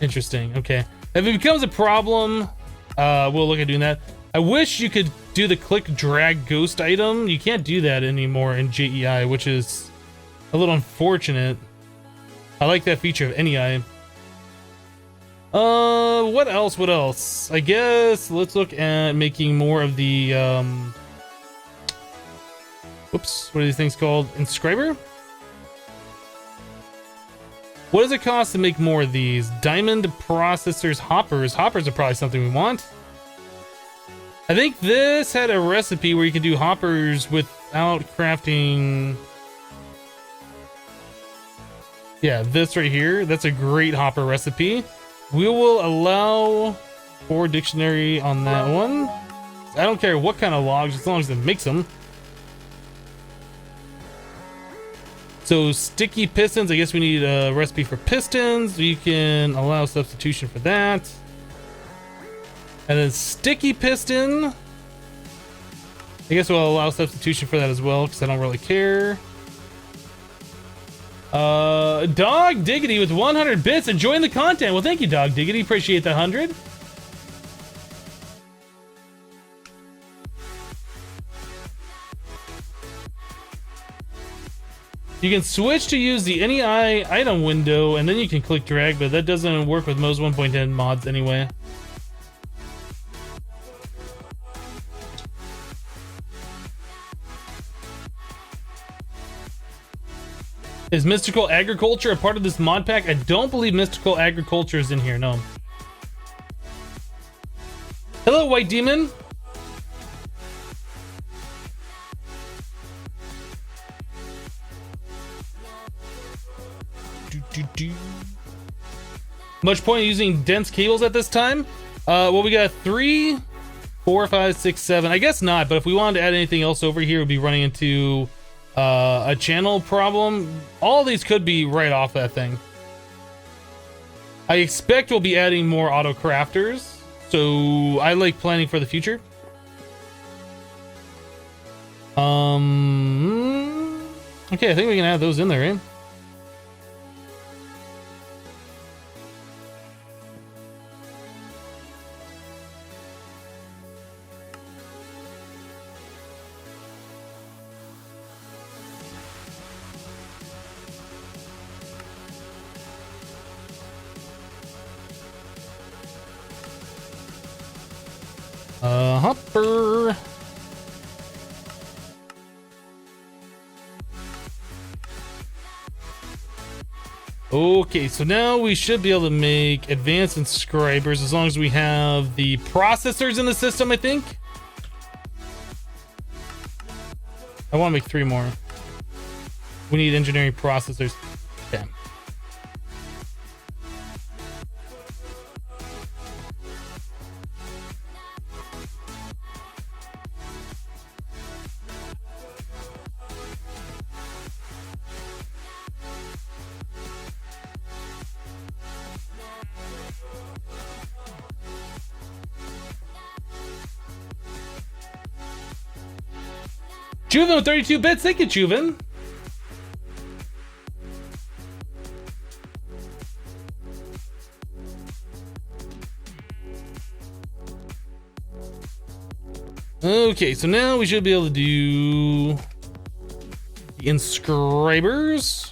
Interesting. Okay. If it becomes a problem, we'll look at doing that. I wish you could do the click drag ghost item. You can't do that anymore in JEI, which is a little unfortunate. I like that feature of NEI. What else? What else? I guess let's look at making more of the whoops, what are these things called? Inscriber? What does it cost to make more of these? Diamond processors, hoppers. Hoppers are probably something we want. I think this had a recipe where you can do hoppers without crafting. Yeah, this right here. That's a great hopper recipe. We will allow 4 dictionary on that one. I don't care what kind of logs, as long as it makes them. So sticky pistons, I guess we need a recipe for pistons. We can allow substitution for that. And then sticky piston, I guess we'll allow substitution for that as well, because I don't really care. Dog Diggity with 100 bits, enjoying the content. Well, thank you, Dog Diggity. Appreciate the 100. You can switch to use the NEI item window, and then you can click drag, but that doesn't work with most 1.10 mods anyway. Is Mystical Agriculture a part of this mod pack? I don't believe Mystical Agriculture is in here, no. Hello, White Demon. Much point in using dense cables at this time? Well, we got 3, 4, 5, 6, 7. I guess not, but if we wanted to add anything else over here, we'd be running into a channel problem. All these could be right off that thing. I expect we'll be adding more auto crafters, so I like planning for the future. Okay, I think we can add those in there, right? Hopper. Okay, so now we should be able to make advanced inscribers as long as we have the processors in the system, I think. I want to make 3 more. We need engineering processors. Damn. Juven with 32 bits. Thank you, Juven. Okay, so now we should be able to do the inscribers.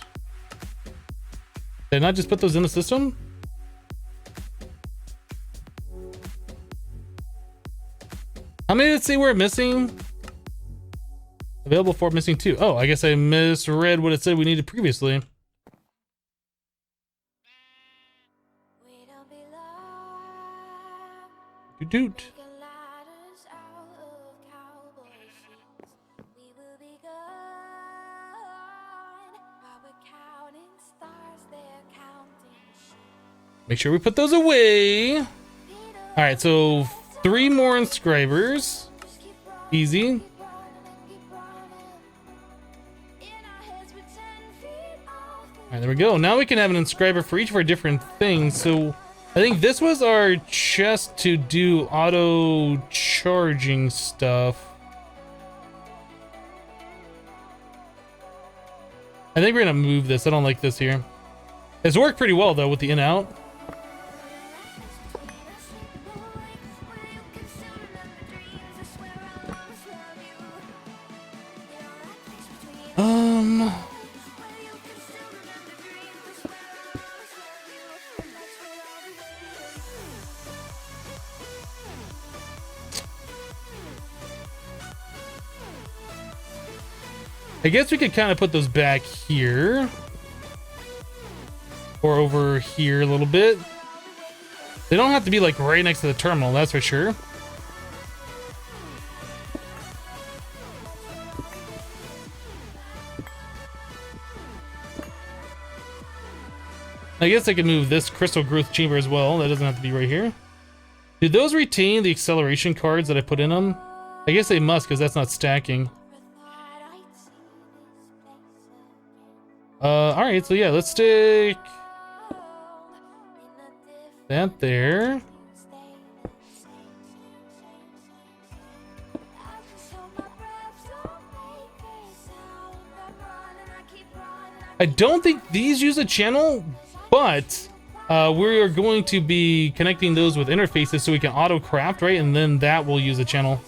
Did I not just put those in the system? How many did it say we're missing? Available for missing 2. Oh, I guess I misread what it said we needed previously. Doot doot. Make sure we put those away. All right, so 3 more inscribers. Easy. All right, there we go. Now we can have an inscriber for each of our different things. So I think this was our chest to do auto charging stuff. I think we're gonna move this. I don't like this here. It's worked pretty well though with the in out. I guess we could kind of put those back here. Or over here a little bit. They don't have to be like right next to the terminal, that's for sure. I guess I could move this crystal growth chamber as well. That doesn't have to be right here. Do those retain the acceleration cards that I put in them? I guess they must, because that's not stacking. Alright, so yeah, let's stick that there. I don't think these use a channel, but we are going to be connecting those with interfaces so we can auto craft, right? And then that will use a channel.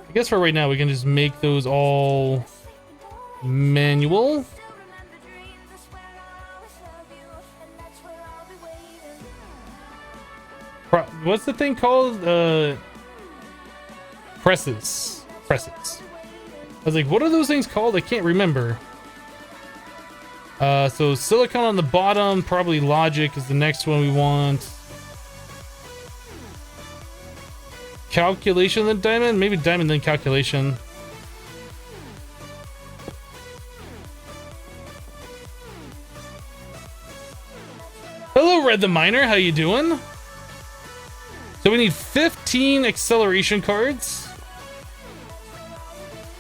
I guess for right now we can just make those all manual. What's the thing called? Presses. I was like, what are those things called? I can't remember. So silicon on the bottom, probably logic is the next one we want. Calculation then diamond? Maybe diamond then calculation. Hello, Red the Miner. How you doing? So we need 15 acceleration cards.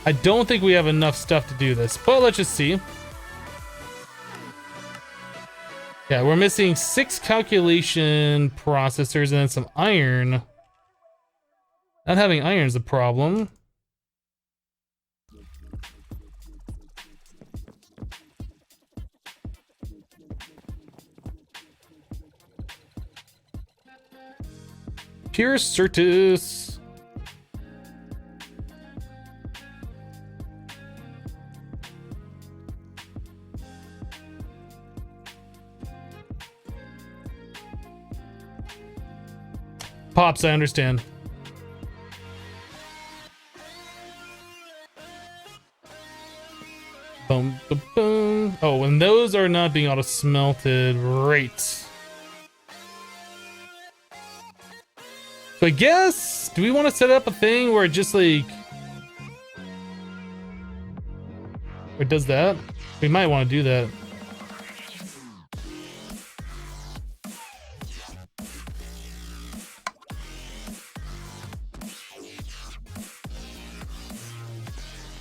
I don't think we have enough stuff to do this, but let's just see. Yeah, we're missing 6 calculation processors and then some iron. Not having iron is a problem. Pure Certus. Pops, I understand. Boom, boom, boom. Oh, and those are not being auto smelted. Right. So I guess, do we want to set up a thing where it just like, where it does that? We might want to do that.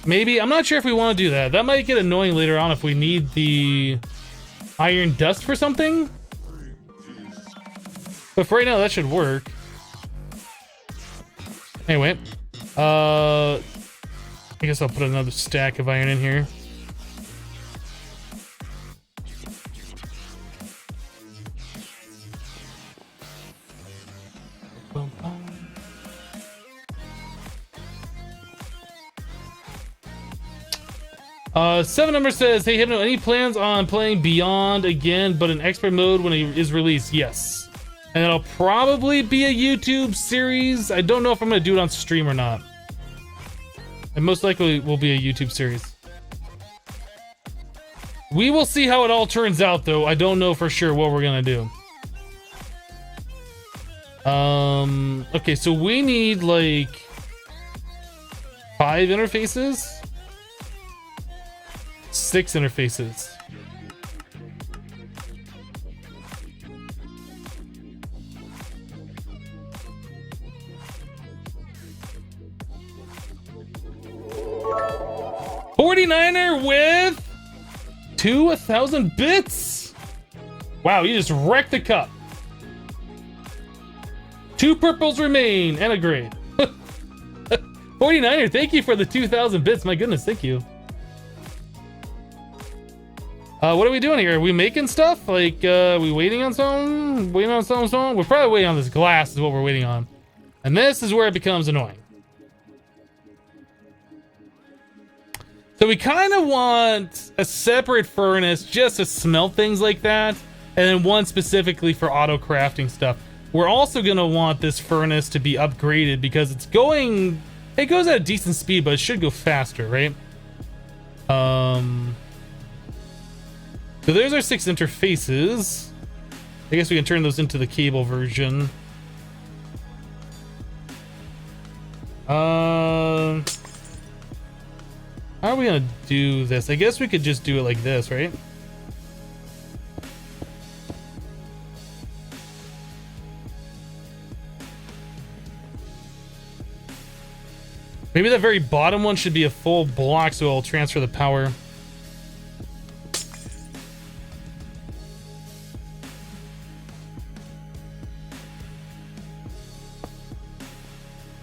Maybe, I'm not sure if we want to do that. That might get annoying later on if we need the iron dust for something. But for right now, that should work. Anyway, I guess I'll put another stack of iron in here. Seven number says, hey Hypno, any plans on playing Beyond again, but in expert mode when it is released? Yes. And it'll probably be a YouTube series. I don't know if I'm gonna do it on stream or not. It most likely will be a YouTube series. We will see how it all turns out though. I don't know for sure what we're gonna do. Okay, so we need like 5 interfaces. 6 interfaces. $49er with 2,000 bits. Wow, you just wrecked the cup. 2 purples remain and a gray. 49er, thank you for the 2,000 bits. My goodness, thank you. What are we doing here? Are we making stuff? Like, we waiting on something? Waiting on something? We're probably waiting on this glass is what we're waiting on. And this is where it becomes annoying. So we kind of want a separate furnace just to smelt things like that. And then one specifically for auto crafting stuff. We're also going to want this furnace to be upgraded because it goes at a decent speed, but it should go faster, right? So there's our 6 interfaces. I guess we can turn those into the cable version. How are we gonna do this? I guess we could just do it like this, right? Maybe the very bottom one should be a full block so it'll transfer the power.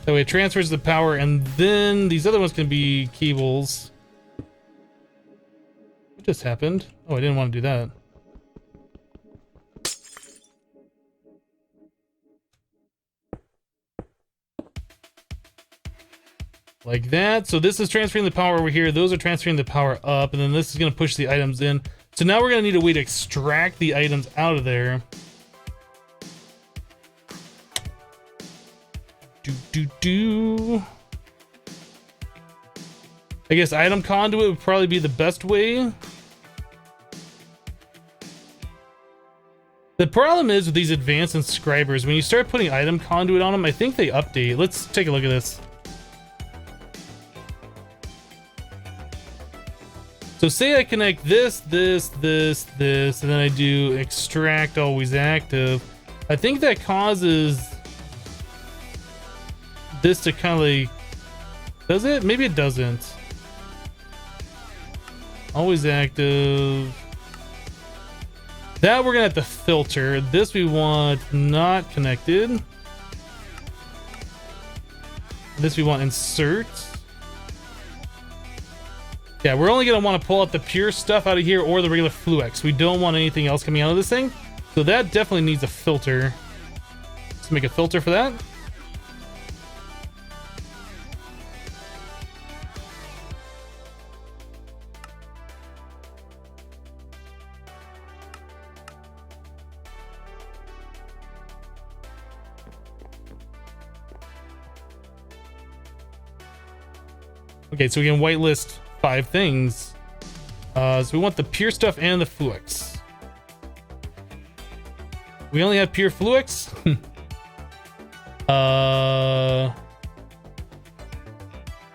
That way it transfers the power, and then these other ones can be cables. What just happened? Oh, I didn't want to do that. Like that. So this is transferring the power over here. Those are transferring the power up, and then this is going to push the items in. So now we're going to need a way to extract the items out of there. I guess item conduit would probably be the best way. The problem is with these advanced inscribers, when you start putting item conduit on them, I think they update. Let's take a look at this. So say I connect this, and then I do extract always active. I think that causes this to kind of like, does it? Maybe it doesn't. Always active. That we're gonna have to filter. This we want not connected. This we want insert. Yeah, we're only gonna want to pull out the pure stuff out of here or the regular Fluix. We don't want anything else coming out of this thing. So that definitely needs a filter. Let's make a filter for that. Okay, so we can whitelist 5 things. So we want the pure stuff and the Fluix. We only have pure Fluix. I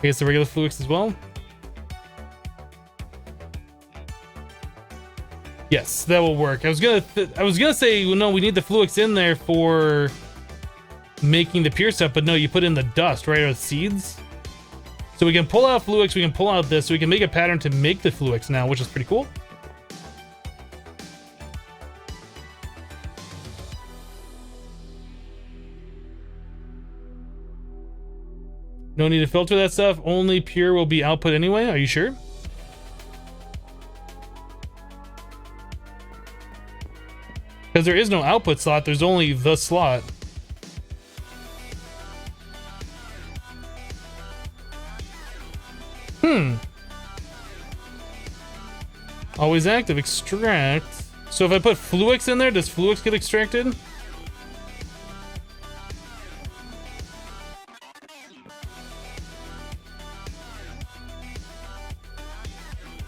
guess the regular Fluix as well. Yes, that will work. I was gonna say, well, no, we need the Fluix in there for making the pure stuff, but no, you put in the dust, right, or the seeds. So we can pull out Fluix, we can pull out this, so we can make a pattern to make the Fluix now, which is pretty cool. No need to filter that stuff. Only pure will be output anyway. Are you sure? Because there is no output slot. There's only the slot. Always active. Extract. So if I put Fluix in there, does Fluix get extracted?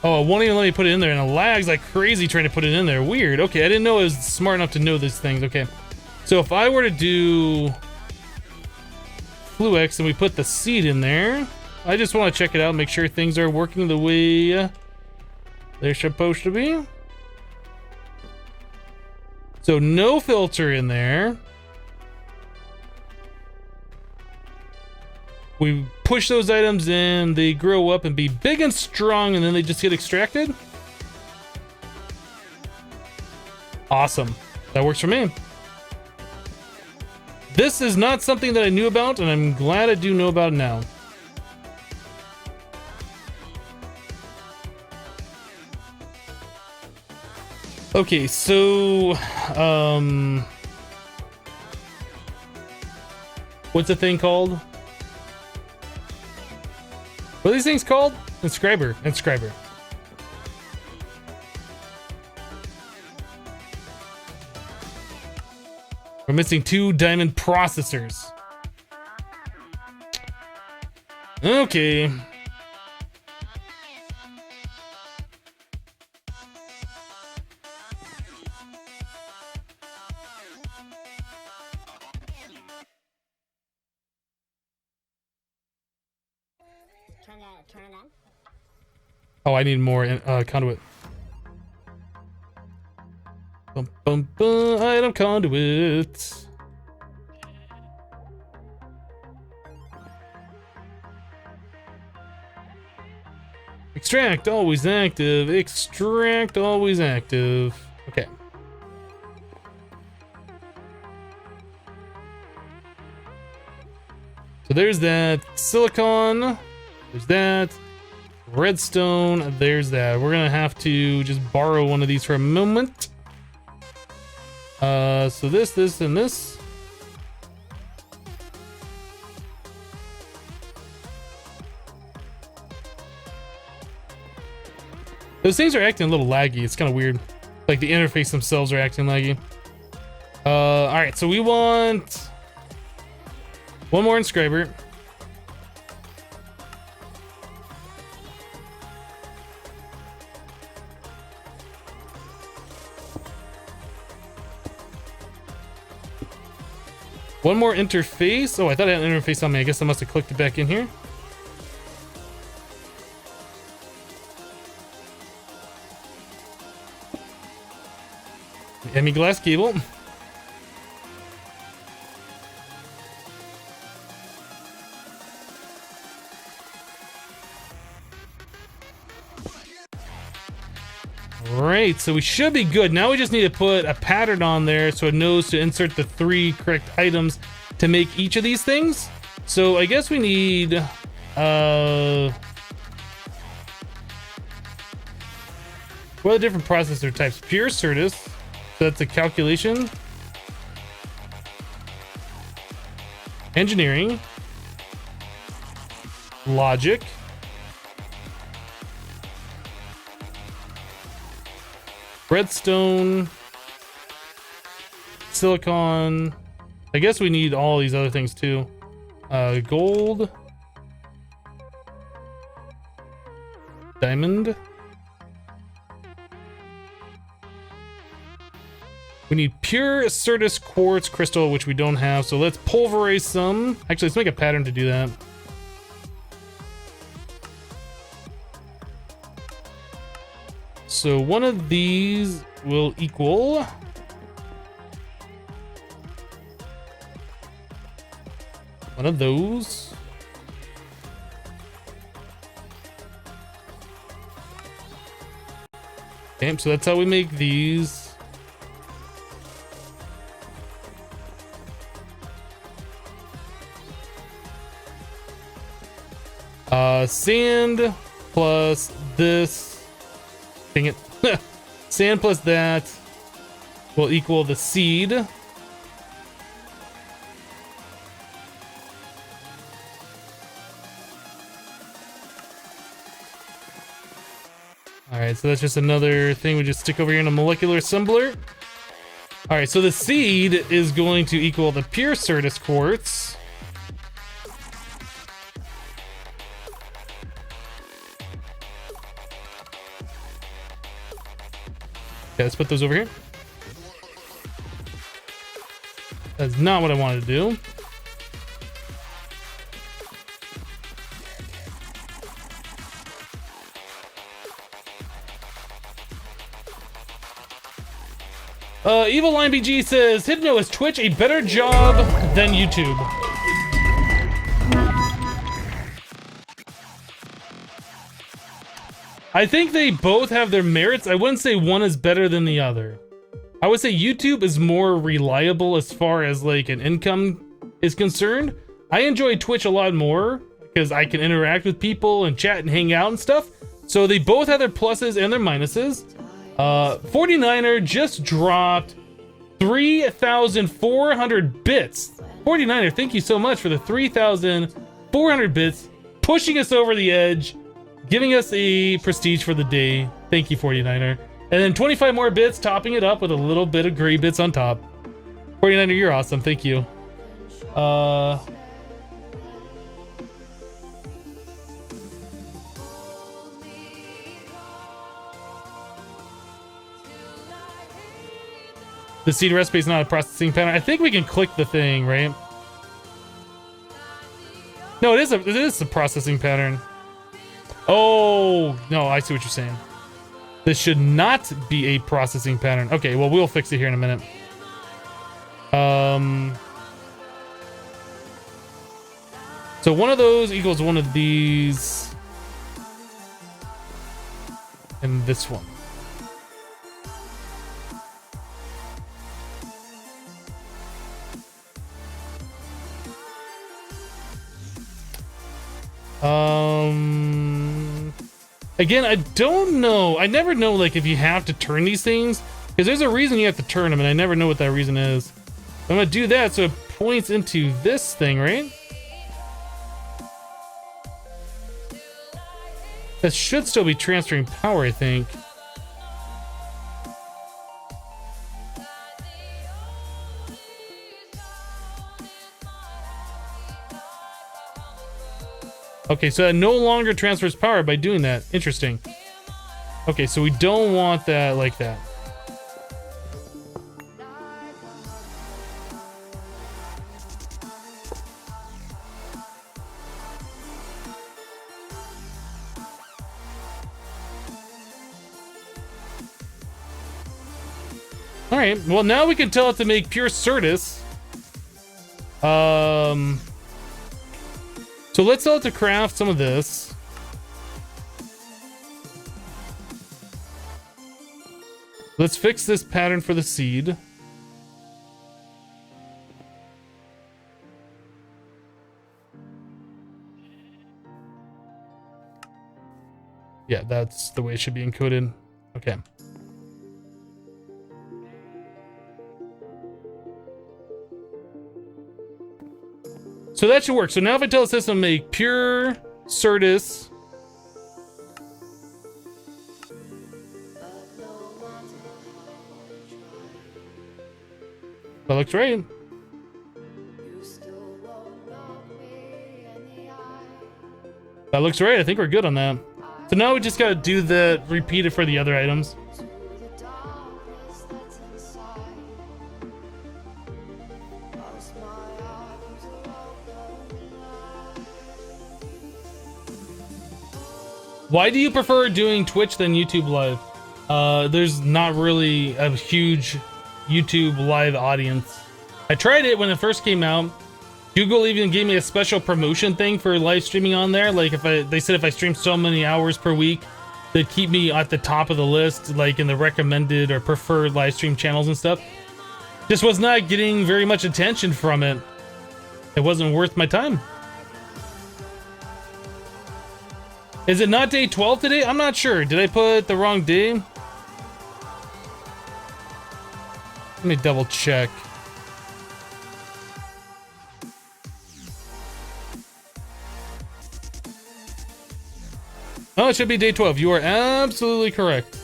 Oh, it won't even let me put it in there, and it lags like crazy trying to put it in there. Weird. Okay, I didn't know it was smart enough to know these things. Okay. So if I were to do Fluix and we put the seed in there, I just want to check it out, make sure things are working the way they're supposed to be. So no filter in there. We push those items in, they grow up and be big and strong, and then they just get extracted. Awesome. That works for me. This is not something that I knew about, and I'm glad I do know about it now. Okay, so what's the thing called? What are these things called? Inscriber. We're missing 2 diamond processors. Okay. Turn it on. Oh, I need more conduit. Item conduit. Extract always active. Extract always active. Okay. So there's that silicon. There's that. Redstone. There's that. We're gonna have to just borrow one of these for a moment. So this, and this. Those things are acting a little laggy. It's kind of weird. Like the interface themselves are acting laggy. Alright, so we want one more inscriber. One more interface. Oh, I thought I had an interface on me. I guess I must have clicked it back in here. Emmy glass cable. Right, so we should be good. Now we just need to put a pattern on there so it knows to insert the 3 correct items to make each of these things. So I guess we need what are the different processor types? Pure Certus, so that's a calculation. Engineering. Logic. Redstone, silicon. I guess we need all these other things too. Gold, diamond. We need pure Certus quartz crystal, which we don't have. So let's pulverize some. Actually, let's make a pattern to do that. So one of these will equal one of those. Okay, so that's how we make these. Sand plus this. Dang it. Sand plus that will equal the seed. All right, so that's just another thing we just stick over here in a molecular assembler. All right, so the seed is going to equal the pure Certus quartz. Okay, let's put those over here. That's not what I wanted to do. Evil Line BG says, Hypno, is Twitch a better job than YouTube? I think they both have their merits. I wouldn't say one is better than the other. I would say YouTube is more reliable as far as like an income is concerned. I enjoy Twitch a lot more because I can interact with people and chat and hang out and stuff. So they both have their pluses and their minuses. 49er just dropped 3,400 bits. 49er, thank you so much for the 3,400 bits, pushing us over the edge, giving us a prestige for the day. Thank you, 49er. And then 25 more bits, topping it up with a little bit of gray bits on top. 49er, you're awesome. Thank you. The seed recipe is not a processing pattern. I think we can click the thing, right? No, it is a processing pattern. Oh, no, I see what you're saying. This should not be a processing pattern. Okay, well, we'll fix it here in a minute. So one of those equals one of these. And this one. Again, I don't know. I never know, like, if you have to turn these things, because there's a reason you have to turn them, and I never know what that reason is. I'm gonna do that so it points into this thing, right? That should still be transferring power, I think. Okay, so it no longer transfers power by doing that. Interesting. Okay, so we don't want that like that. All right, well, now we can tell it to make pure Certus. So let's tell it to craft some of this. Let's fix this pattern for the seed. Yeah, that's the way it should be encoded. Okay. So that should work. So now if I tell the system to make pure Certus, that looks right. That looks right. I think we're good on that. So now we just gotta do the repeat it for the other items. Why do you prefer doing Twitch than YouTube Live? There's not really a huge YouTube Live audience. I tried it when it first came out. Google even gave me a special promotion thing for live streaming on there. Like they said if I stream so many hours per week, they'd keep me at the top of the list, like in the recommended or preferred live stream channels and stuff. Just was not getting very much attention from it. It wasn't worth my time. Is it not day 12 today? I'm not sure. Did I put the wrong day? Let me double check. Oh, it should be day 12. You are absolutely correct.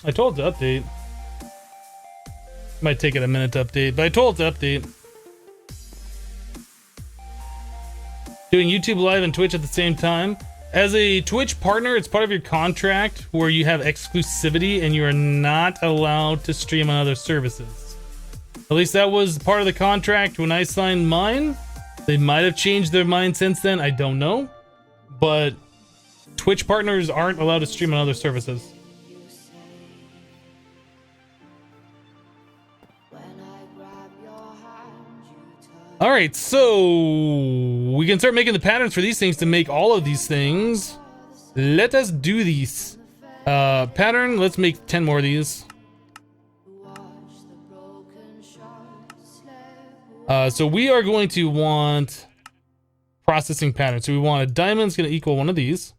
I told it to update. Might take it a minute to update, but I told it to update. Doing YouTube Live and Twitch at the same time. As a Twitch partner, it's part of your contract where you have exclusivity and you are not allowed to stream on other services. At least that was part of the contract when I signed mine. They might have changed their mind since then, I don't know. But Twitch partners aren't allowed to stream on other services. All right, so we can start making the patterns for these things to make all of these things. Let us do these. Pattern, let's make 10 more of these. So we are going to want processing patterns. So we want a diamond's going to equal one of these.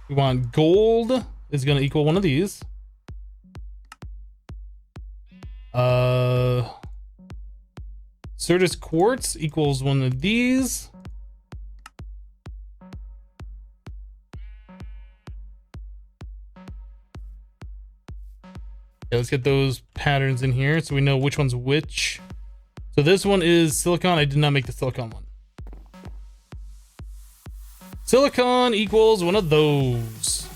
We want gold is going to equal one of these. Certus quartz equals one of these. Yeah, let's get those patterns in here so we know which one's which. So this one is silicon. I did not make the silicon one. Silicon equals one of those.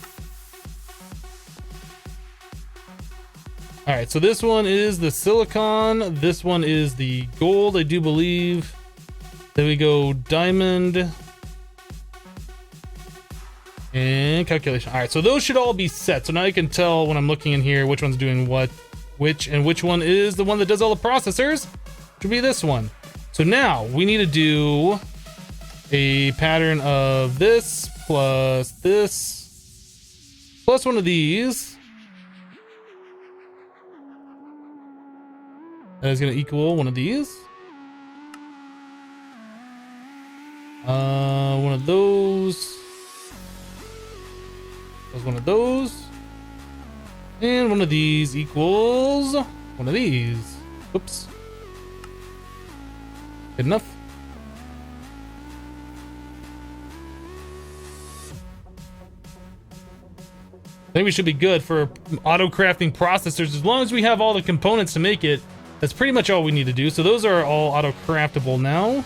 All right, so this one is the silicon. This one is the gold, I do believe. Then we go diamond and calculation. All right, so those should all be set. So now I can tell when I'm looking in here which one's doing what, which one is the one that does all the processors, which would be this one. So now we need to do a pattern of this plus one of these. That is going to equal one of these. One of those. Plus one of those. And one of these equals one of these. Oops. Good enough. I think we should be good for auto crafting processors as long as we have all the components to make it. That's pretty much all we need to do. So those are all auto craftable now.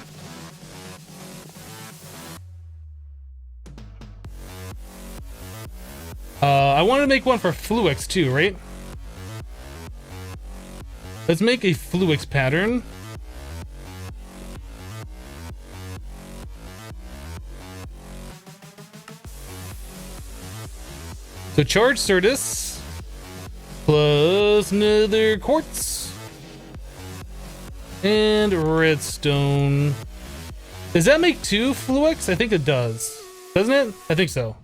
I wanted to make one for Fluix too, right? Let's make a Fluix pattern. So charge Certus plus another quartz. And redstone. Does that make 2 Fluix? I think it does. Doesn't it? I think so.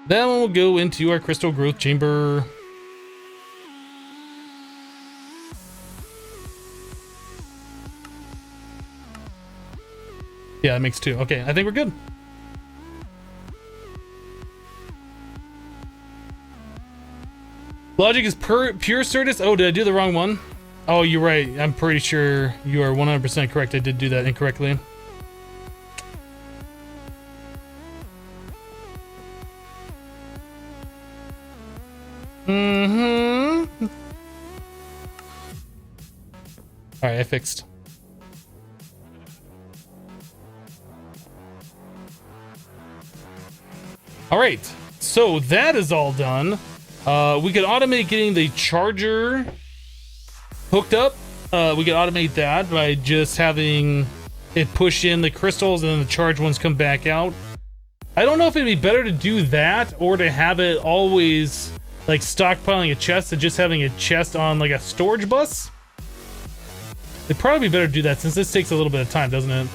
That one will go into our crystal growth chamber. Yeah, it makes 2. Okay, I think we're good. Logic is pure Certus. Oh, did I do the wrong one? Oh, you're right. I'm pretty sure you are 100% correct. I did do that incorrectly. Mm-hmm. All right, I fixed. All right, so that is all done. We could automate getting the charger hooked up. We could automate that by just having it push in the crystals and then the charged ones come back out. I don't know if it'd be better to do that or to have it always like stockpiling a chest and just having a chest on like a storage bus. It'd probably be better to do that since this takes a little bit of time, doesn't it?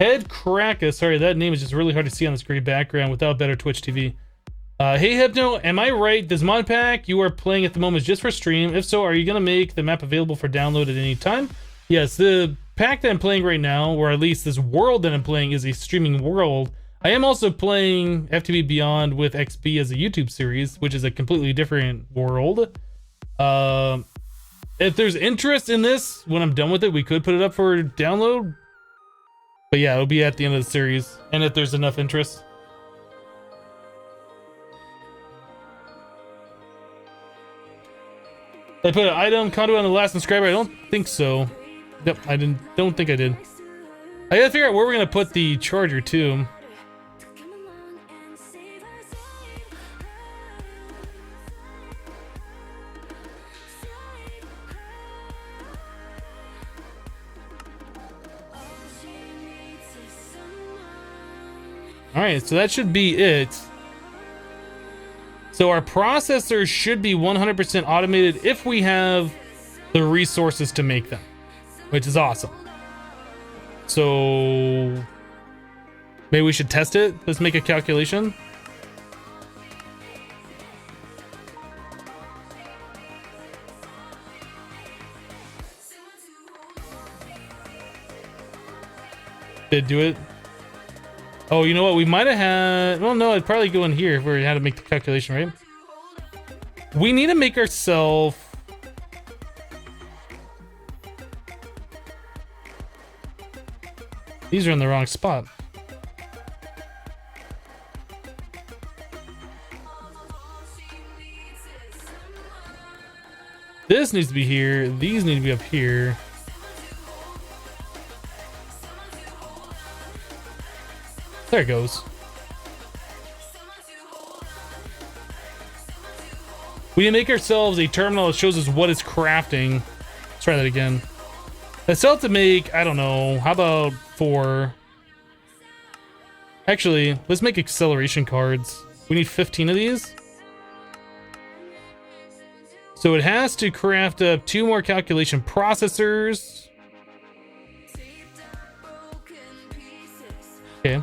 Head Cracka. Sorry, that name is just really hard to see on this gray background without better Twitch TV. Hey Hypno, am I right? Does MODPACK you are playing at the moment is just for stream? If so, are you gonna make the map available for download at any time? Yes, the pack that I'm playing right now, or at least this world that I'm playing, is a streaming world. I am also playing FTB Beyond with XB as a YouTube series, which is a completely different world. If there's interest in this, when I'm done with it, we could put it up for download. But yeah, it'll be at the end of the series, and if there's enough interest. I put an item conduit on the last inscriber. I don't think so. Yep, don't think I did. I gotta figure out where we're gonna put the charger too. Alright, so that should be it. So our processors should be 100% automated if we have the resources to make them, which is awesome. So maybe we should test it. Let's make a calculation. Did it do it? Oh, you know what? We might have had... Well, no, I'd probably go in here if we had to make the calculation, right? We need to make ourselves... These are in the wrong spot. This needs to be here. These need to be up here. There it goes. We can make ourselves a terminal that shows us what it's crafting. Let's try that again. I still have to make, I don't know, how about 4? Actually, let's make acceleration cards. We need 15 of these. So it has to craft up 2 more calculation processors. Okay.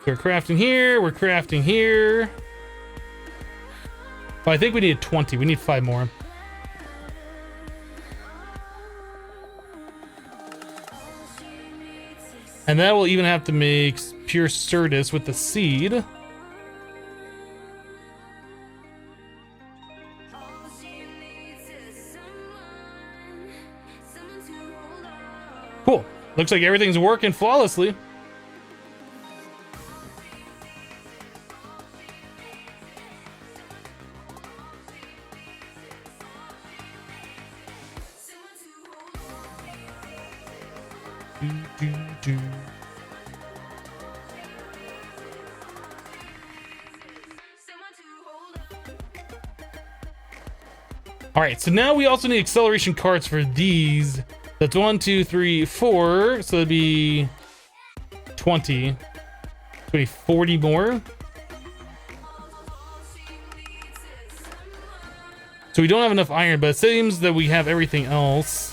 We're crafting here, we're crafting here. Oh, I think we need 20. We need 5 more. And that will even have to make pure Certus with the seed. Cool. Looks like everything's working flawlessly. All right, so now we also need acceleration cards for these. That's 1, 2, 3, 4. So it'd be 20. So it'd be 40 more. So we don't have enough iron, but it seems that we have everything else.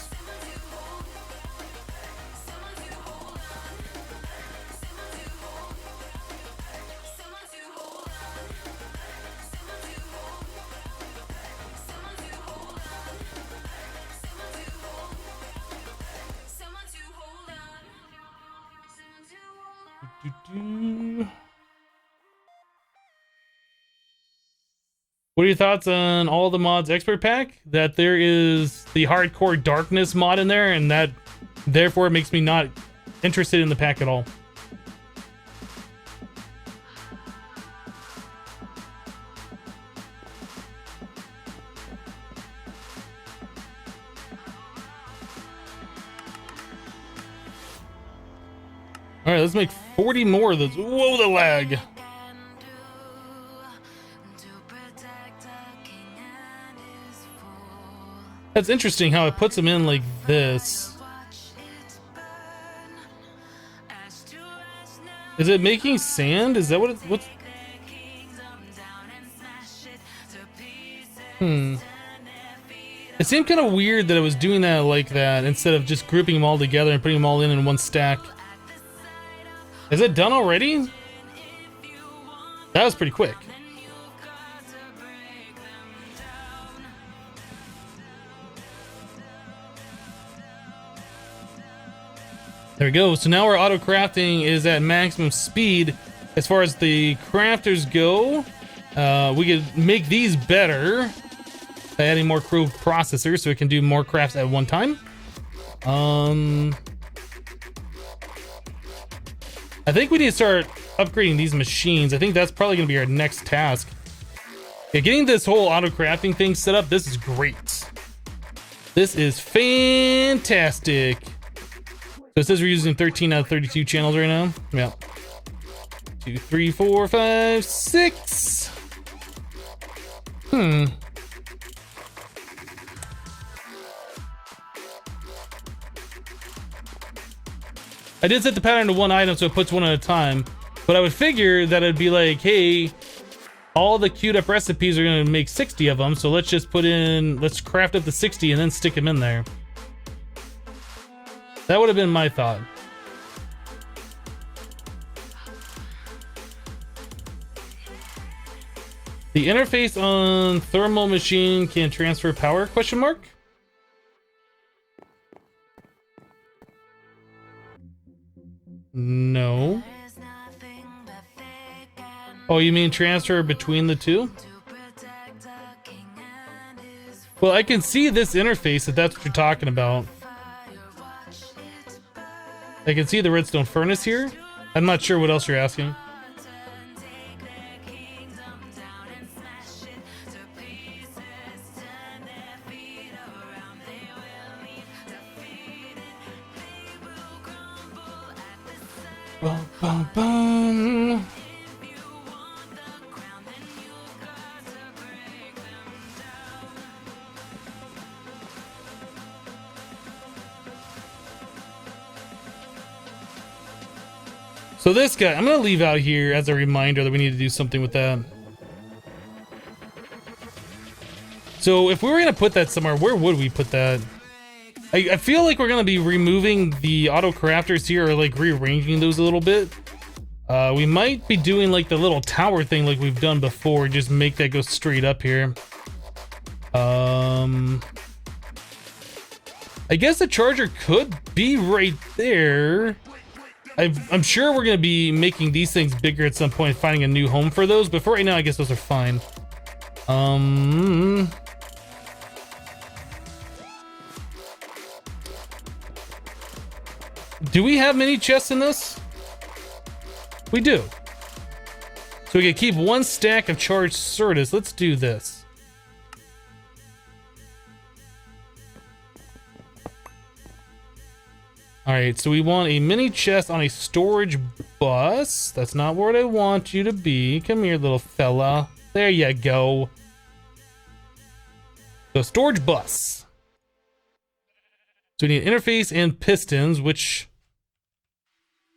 What are your thoughts on all the mods expert pack? That there is the hardcore darkness mod in there, and that therefore makes me not interested in the pack at all. All right, let's make 40 more of those. Whoa, the lag. That's interesting how it puts them in like this. Is it making sand? Is that what it's, what's... It seemed kind of weird that it was doing that like that instead of just grouping them all together and putting them all in one stack. Is it done already? That was pretty quick. There we go. So now our auto crafting is at maximum speed. As far as the crafters go, we could make these better by adding more crew processors so it can do more crafts at one time. I think we need to start upgrading these machines. I think that's probably going to be our next task. Yeah, getting this whole auto crafting thing set up, this is great. This is fantastic. So it says we're using 13 out of 32 channels right now. Yeah. 2, 3, 4, 5, 6. I did set the pattern to one item so it puts one at a time, but I would figure that it'd be like, hey, all the queued up recipes are gonna make 60 of them, so let's just put in, let's craft up the 60 and then stick them in there. That would have been my thought. The interface on thermal machine can transfer power, question mark? No. Oh, you mean transfer between the two? Well, I can see this interface if that's what you're talking about. I can see the redstone furnace here. I'm not sure what else you're asking. Bum, bum, bum. So this guy, I'm gonna leave out here as a reminder that we need to do something with that. So if we were gonna put that somewhere, where would we put that? I feel like we're gonna be removing the auto crafters here, or like rearranging those a little bit. We might be doing like the little tower thing like we've done before, just make that go straight up here. I guess the charger could be right there. I'm sure we're gonna be making these things bigger at some point, finding a new home for those, but for right now I guess those are fine. Do we have mini chests in this? We do. So we can keep one stack of charged Certus. Let's do this. All right, so we want a mini chest on a storage bus. That's not where I want you to be. Come here, little fella. There you go. So storage bus. So we need interface and pistons, which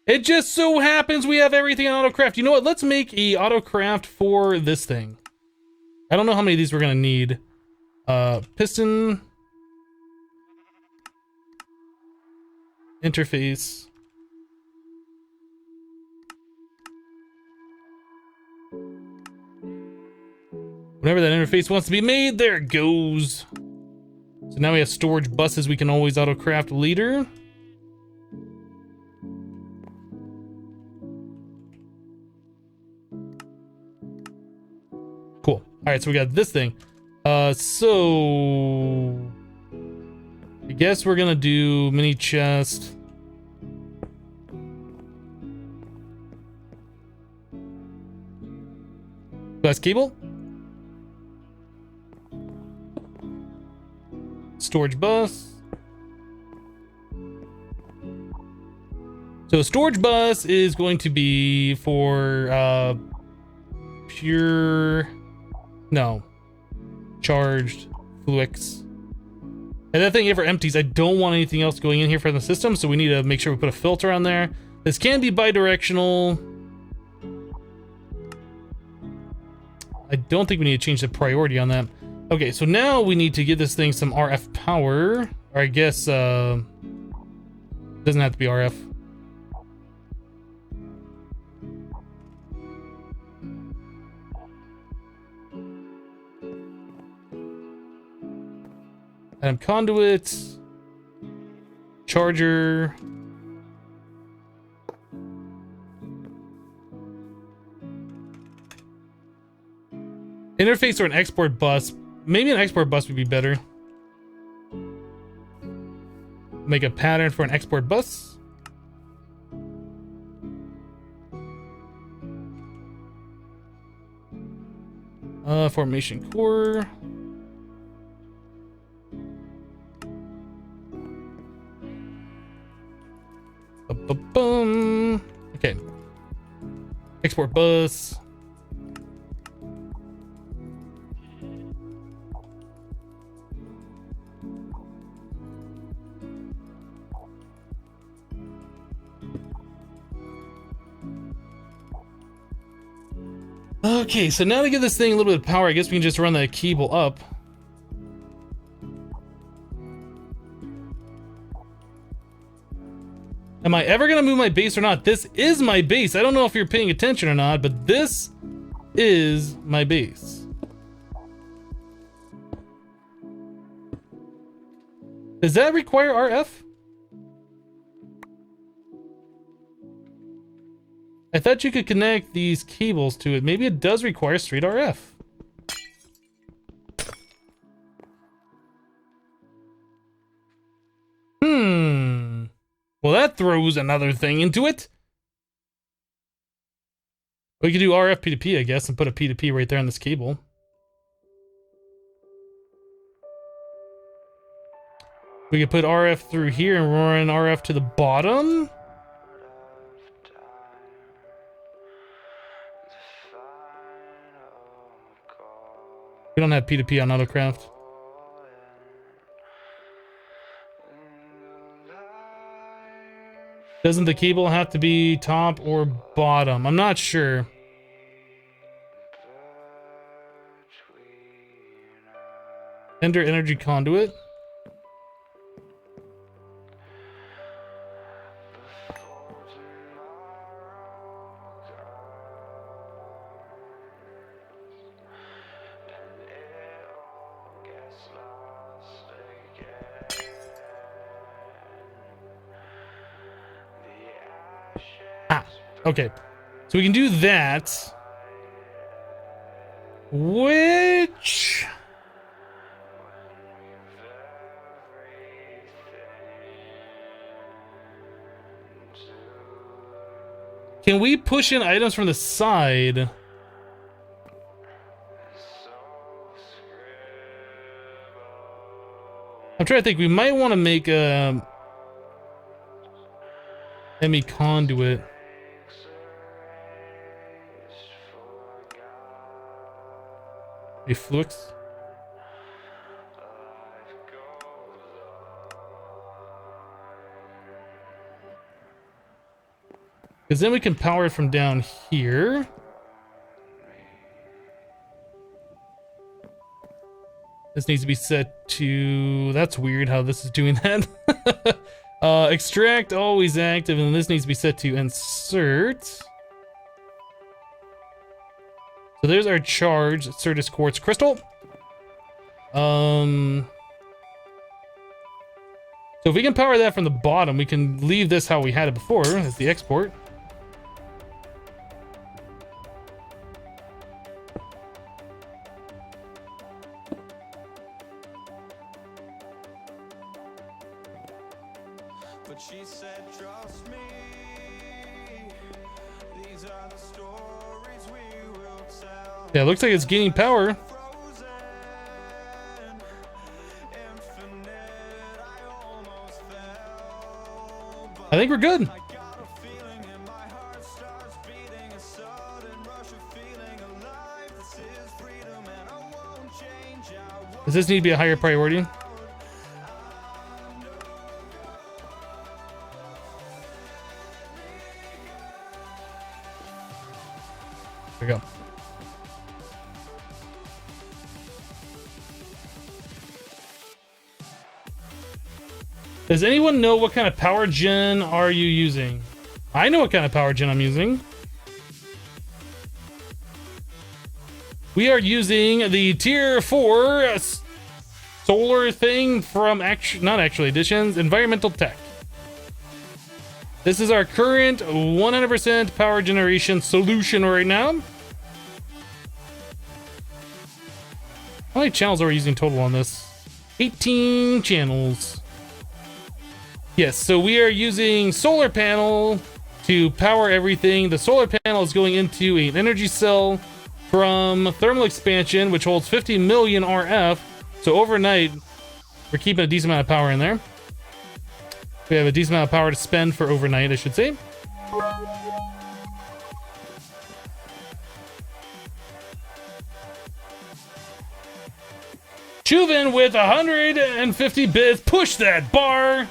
it just so happens we have everything on autocraft. You know what? Let's make a autocraft for this thing. I don't know how many of these we're gonna need. Piston. Interface. Whenever that interface wants to be made, there it goes. So now we have storage buses we can always autocraft later. Cool. All right, so we got this thing. So I guess we're gonna do mini chest. Glass cable. Storage bus. So So storage bus is going to be for charged Fluix. And that thing ever empties. I don't want anything else going in here from the system, so we need to make sure we put a filter on there. This can be bidirectional. I don't think we need to change the priority on that. Okay, so now we need to give this thing some RF power. Or I guess doesn't have to be RF. Atom conduit, charger, interface or an export bus. Maybe an export bus would be better. Make a pattern for an export bus. Formation core. Boom. Okay. Export bus. Okay, so now to give this thing a little bit of power, I guess we can just run the cable up. Am I ever gonna move my base or not? This is my base. I don't know if you're paying attention or not, but this is my base. Does that require RF? I thought you could connect these cables to it. Maybe it does require straight RF. Well, that throws another thing into it. We could do RF P2P, I guess, and put a P2P right there on this cable. We could put RF through here and run RF to the bottom. We don't have P2P on Autocraft. Doesn't the cable have to be top or bottom? I'm not sure. Enter energy conduit. Okay, so we can do that, which can we push in items from the side? I'm trying to think. We might want to make a ME conduit. A Fluix. Because then we can power it from down here. This needs to be set to... That's weird how this is doing that. Extract, always active, and this needs to be set to insert. So there's our charge, Certus Quartz Crystal. So if we can power that from the bottom, we can leave this how we had it before, as the export. But she said, trust me, these are the stories we will tell. Yeah, it looks like it's gaining power. Frozen, infinite, I almost fell, I think we're good. I got a feeling Does this need to be a higher priority? There we go. Does anyone know what kind of power gen are you using? I know what kind of power gen I'm using. We are using the tier 4 solar thing from not actually editions, environmental tech. This is our current 100% power generation solution right now. How many channels are we using total on this? 18 channels. Yes, so we are using solar panel to power everything. The solar panel is going into an energy cell from thermal expansion, which holds 50 million RF. So overnight, we're keeping a decent amount of power in there. We have a decent amount of power to spend for overnight, I should say. Chuven with 150 bits. Push that bar.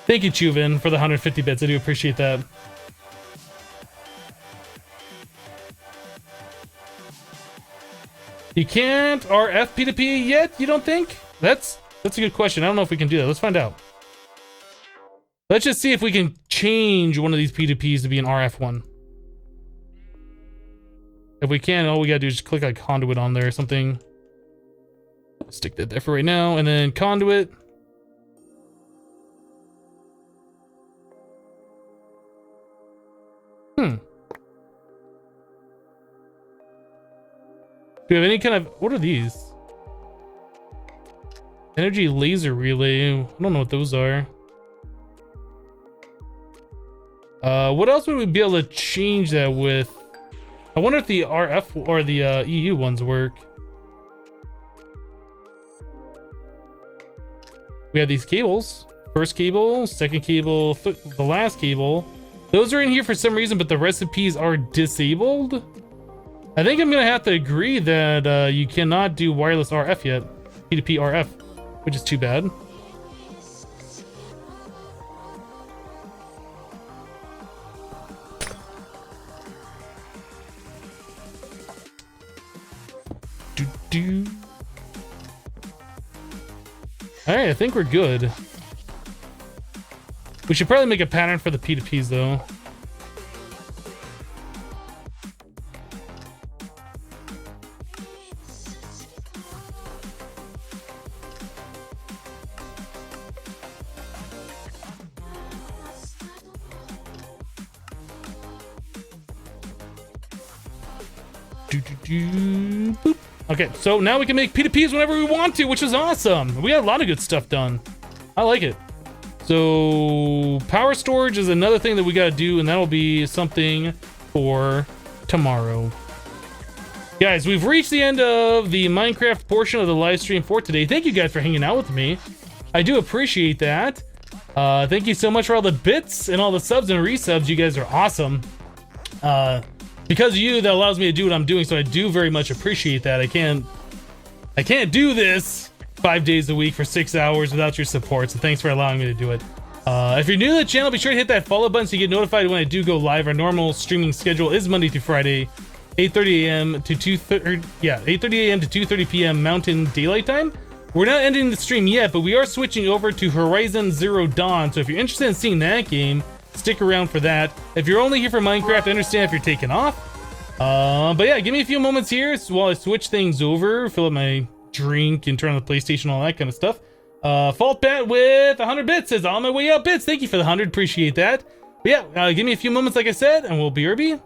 Thank you, Chuven, for the 150 bits. I do appreciate that. You can't RF P2P yet, you don't think? That's a good question. I don't know if we can do that. Let's find out. Let's just see if we can change one of these P2Ps to be an RF one. If we can, all we gotta do is just click like conduit on there or something. Stick that there for right now, and then conduit. Do we have any kind of... What are these? Energy laser relay. I don't know what those are. What else would we be able to change that with? I wonder if the RF or the EU ones work. We have these cables. First cable, second cable, the last cable. Those are in here for some reason, but the recipes are disabled. I think I'm gonna have to agree that you cannot do wireless RF yet. P2P RF, which is too bad. Alright, I think we're good. We should probably make a pattern for the P2Ps though. Boop. Okay, so now we can make P2Ps whenever we want to, which is awesome. We got a lot of good stuff done. I like it. So power storage is another thing that we got to do, and that'll be something for tomorrow. Guys, we've reached the end of the Minecraft portion of the live stream for today. Thank you guys for hanging out with me. I do appreciate that. Thank you so much for all the bits and all the subs and resubs. You guys are awesome. Because of you, that allows me to do what I'm doing, so I do very much appreciate that. I can't do this 5 days a week for 6 hours without your support, so thanks for allowing me to do it. If you're new to the channel, be sure to hit that follow button so you get notified when I do go live. Our normal streaming schedule is Monday through Friday, 8:30 a.m. to 8:30 a.m. to 2:30 p.m. Mountain Daylight Time. We're not ending the stream yet, but we are switching over to Horizon Zero Dawn, so if you're interested in seeing that game, stick around for that. If you're only here for Minecraft, I understand if you're taking off. But yeah, give me a few moments here while I switch things over, fill up my drink and turn on the PlayStation, all that kind of stuff. Fault Bat with 100 bits says, on my way out bits. Thank you for the 100, appreciate that. But yeah, give me a few moments like I said, and we'll BRB